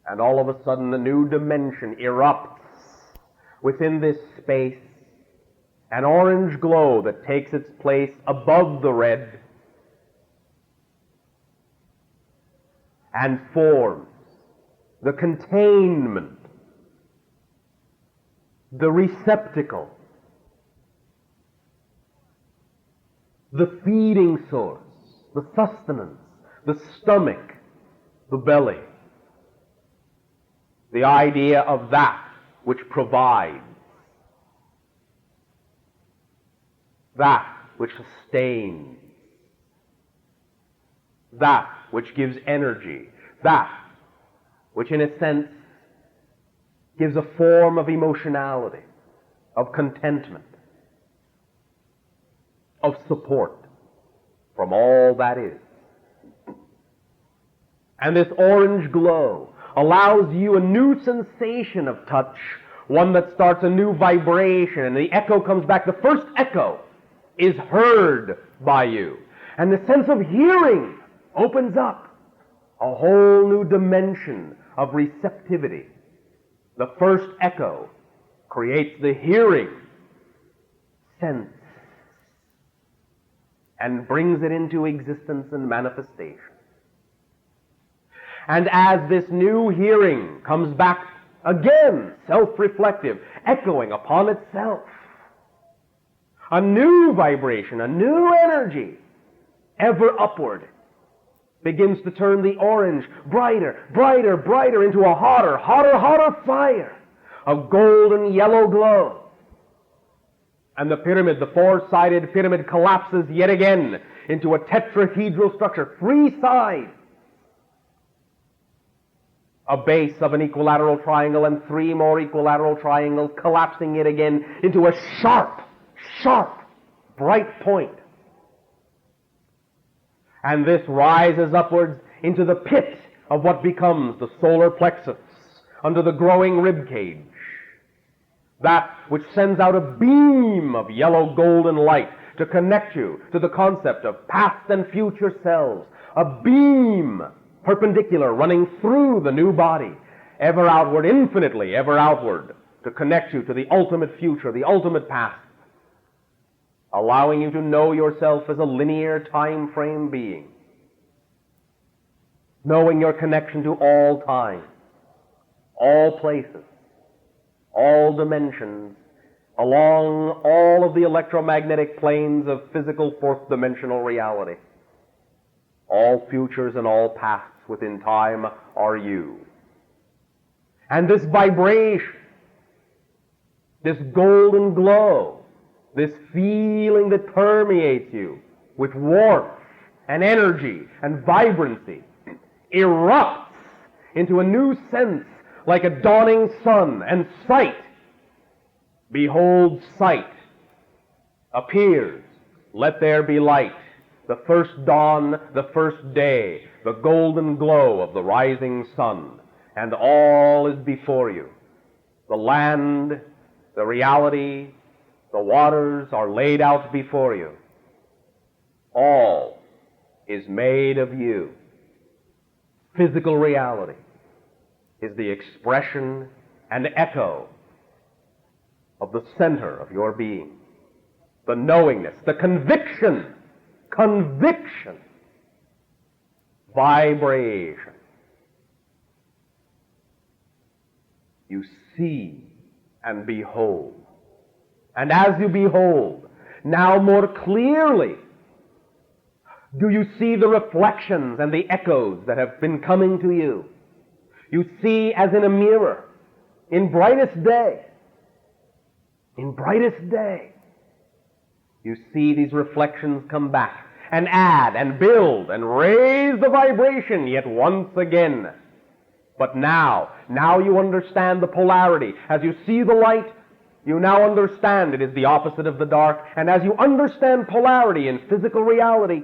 And all of a sudden a new dimension erupts within this space, an orange glow that takes its place above the red and forms the containment, the receptacle, the feeding source, the sustenance, the stomach, the belly, the idea of that which provides, that which sustains, that which gives energy, that which in a sense gives a form of emotionality, of contentment, of support from all that is. And this orange glow allows you a new sensation of touch, one that starts a new vibration, and the echo comes back. The first echo is heard by you, and the sense of hearing opens up a whole new dimension of receptivity. The first echo creates the hearing sense and brings it into existence and manifestation. And as this new hearing comes back again, self-reflective, echoing upon itself, a new vibration, a new energy, ever upward, begins to turn the orange brighter, brighter, brighter into a hotter, hotter, hotter fire of golden yellow glow. And the pyramid, the four-sided pyramid, collapses yet again into a tetrahedral structure, 3 sides, a base of an equilateral triangle and 3 more equilateral triangles, collapsing yet again into a sharp, sharp, bright point. And this rises upwards into the pit of what becomes the solar plexus under the growing rib cage, that which sends out a beam of yellow golden light to connect you to the concept of past and future selves, a beam perpendicular running through the new body, ever outward, infinitely ever outward, to connect you to the ultimate future, the ultimate past, allowing you to know yourself as a linear time frame being, knowing your connection to all time, all places, all dimensions, along all of the electromagnetic planes of physical fourth-dimensional reality. All futures and all pasts within time are you. And this vibration, this golden glow, this feeling that permeates you with warmth and energy and vibrancy, erupts into a new sense like a dawning sun, and sight, behold sight, appears. Let there be light. The first dawn, the first day, the golden glow of the rising sun, and all is before you. The land, the reality, the waters are laid out before you. All is made of you. Physical reality is the expression and echo of the center of your being. The knowingness, the conviction, vibration. You see and behold. And as you behold, now more clearly, do you see the reflections and the echoes that have been coming to you? You see as in a mirror, in brightest day, you see these reflections come back. and add and build and raise the vibration yet once again. But now you understand the polarity. As you see the light, you now understand it is the opposite of the dark. And as you understand polarity in physical reality,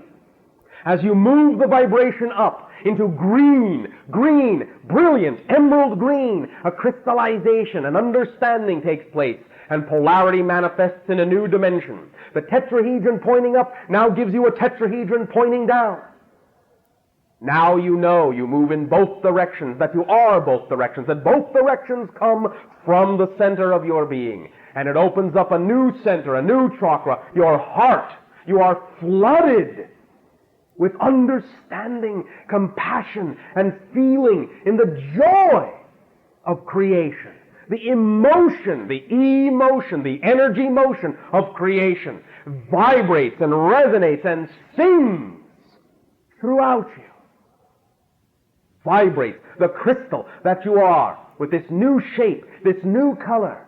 as you move the vibration up into green, brilliant, emerald green, a crystallization, an understanding takes place, and polarity manifests in a new dimension. The tetrahedron pointing up now gives you a tetrahedron pointing down. Now you know you move in both directions, that you are both directions, that both directions come from the center of your being. And it opens up a new center, a new chakra, your heart. You are flooded with understanding, compassion, and feeling in the joy of creation. The emotion, the energy motion of creation vibrates and resonates and sings throughout you. Vibrates the crystal that you are with this new shape, this new color,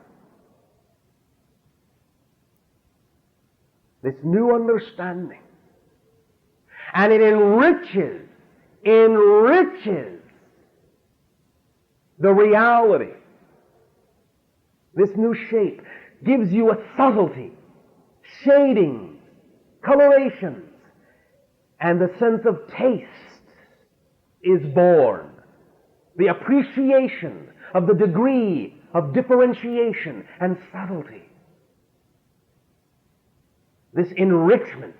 this new understanding. And it enriches the reality. This new shape gives you a subtlety, shadings, colorations, and the sense of taste is born. The appreciation of the degree of differentiation and subtlety. This enrichment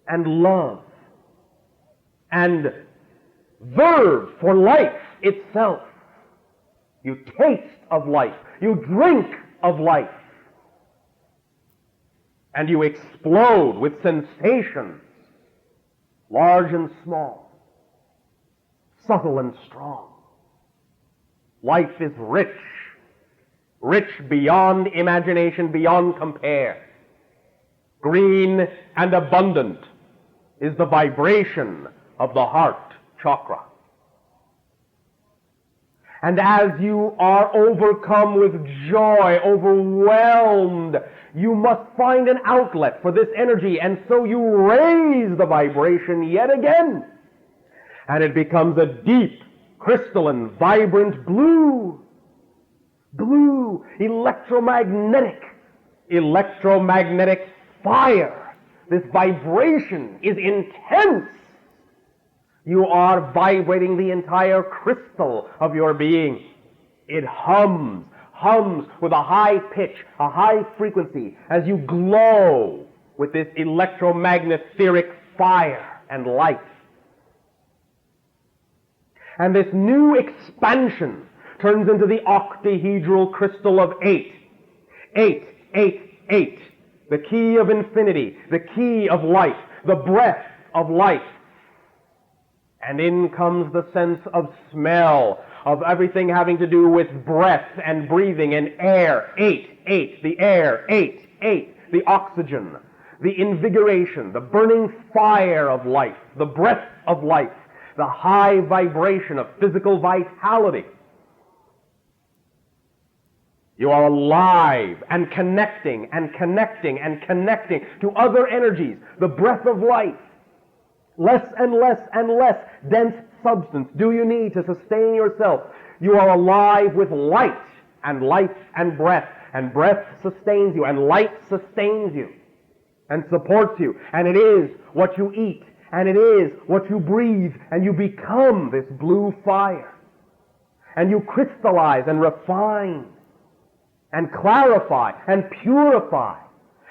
and love and verve for life itself. You taste of life. You drink of life. And you explode with sensations, large and small, subtle and strong. Life is rich, rich beyond imagination, beyond compare. Green and abundant is the vibration of the heart chakra. And as you are overcome with joy, overwhelmed, you must find an outlet for this energy, and so you raise the vibration yet again. And it becomes a deep, crystalline, vibrant blue. Blue, electromagnetic fire. This vibration is intense. You are vibrating the entire crystal of your being. It hums with a high pitch, a high frequency, as you glow with this electromagnetheric fire and light. And this new expansion turns into the octahedral crystal of 8. 8, 8, 8. The key of infinity, the key of life, the breath of life. And in comes the sense of smell, of everything having to do with breath and breathing and air. 8, 8, the air. 8, 8, the oxygen, the invigoration, the burning fire of life, the breath of life, the high vibration of physical vitality. You are alive and connecting and connecting and connecting to other energies, the breath of life. Less and less and less dense substance do you need to sustain yourself. You are alive with light and life and breath sustains you, and light sustains you and supports you, and it is what you eat, and it is what you breathe, and you become this blue fire, and you crystallize and refine and clarify and purify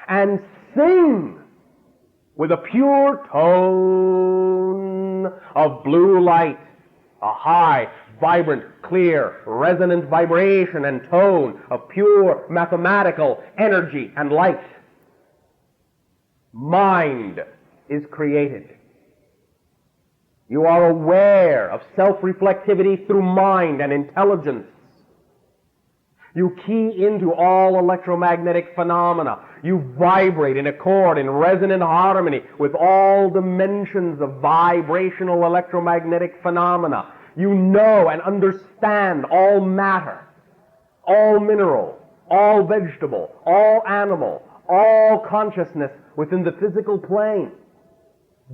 and sing with a pure tone of blue light, a high, vibrant, clear, resonant vibration and tone of pure mathematical energy and light. Mind is created. You are aware of self-reflectivity through mind and intelligence. You key into all electromagnetic phenomena. You vibrate in accord, in resonant harmony with all dimensions of vibrational electromagnetic phenomena. You know and understand all matter, all mineral, all vegetable, all animal, all consciousness within the physical plane.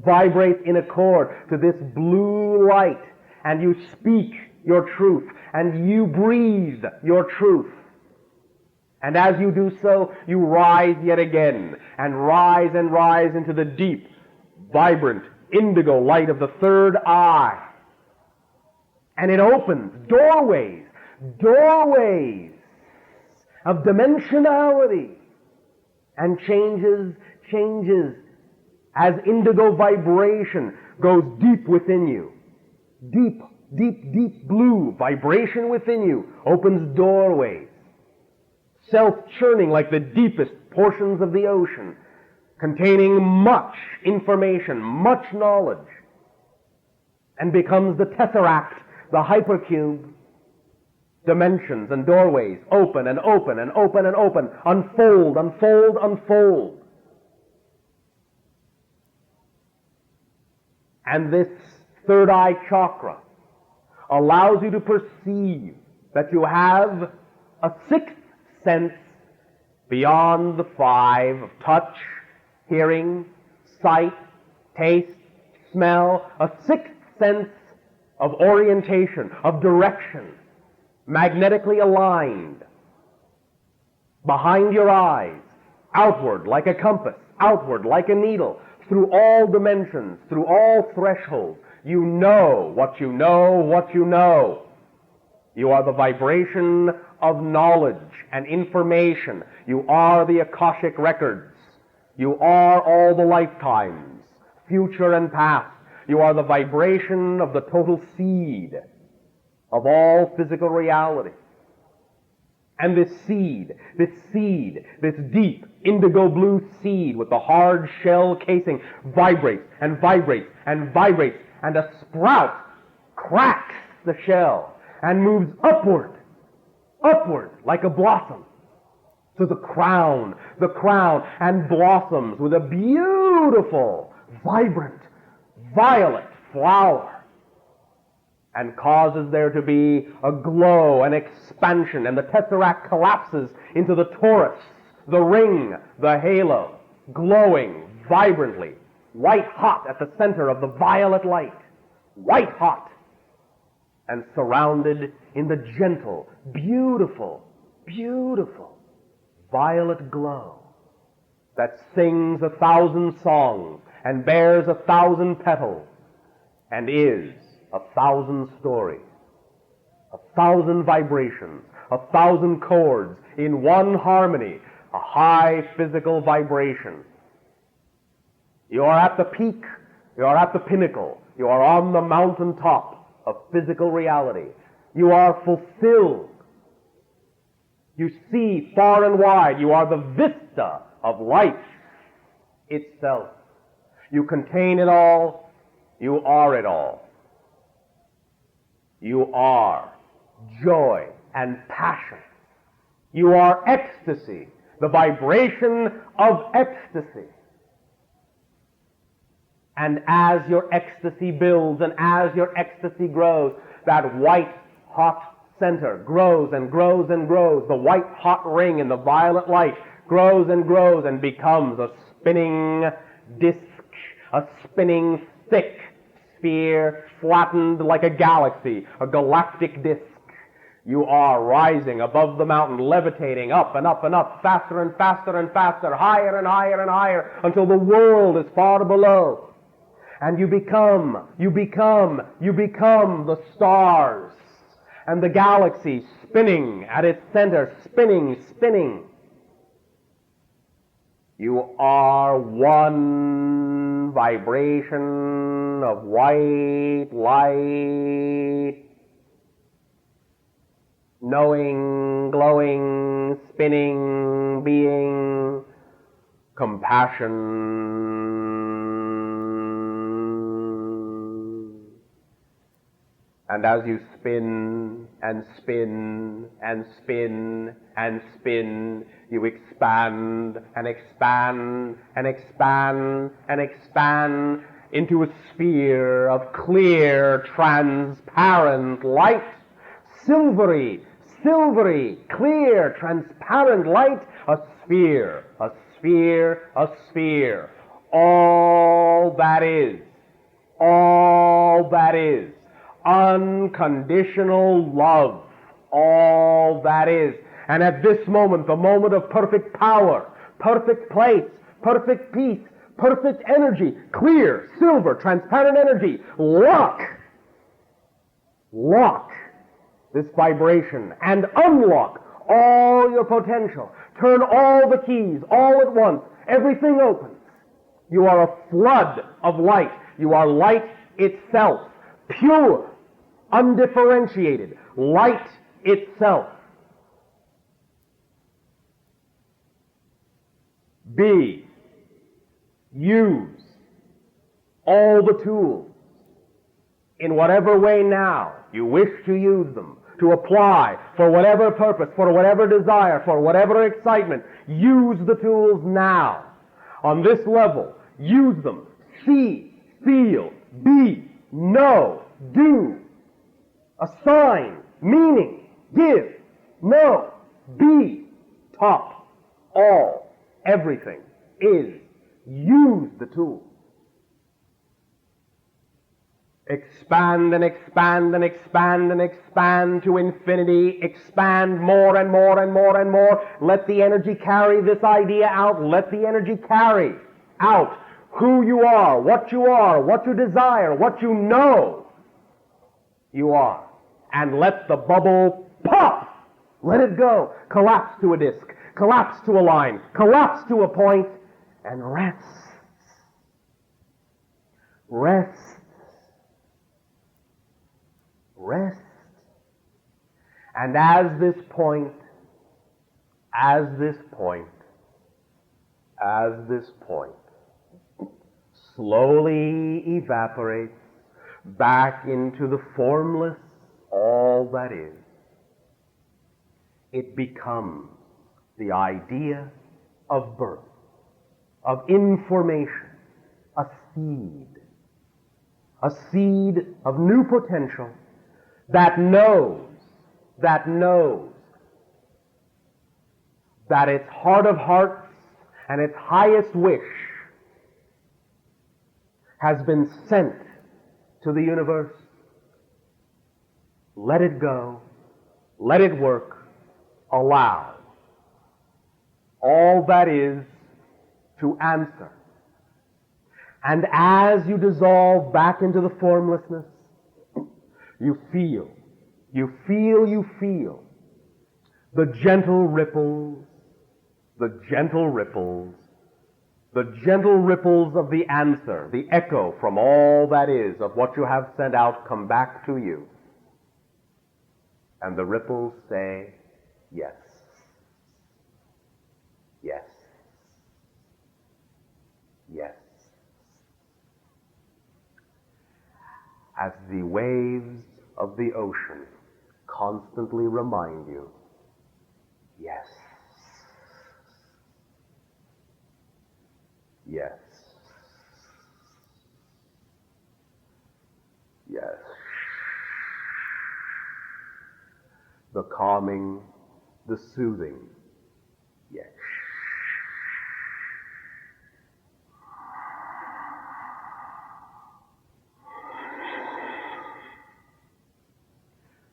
vibrates in accord to this blue light, and you speak your truth, and you breathe your truth. And as you do so, you rise yet again, and rise into the deep, vibrant, indigo light of the third eye. And it opens doorways of dimensionality, and changes as indigo vibration goes deep within you. Deep blue vibration within you opens doorways, self-churning like the deepest portions of the ocean, containing much information, much knowledge, and becomes the tesseract, the hypercube. Dimensions and doorways open and open and open and open, unfold. And this third eye chakra allows you to perceive that you have a sixth sense beyond the five of touch, hearing, sight, taste, smell, a sixth sense of orientation, of direction, magnetically aligned behind your eyes, outward like a compass, outward like a needle, through all dimensions, through all thresholds. You know what you know, what you know. You are the vibration of knowledge and information. You are the Akashic records. You are all the lifetimes, future and past. You are the vibration of the total seed of all physical reality. And this seed, this deep indigo blue seed with the hard shell casing vibrates, and a sprout cracks the shell and moves upward like a blossom to the crown, and blossoms with a beautiful, vibrant, violet flower, and causes there to be a glow, an expansion, and the tesseract collapses into the torus, the ring, the halo, glowing vibrantly, white hot at the center of the violet light, white hot, and surrounded in the gentle, beautiful violet glow that sings 1,000 songs and bears 1,000 petals and is 1,000 stories, 1,000 vibrations, 1,000 chords in one harmony, a high physical vibration. You are at the peak, you are at the pinnacle, you are on the mountaintop of physical reality. You are fulfilled. You see far and wide. You are the vista of life itself. You contain it all. You are it all. You are joy and passion. You are ecstasy, the vibration of ecstasy. And as your ecstasy builds and as your ecstasy grows, that white hot center grows and grows and grows. The white hot ring in the violet light grows and becomes a spinning disk, a spinning thick sphere, flattened like a galaxy, a galactic disk. You are rising above the mountain, levitating up and up and up, faster and faster and faster, higher and higher and higher, until the world is far below. And you become the stars and the galaxy spinning at its center, spinning. You are one vibration of white light, knowing, glowing, spinning, being, compassion. And as you spin and spin and spin and spin, you expand and expand and expand and expand into a sphere of clear, transparent light. Silvery, clear, transparent light. A sphere. All all that is. All that is. Unconditional love. All that is. And at this moment, the moment of perfect power, perfect place, perfect peace, perfect energy, clear, silver, transparent energy, lock this vibration and unlock all your potential. Turn all the keys all at once. Everything opens. You are a flood of light. You are light itself. Pure, undifferentiated. Light itself. Be. Use all the tools in whatever way now you wish to use them, to apply for whatever purpose, for whatever desire, for whatever excitement. Use the tools now. On this level, use them. See, feel, be, know, do, assign, meaning, give, know, be, top, all, everything is. Use the tools. Expand and expand and expand and expand to infinity. Expand more and more and more and more. Let the energy carry this idea out. Let the energy carry out who you are, what you desire, what you know you are. And let the bubble pop. Let it go. Collapse to a disk. Collapse to a line. Collapse to a point. And rest. Rest. Rest. And as this point slowly evaporates back into the formless all that is, it becomes the idea of birth, of information, a seed of new potential that knows that its heart of hearts and its highest wish has been sent to the universe. Let it go. Let it work. Allow all that is to answer. And as you dissolve back into the formlessness, you feel the gentle ripples of the answer, the echo from all that is of what you have sent out come back to you. And the ripples say, yes, yes, yes. As the waves of the ocean constantly remind you, yes, yes, yes. The calming, the soothing, yes.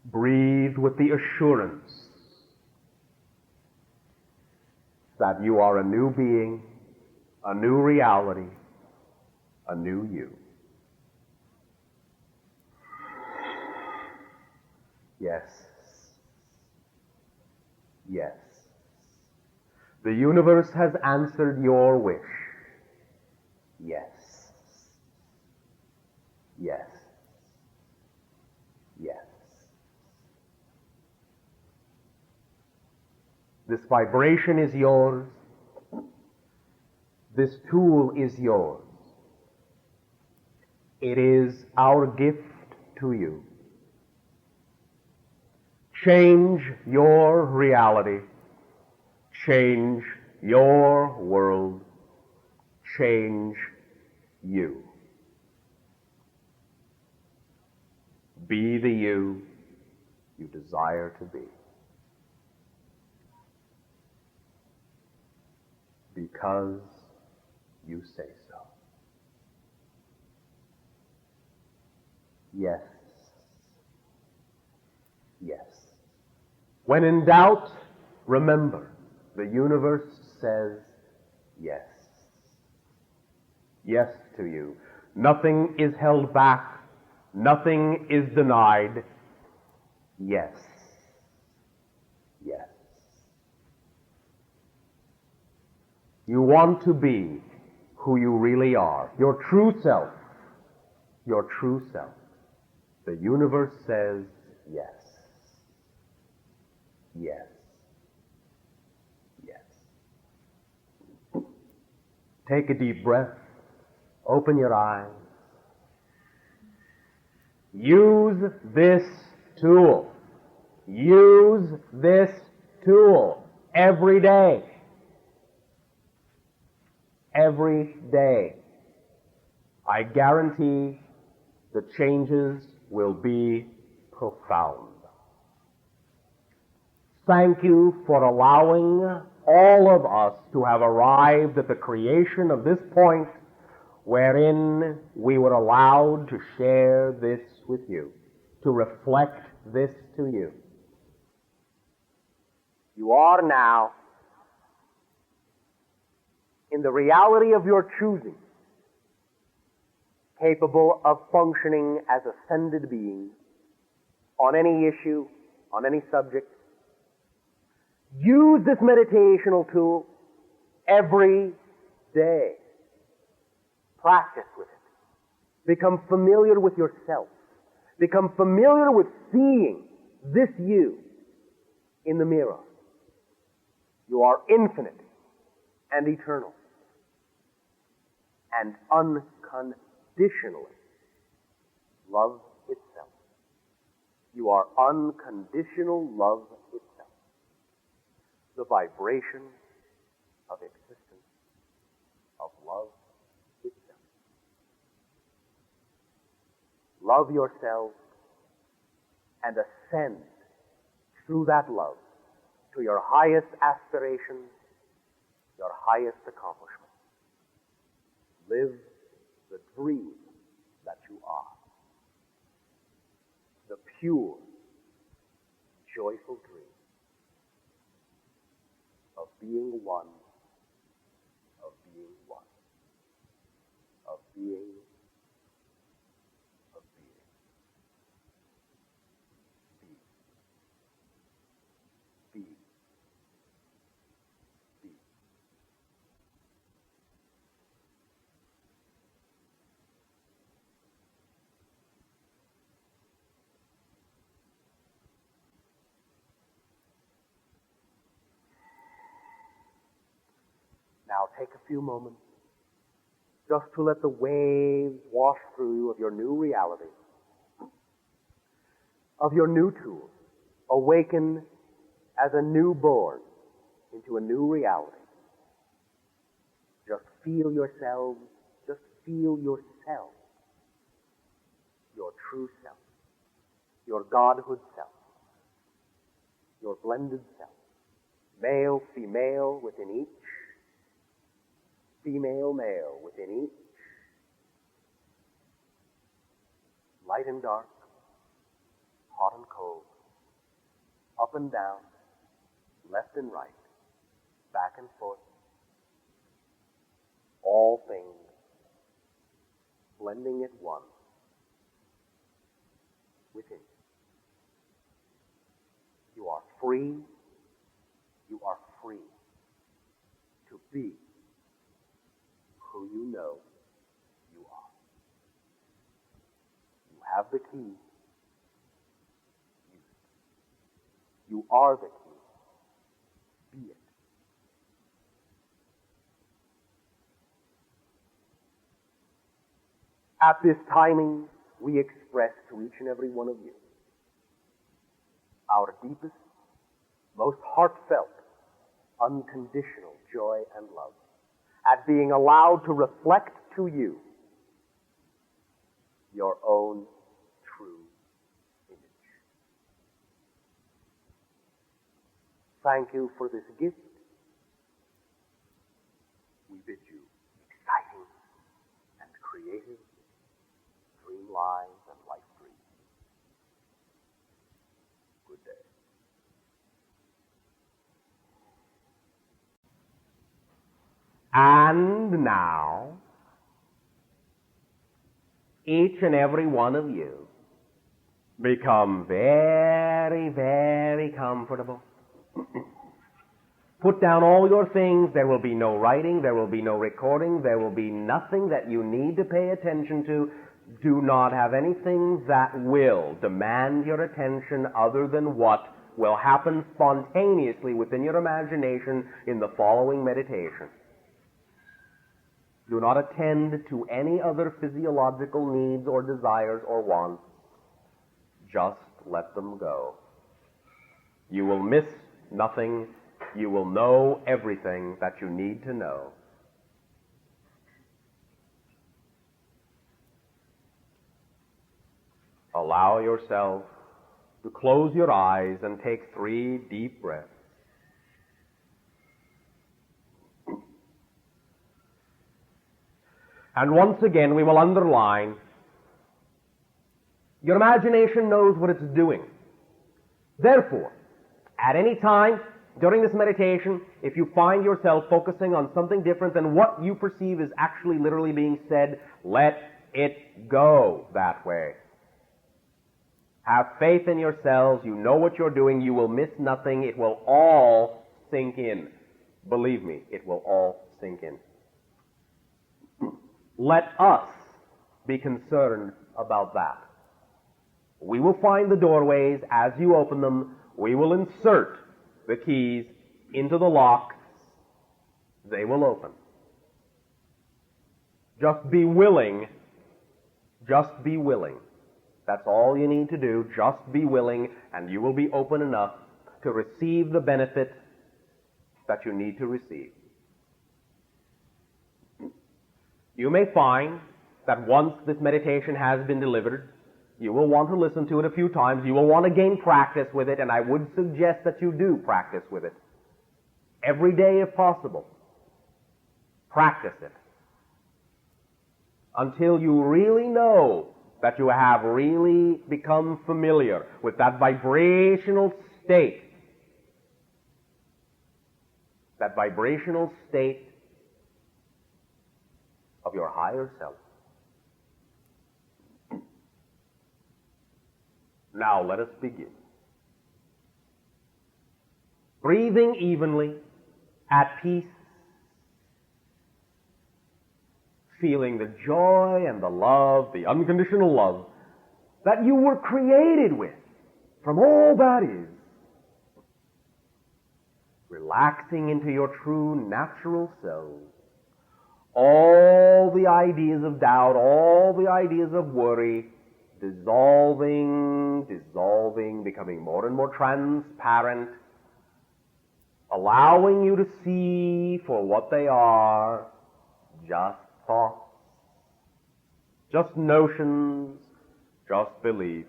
Breathe with the assurance that you are a new being, a new reality, a new you. Yes. Yes. The universe has answered your wish. Yes. Yes. Yes. This vibration is yours. This tool is yours. It is our gift to you. Change your reality. Change your world. Change you. Be the you desire to be. Because you say so. Yes. Yes. When in doubt, remember, the universe says yes. Yes to you. Nothing is held back. Nothing is denied. Yes. Yes. You want to be who you really are, your true self. Your true self. The universe says yes. Yes. Yes. Take a deep breath. Open your eyes. Use this tool. Use this tool every day. Every day. I guarantee the changes will be profound. Thank you for allowing all of us to have arrived at the creation of this point wherein we were allowed to share this with you, to reflect this to you. You are now, in the reality of your choosing, capable of functioning as ascended beings on any issue, on any subject. Use this meditational tool every day. Practice with it. Become familiar with yourself. Become familiar with seeing this you in the mirror. You are infinite and eternal and unconditionally love itself. You are unconditional love itself. The vibration of existence, of love itself. Love yourself and ascend through that love to your highest aspirations, your highest accomplishments. Live the dream that you are. The pure, joyful dream of being one, of being one, of being, of being. Be. Be. Be. Now take a few moments just to let the waves wash through you of your new reality, of your new tools. Awaken as a newborn into a new reality. Just feel yourselves, just feel yourself, your true self, your Godhood self, your blended self, male, female within each, female, male within each, light and dark, hot and cold, up and down, left and right, back and forth, all things blending at one within you. You are free. You are free to be who you know you are. You have the key. Use it. You are the key. Be it. At this timing, we express to each and every one of you our deepest, most heartfelt, unconditional joy and love at being allowed to reflect to you your own true image. Thank you for this gift. We bid you exciting and creative dream lives and life dreams. And now, each and every one of you become very, very comfortable. Put down all your things. There will be no writing. There will be no recording. There will be nothing that you need to pay attention to. Do not have anything that will demand your attention other than what will happen spontaneously within your imagination in the following meditation. Do not attend to any other physiological needs or desires or wants. Just let them go. You will miss nothing. You will know everything that you need to know. Allow yourself to close your eyes and take 3 deep breaths. And once again, we will underline, your imagination knows what it's doing. Therefore, at any time during this meditation, if you find yourself focusing on something different than what you perceive is actually literally being said, let it go that way. Have faith in yourselves. You know what you're doing. You will miss nothing. It will all sink in. Believe me, it will all sink in. Let us be concerned about that. We will find the doorways as you open them. We will insert the keys into the locks. They will open. Just be willing. Just be willing. That's all you need to do. Just be willing, and you will be open enough to receive the benefit that you need to receive. You may find that once this meditation has been delivered, you will want to listen to it a few times. You will want to gain practice with it, and I would suggest that you do practice with it. Every day if possible. Practice it. Until you really know that you have really become familiar with that vibrational state. That vibrational state of your higher self. Now let us begin. Breathing evenly, at peace, feeling the joy and the love, the unconditional love that you were created with from all that is. Relaxing into your true natural self. All the ideas of doubt, all the ideas of worry, dissolving, becoming more and more transparent, allowing you to see for what they are, just thoughts, just notions, just beliefs,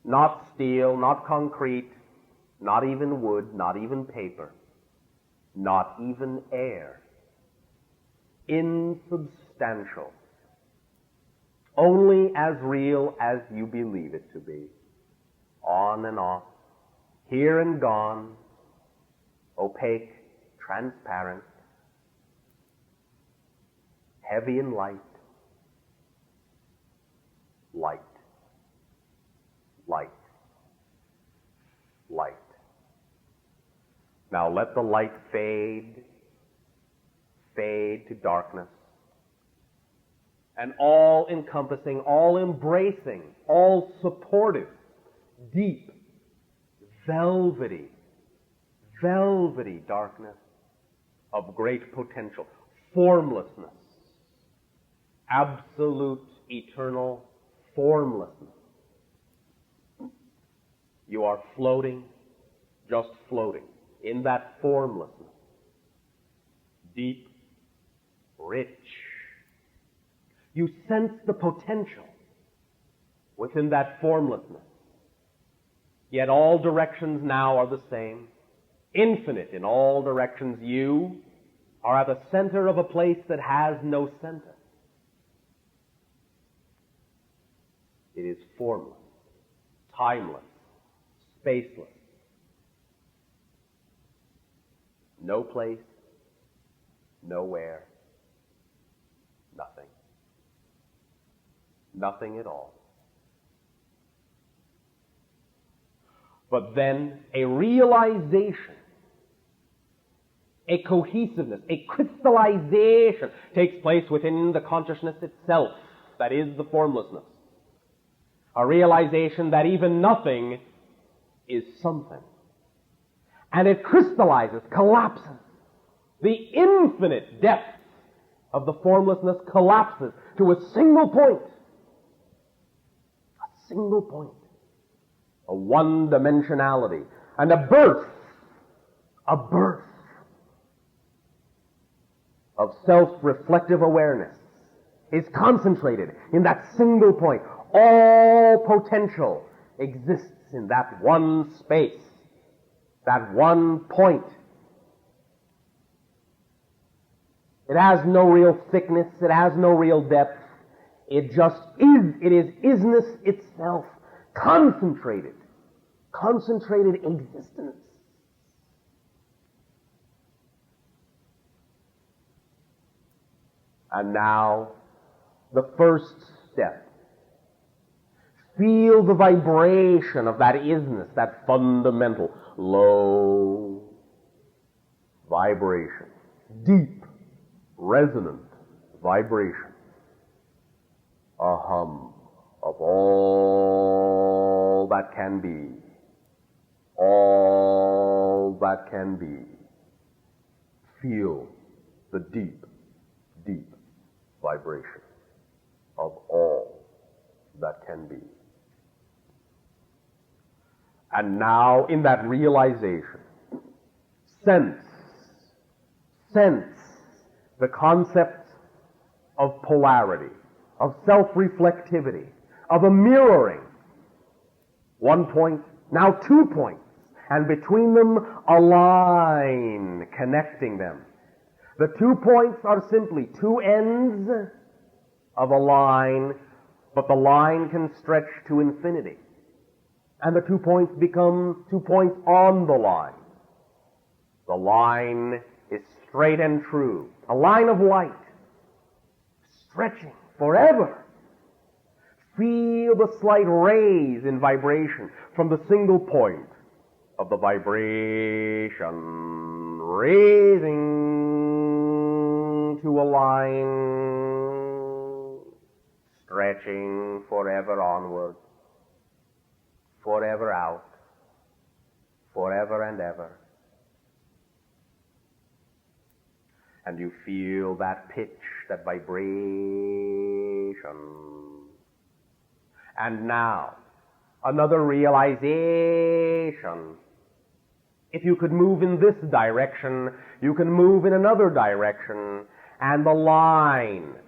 not steel, not concrete, not even wood, not even paper, not even air. Insubstantial. Only as real as you believe it to be. On and off, here and gone, opaque, transparent, heavy and light, light, light, light. Now let the light fade to darkness, and all-encompassing, all-embracing, all-supportive, deep, velvety darkness of great potential, formlessness, absolute, eternal formlessness. You are floating, just floating, in that formlessness. Deep, rich. You sense the potential within that formlessness. Yet all directions now are the same. Infinite in all directions. You are at the center of a place that has no center. It is formless, timeless, spaceless. No place, nowhere, nothing. Nothing at all. But then a realization, a cohesiveness, a crystallization takes place within the consciousness itself, that is the formlessness. A realization that even nothing is something. And it crystallizes, collapses. The infinite depth of the formlessness collapses to a single point. A single point. A one-dimensionality. And a birth of self-reflective awareness is concentrated in that single point. All potential exists in that one space, that one point. It has no real thickness, it has no real depth. It just is. It is isness itself. Concentrated existence. And now, the first step. Feel the vibration of that isness, that fundamental low vibration. Deep, resonant vibration. A hum of all that can be. All that can be. Feel the deep, deep vibration of all that can be. And now, in that realization, sense the concept of polarity, of self-reflectivity, of a mirroring. One point, now 2 points, and between them a line connecting them. The 2 points are simply 2 ends of a line, but the line can stretch to infinity. And the 2 points become 2 points on the line. The line is straight and true, a line of light, stretching forever. Feel the slight raise in vibration from the single point of the vibration, raising to a line, stretching forever onward, forever out, forever and ever. And you feel that pitch, that vibration. And now, another realization. If you could move in this direction, you can move in another direction, and the line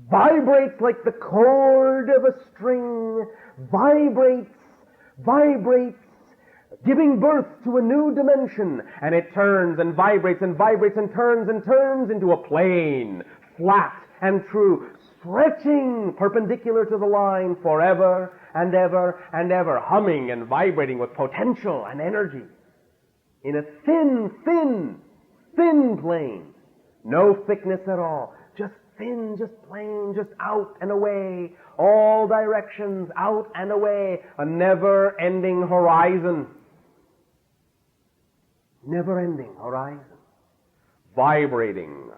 vibrates like the chord of a string, vibrates, giving birth to a new dimension, and it turns and vibrates and vibrates and turns into a plane, flat and true, stretching perpendicular to the line forever and ever and ever, humming and vibrating with potential and energy in a thin plane. No thickness at all. Just thin, just plain, just out and away. All directions, out and away. A never-ending horizon. Never-ending horizon. Vibrating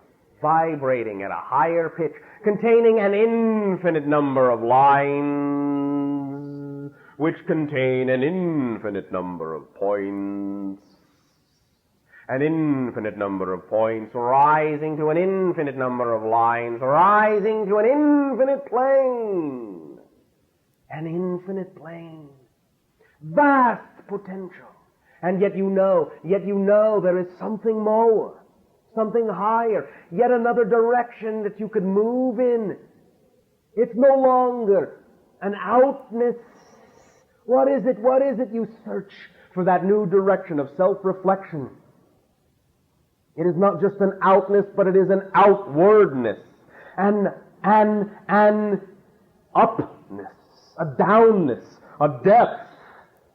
at a higher pitch, containing an infinite number of lines, which contain an infinite number of points. An infinite number of points, rising to an infinite number of lines, rising to an infinite plane. An infinite plane. Vast potential. And yet you know there is something more, something higher, yet another direction that you could move in. It's no longer an outness. What is it? You search for that new direction of self-reflection. It is not just an outness, but it is an outwardness, an upness, a downness, a depth,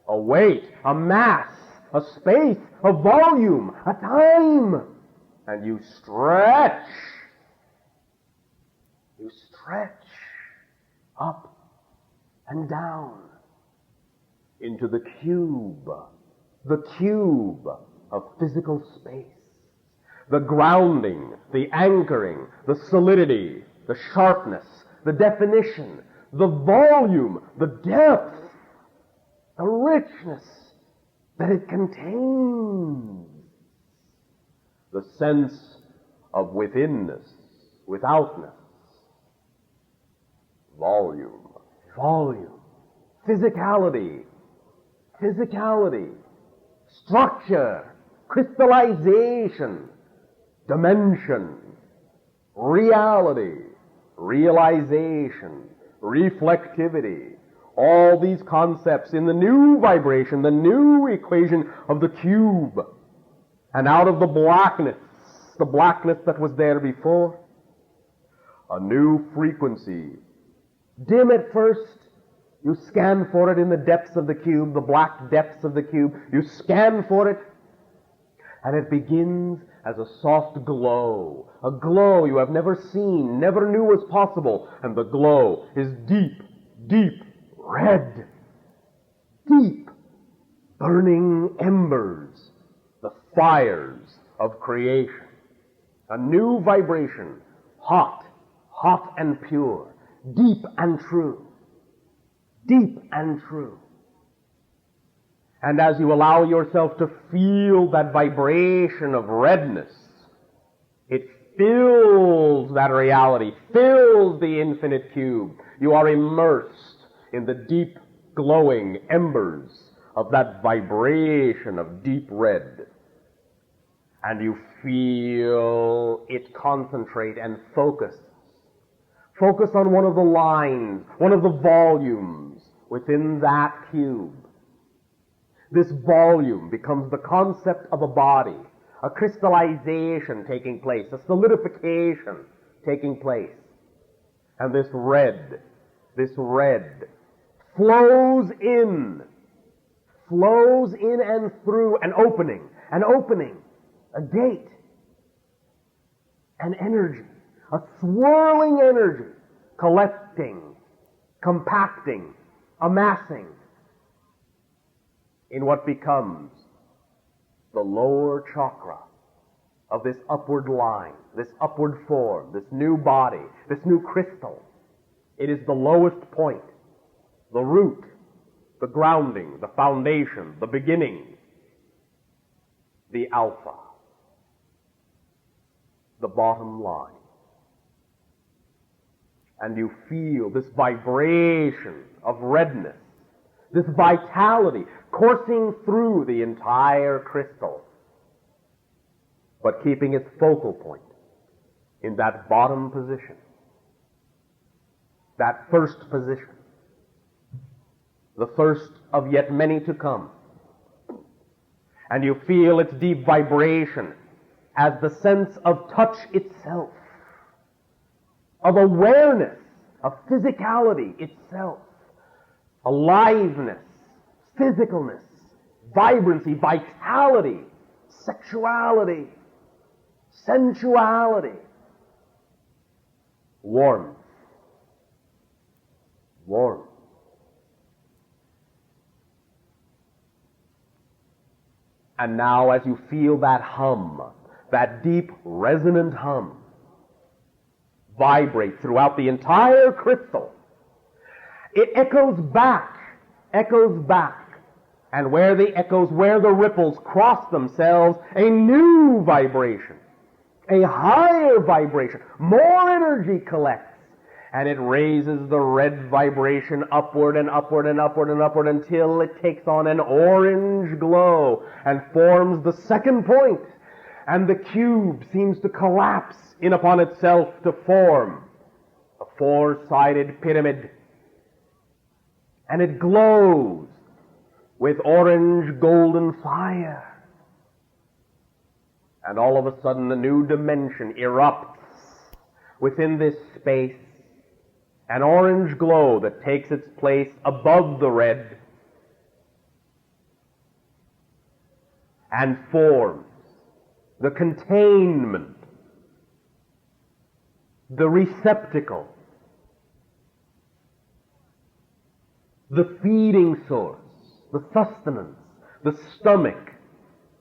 a weight, a mass, a space, a volume, a time, and you stretch. You stretch up and down into the cube of physical space. The grounding, the anchoring, the solidity, the sharpness, the definition, the volume, the depth, the richness that it contains. The sense of withinness, withoutness. Volume, physicality, structure, crystallization, dimension, reality, realization, reflectivity, all these concepts in the new vibration, the new equation of the cube. And out of the blackness that was there before, a new frequency. Dim at first, you scan for it in the depths of the cube, the black depths of the cube. You scan for it, and it begins as a soft glow, a glow you have never seen, never knew was possible, and the glow is deep, deep red, deep, burning embers, the fires of creation. A new vibration, hot and pure, deep and true, deep and true. And as you allow yourself to feel that vibration of redness, it fills that reality, fills the infinite cube. You are immersed in the deep glowing embers of that vibration of deep red. And you feel it concentrate and focus. Focus on one of the lines, one of the volumes within that cube. This volume becomes the concept of a body, a crystallization taking place, a solidification taking place. And this red flows in and through an opening, a gate, an energy, a swirling energy, collecting, compacting, amassing in what becomes the lower chakra of this upward line, this upward form, this new body, this new crystal. It is the lowest point, the root, the grounding, the foundation, the beginning, the alpha, the bottom line. And you feel this vibration of redness, this vitality coursing through the entire crystal, but keeping its focal point in that bottom position, that first position, the first of yet many to come. And you feel its deep vibration as the sense of touch itself, of awareness, of physicality itself, aliveness, physicalness, vibrancy, vitality, sexuality, sensuality, warmth. And now as you feel that hum, that deep resonant hum, vibrate throughout the entire crystal, it echoes back, and where the echoes, where the ripples cross themselves, a new vibration, a higher vibration, more energy collects, and it raises the red vibration upward and upward and upward and upward until it takes on an orange glow and forms the second point, and the cube seems to collapse in upon itself to form a four-sided pyramid. And it glows with orange golden fire. And all of a sudden a new dimension erupts within this space, an orange glow that takes its place above the red and forms the containment, the receptacle, the feeding source, the sustenance, the stomach,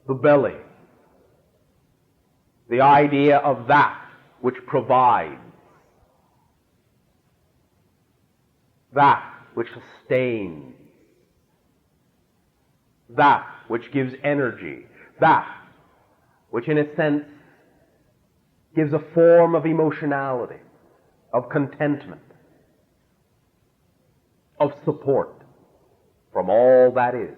the belly. The idea of that which provides, that which sustains, that which gives energy, that which in a sense gives a form of emotionality, of contentment, of support from all that is.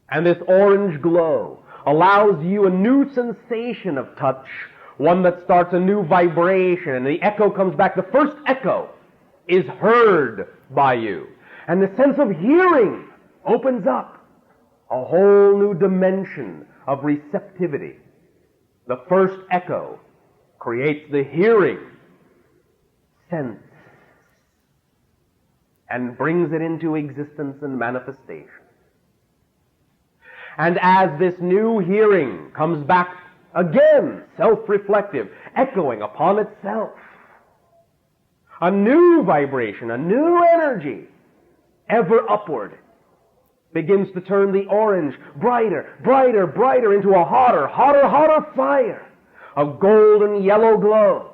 And this orange glow allows you a new sensation of touch, one that starts a new vibration, and the echo comes back. The first echo is heard by you. And the sense of hearing opens up a whole new dimension of receptivity. The first echo creates the hearing sense and brings it into existence and manifestation. And as this new hearing comes back again, self-reflective, echoing upon itself, a new vibration, a new energy, ever upward, begins to turn the orange brighter, brighter, brighter into a hotter, hotter, hotter fire of golden yellow glow.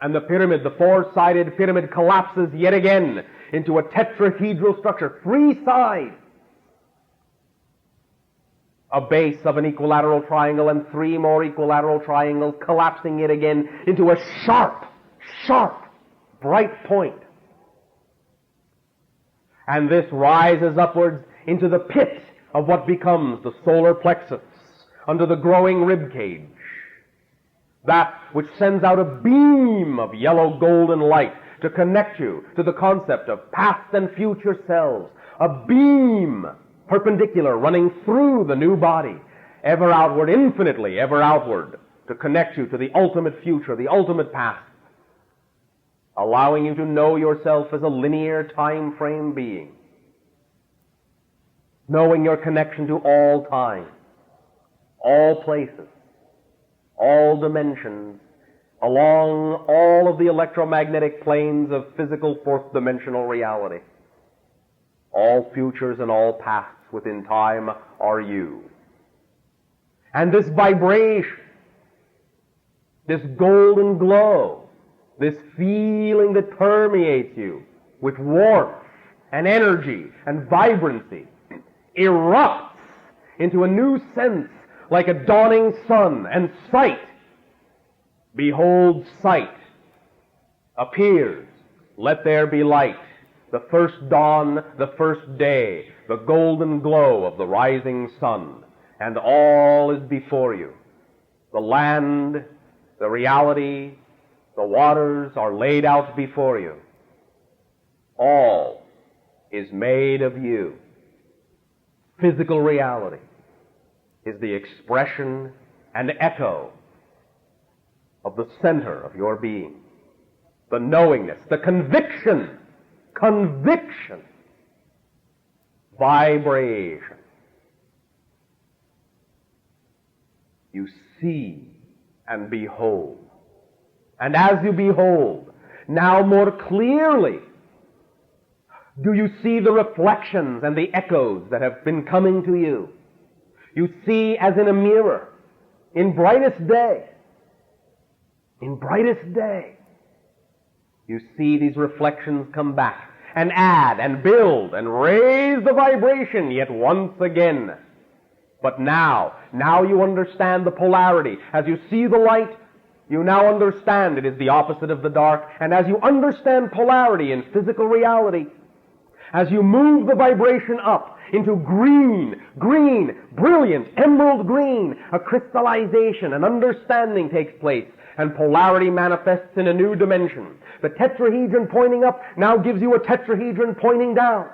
And the pyramid, the four-sided pyramid, collapses yet again into a tetrahedral structure, 3 sides, a base of an equilateral triangle and 3 more equilateral triangles, collapsing yet again into a sharp, sharp, bright point. And this rises upwards into the pit of what becomes the solar plexus under the growing rib cage. That which sends out a beam of yellow golden light to connect you to the concept of past and future selves. A beam perpendicular running through the new body, ever outward, infinitely ever outward, to connect you to the ultimate future, the ultimate past, allowing you to know yourself as a linear time frame being, knowing your connection to all time, all places, all dimensions, along all of the electromagnetic planes of physical fourth-dimensional reality. All futures and all pasts within time are you. And this vibration, this golden glow, this feeling that permeates you with warmth and energy and vibrancy, erupts into a new sense like a dawning sun, and sight, behold sight, appears. Let there be light. The first dawn, the first day, the golden glow of the rising sun, and all is before you. The land, the reality, the waters are laid out before you. All is made of you. Physical reality is the expression and echo of the center of your being. The knowingness, the conviction, vibration. You see and behold. And as you behold, now more clearly, do you see the reflections and the echoes that have been coming to you? You see as in a mirror, in brightest day, you see these reflections come back and add and build and raise the vibration yet once again. But now you understand the polarity. As you see the light, you now understand it is the opposite of the dark. And as you understand polarity in physical reality, as you move the vibration up into green, brilliant, emerald green, a crystallization, an understanding takes place, and polarity manifests in a new dimension. The tetrahedron pointing up now gives you a tetrahedron pointing down.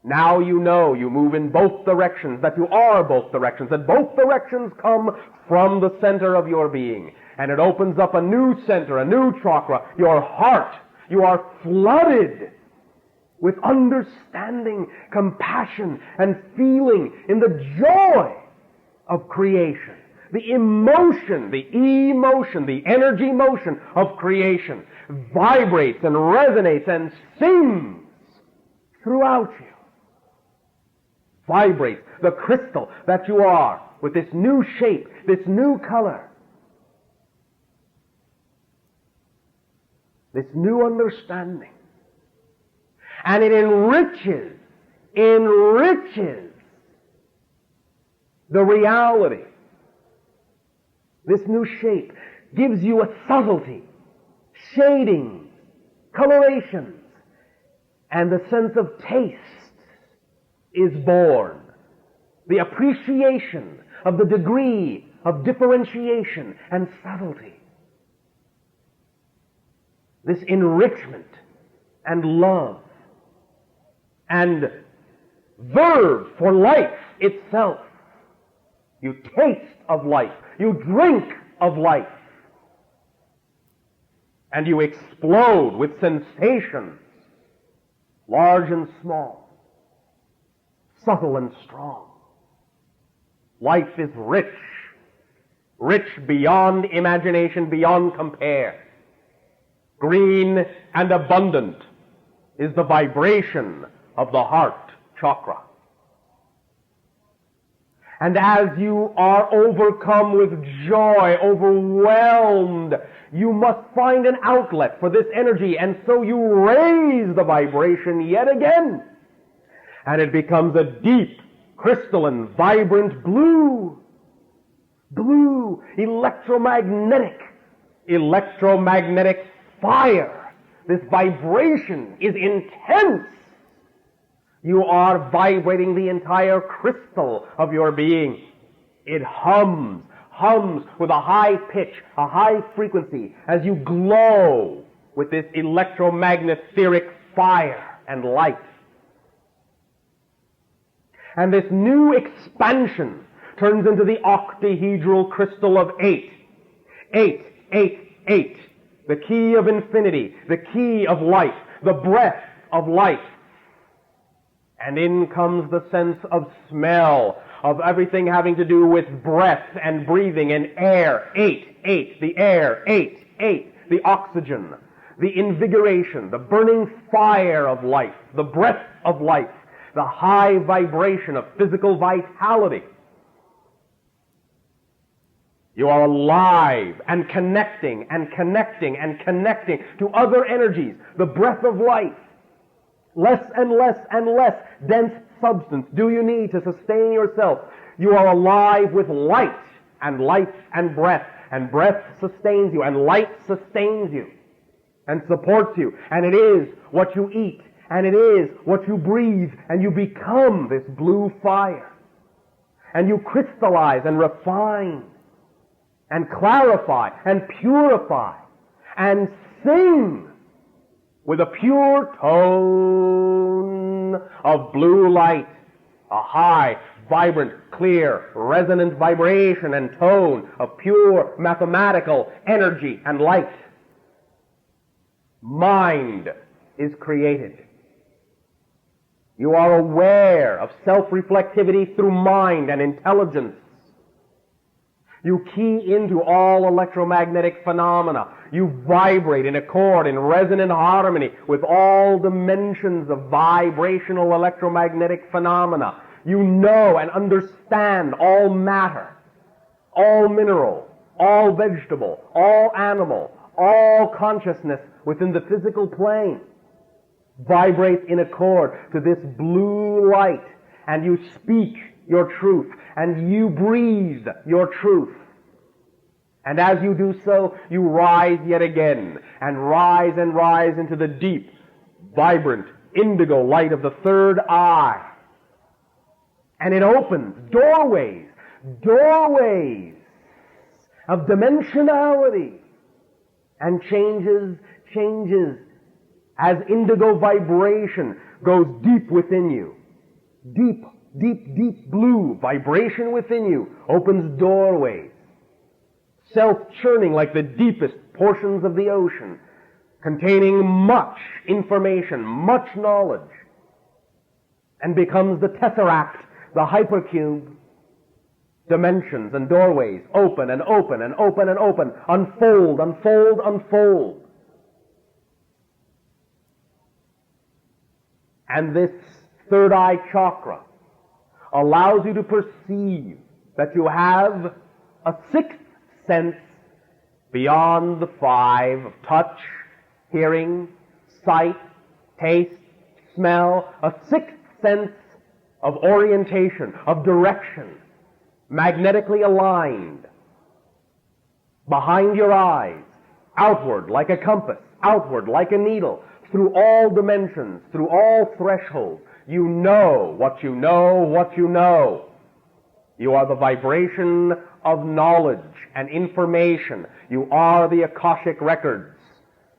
Now you know you move in both directions, that you are both directions, that both directions come from the center of your being. And it opens up a new center, a new chakra, your heart. You are flooded with understanding, compassion, and feeling in the joy of creation. The emotion, the energy motion of creation vibrates and resonates and sings throughout you. Vibrates the crystal that you are with this new shape, this new color, this new understanding. And it enriches the reality. This new shape gives you a subtlety, shadings, colorations, and the sense of taste is born. The appreciation of the degree of differentiation and subtlety. This enrichment and love and verve for life itself. You taste of life. You drink of life. And you explode with sensations, large and small, subtle and strong. Life is rich, rich beyond imagination, beyond compare. Green and abundant is the vibration of the heart chakra. And as you are overcome with joy, overwhelmed, you must find an outlet for this energy, and so you raise the vibration yet again. And it becomes a deep, crystalline, vibrant blue. Blue, electromagnetic fire. This vibration is intense. You are vibrating the entire crystal of your being. It hums with a high pitch, a high frequency, as you glow with this electromagnetheric fire and light. And this new expansion turns into the octahedral crystal of 8. 8, 8, 8. The key of infinity, the key of life, the breath of life. And in comes the sense of smell, of everything having to do with breath and breathing and air. 8, 8, the air. 8, 8, the oxygen, the invigoration, the burning fire of life, the breath of life, the high vibration of physical vitality. You are alive and connecting and connecting and connecting to other energies, the breath of life. Less and less and less dense substance do you need to sustain yourself. You are alive with light and life and breath sustains you, and light sustains you and supports you, and it is what you eat, and it is what you breathe, and you become this blue fire, and you crystallize and refine and clarify and purify and sing with a pure tone of blue light, a high, vibrant, clear, resonant vibration and tone of pure mathematical energy and light. Mind is created. You are aware of self-reflectivity through mind and intelligence. You key into all electromagnetic phenomena. You vibrate in accord, in resonant harmony with all dimensions of vibrational electromagnetic phenomena. You know and understand all matter, all mineral, all vegetable, all animal, all consciousness within the physical plane. Vibrate in accord to this blue light, and you speak your truth, and you breathe your truth. And as you do so, you rise yet again, and rise into the deep, vibrant, indigo light of the third eye. And it opens doorways of dimensionality, and changes as indigo vibration goes deep within you. Deep blue vibration within you opens doorways, self-churning like the deepest portions of the ocean, containing much information, much knowledge, and becomes the tesseract, the hypercube. Dimensions and doorways open and open and open and open, unfold, unfold, unfold. And this third eye chakra allows you to perceive that you have a sixth sense beyond the five of touch, hearing, sight, taste, smell, a sixth sense of orientation, of direction, magnetically aligned behind your eyes, outward like a compass, outward like a needle, through all dimensions, through all thresholds. You know what you know, what you know. You are the vibration of knowledge and information. You are the Akashic records.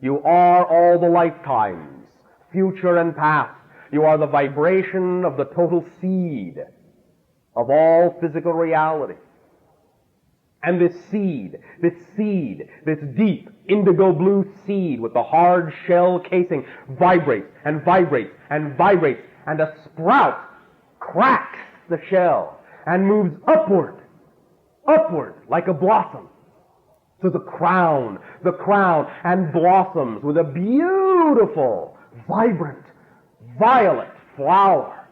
You are all the lifetimes, future and past. You are the vibration of the total seed of all physical reality. And this seed, this deep indigo blue seed with the hard shell casing vibrates and vibrates and vibrates, and a sprout cracks the shell and moves upward like a blossom to the crown, and blossoms with a beautiful, vibrant, violet flower,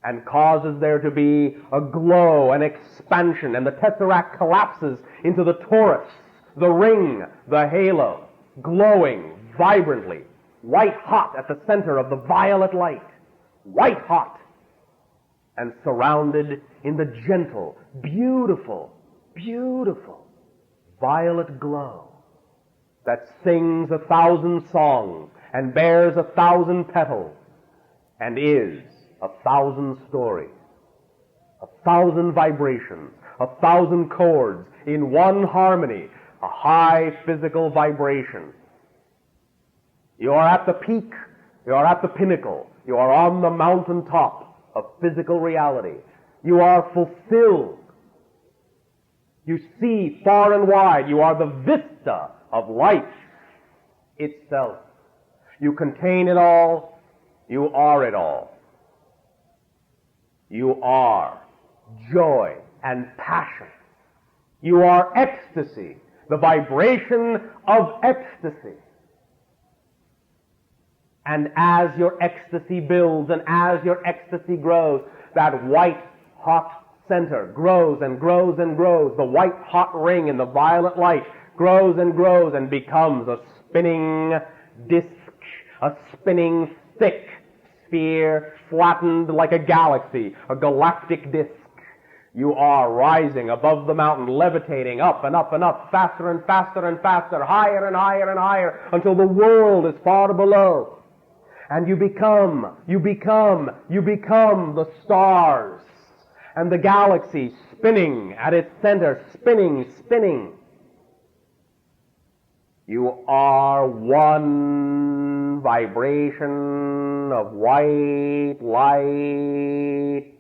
and causes there to be a glow, an expansion, and the tesseract collapses into the torus, the ring, the halo, glowing vibrantly, white hot at the center of the violet light, white hot, and surrounded in the gentle, beautiful, beautiful violet glow that sings 1,000 songs and bears 1,000 petals and is 1,000 stories, 1,000 vibrations, 1,000 chords in one harmony, a high physical vibration. You are at the peak, you are at the pinnacle, you are on the mountaintop of physical reality. You are fulfilled. You see far and wide. You are the vista of life itself. You contain it all. You are it all. You are joy and passion. You are ecstasy, the vibration of ecstasy. And as your ecstasy builds and as your ecstasy grows, that white hot center grows and grows and grows. The white hot ring in the violet light grows and becomes a spinning disk, a spinning thick sphere, flattened like a galaxy, a galactic disk. You are rising above the mountain, levitating up and up and up, faster and faster and faster, higher and higher and higher, until the world is far below. And you become the stars and the galaxy spinning at its center, spinning. You are one vibration of white light,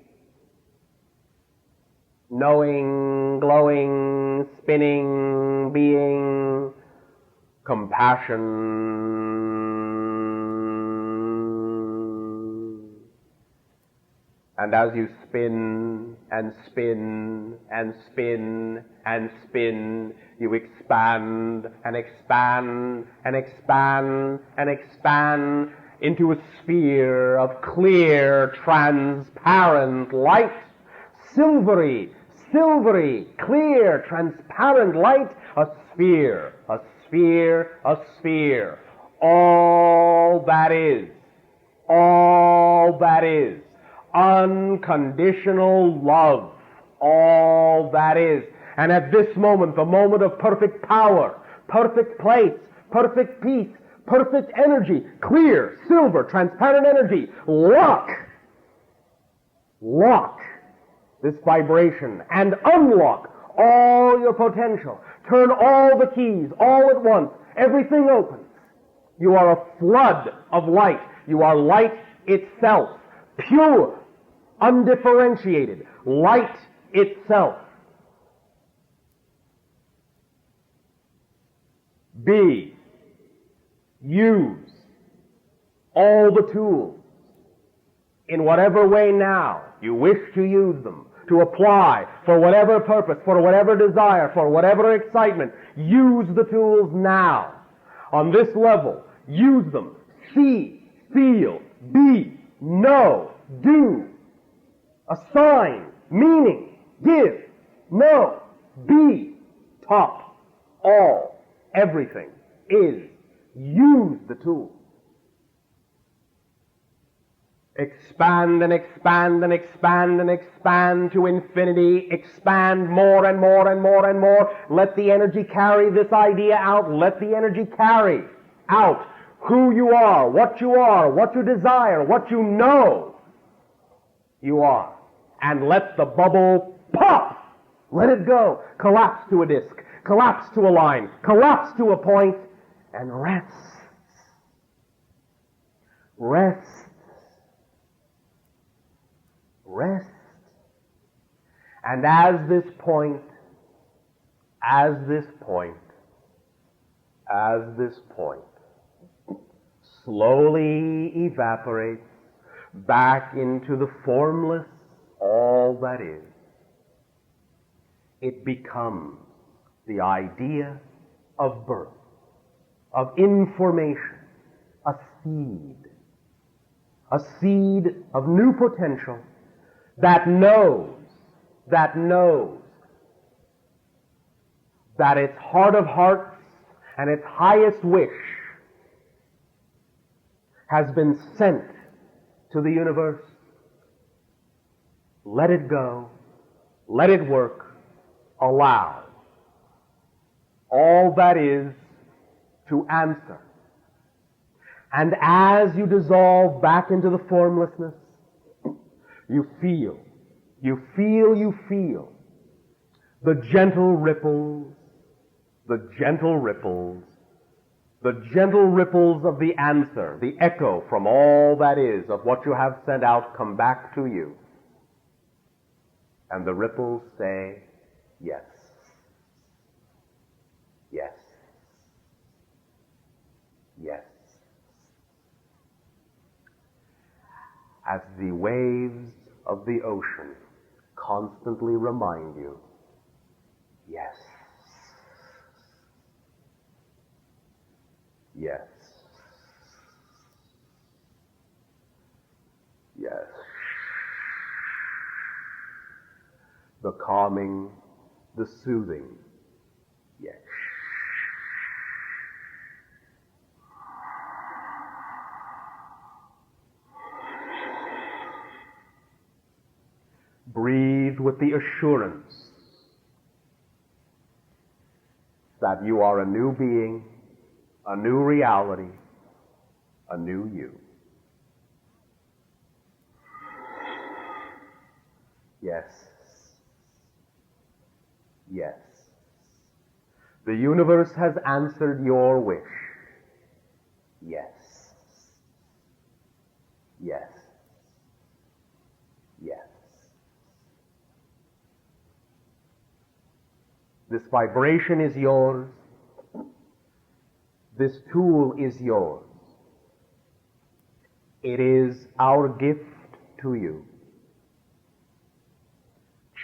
knowing, glowing, spinning, being, compassion. And as you spin and spin and spin and spin, you expand and expand and expand and expand into a sphere of clear, transparent light. Silvery, clear, transparent light. A sphere, a sphere, a sphere. All that is unconditional love, all that is. And at this moment, the moment of perfect power, perfect place, perfect peace, perfect energy, clear, silver, transparent energy, lock this vibration and unlock all your potential. Turn all the keys all at once. Everything opens. You are a flood of light. You are light itself. Pure, undifferentiated, light itself. Be use all the tools in whatever way now you wish to use them, to apply for whatever purpose, for whatever desire, for whatever excitement. Use the tools now. On this level, use them. See, feel, be, know, do, assign, meaning, give, know, be, top, all, everything is. Use the tools. Expand and expand and expand and expand to infinity. Expand more and more and more and more. Let the energy carry this idea out. Let the energy carry out who you are, what you desire, what you know you are. And let the bubble pop. Let it go. Collapse to a disk. Collapse to a line. Collapse to a point. And rest. Rest. Rest. And as this point slowly evaporates back into the formless all that is, it becomes the idea of birth, of information, a seed of new potential that knows that its heart of hearts and its highest wish has been sent to the universe. Let it go. Let it work. Allow all that is to answer. And as you dissolve back into the formlessness, you feel the gentle ripples of the answer, the echo from all that is of what you have sent out come back to you. And the ripples say, yes, yes, yes. As the waves of the ocean constantly remind you, yes, yes, yes. The calming, the soothing, yes. Breathe with the assurance that you are a new being, a new reality, a new you. Yes. Yes. The universe has answered your wish. Yes. Yes. Yes. This vibration is yours. This tool is yours. It is our gift to you.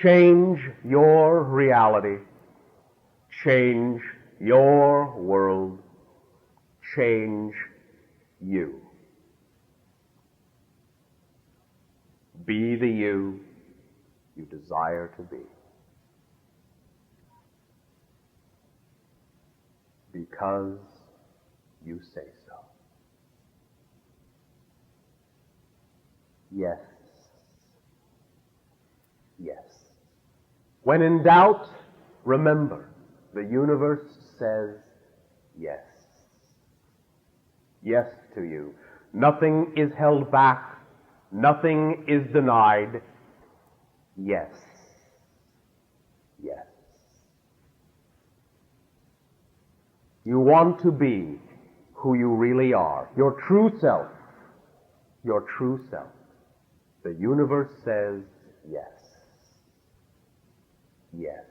Change your reality. Change your world. Change you. Be the you desire to be. Because you say so. Yes. Yes. When in doubt, remember, the universe says yes. Yes to you. Nothing is held back. Nothing is denied. Yes. Yes. You want to be who you really are, your true self, your true self. The universe says yes. Yes.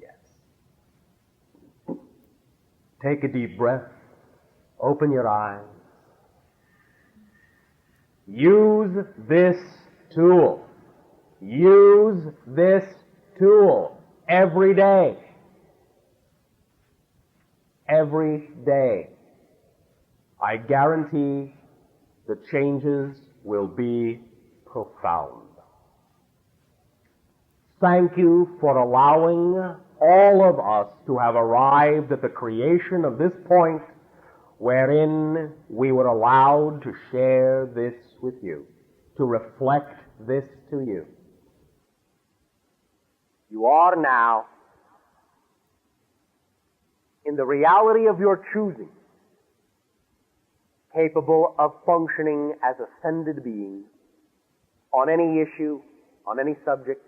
Yes. Take a deep breath. Open your eyes. Use this tool. Use this tool every day. Every day. I guarantee the changes will be profound. Thank you for allowing all of us to have arrived at the creation of this point wherein we were allowed to share this with you, to reflect this to you. You are now, in the reality of your choosing, capable of functioning as ascended beings on any issue, on any subject.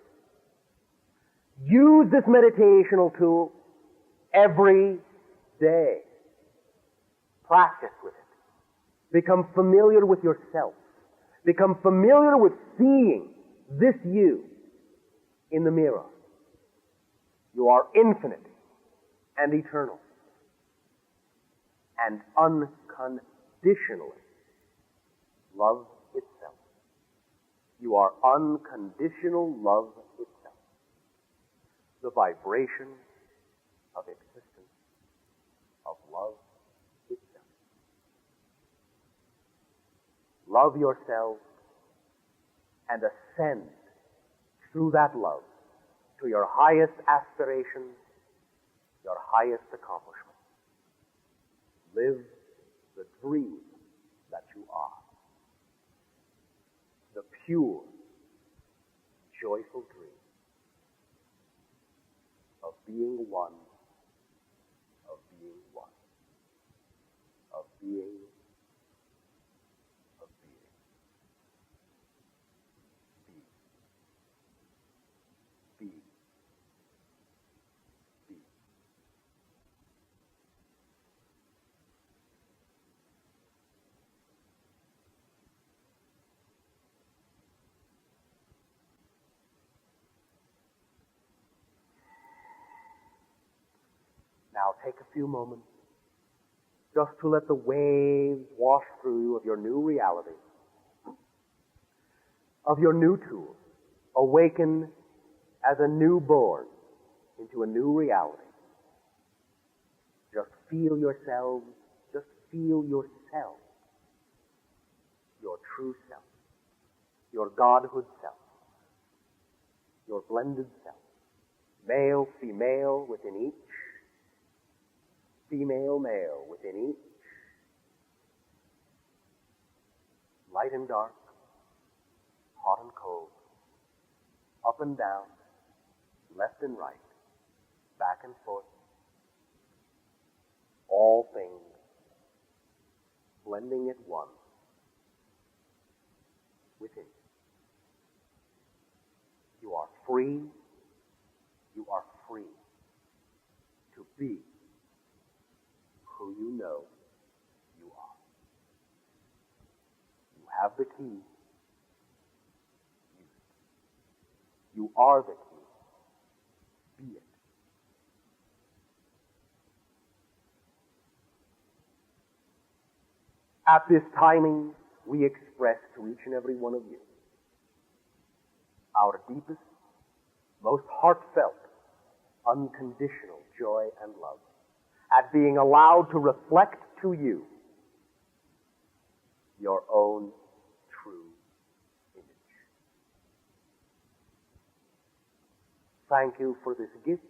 Use this meditational tool every day. Practice with it. Become familiar with yourself. Become familiar with seeing this you in the mirror. You are infinite and eternal and unconditionally love itself. You are unconditional love itself. The vibration of existence, of love itself. Love yourself and ascend through that love to your highest aspirations, your highest accomplishments. Live the dream that you are. The pure, joyful dream of being one, of being one, of being, of being. Be. Be. Be. Now take a few moments just to let the waves wash through you of your new reality, of your new tool. Awaken as a newborn into a new reality. Just feel yourselves, just feel yourself, your true self, your Godhood self, your blended self, male, female within each, female, male within each, light and dark, hot and cold, up and down, left and right, back and forth, all things blending at one within you. You are free. You are free to be who you know you are. You have the key. Use it. You are the key. Be it. At this timing, we express to each and every one of you our deepest, most heartfelt, unconditional joy and love at being allowed to reflect to you your own true image. Thank you for this gift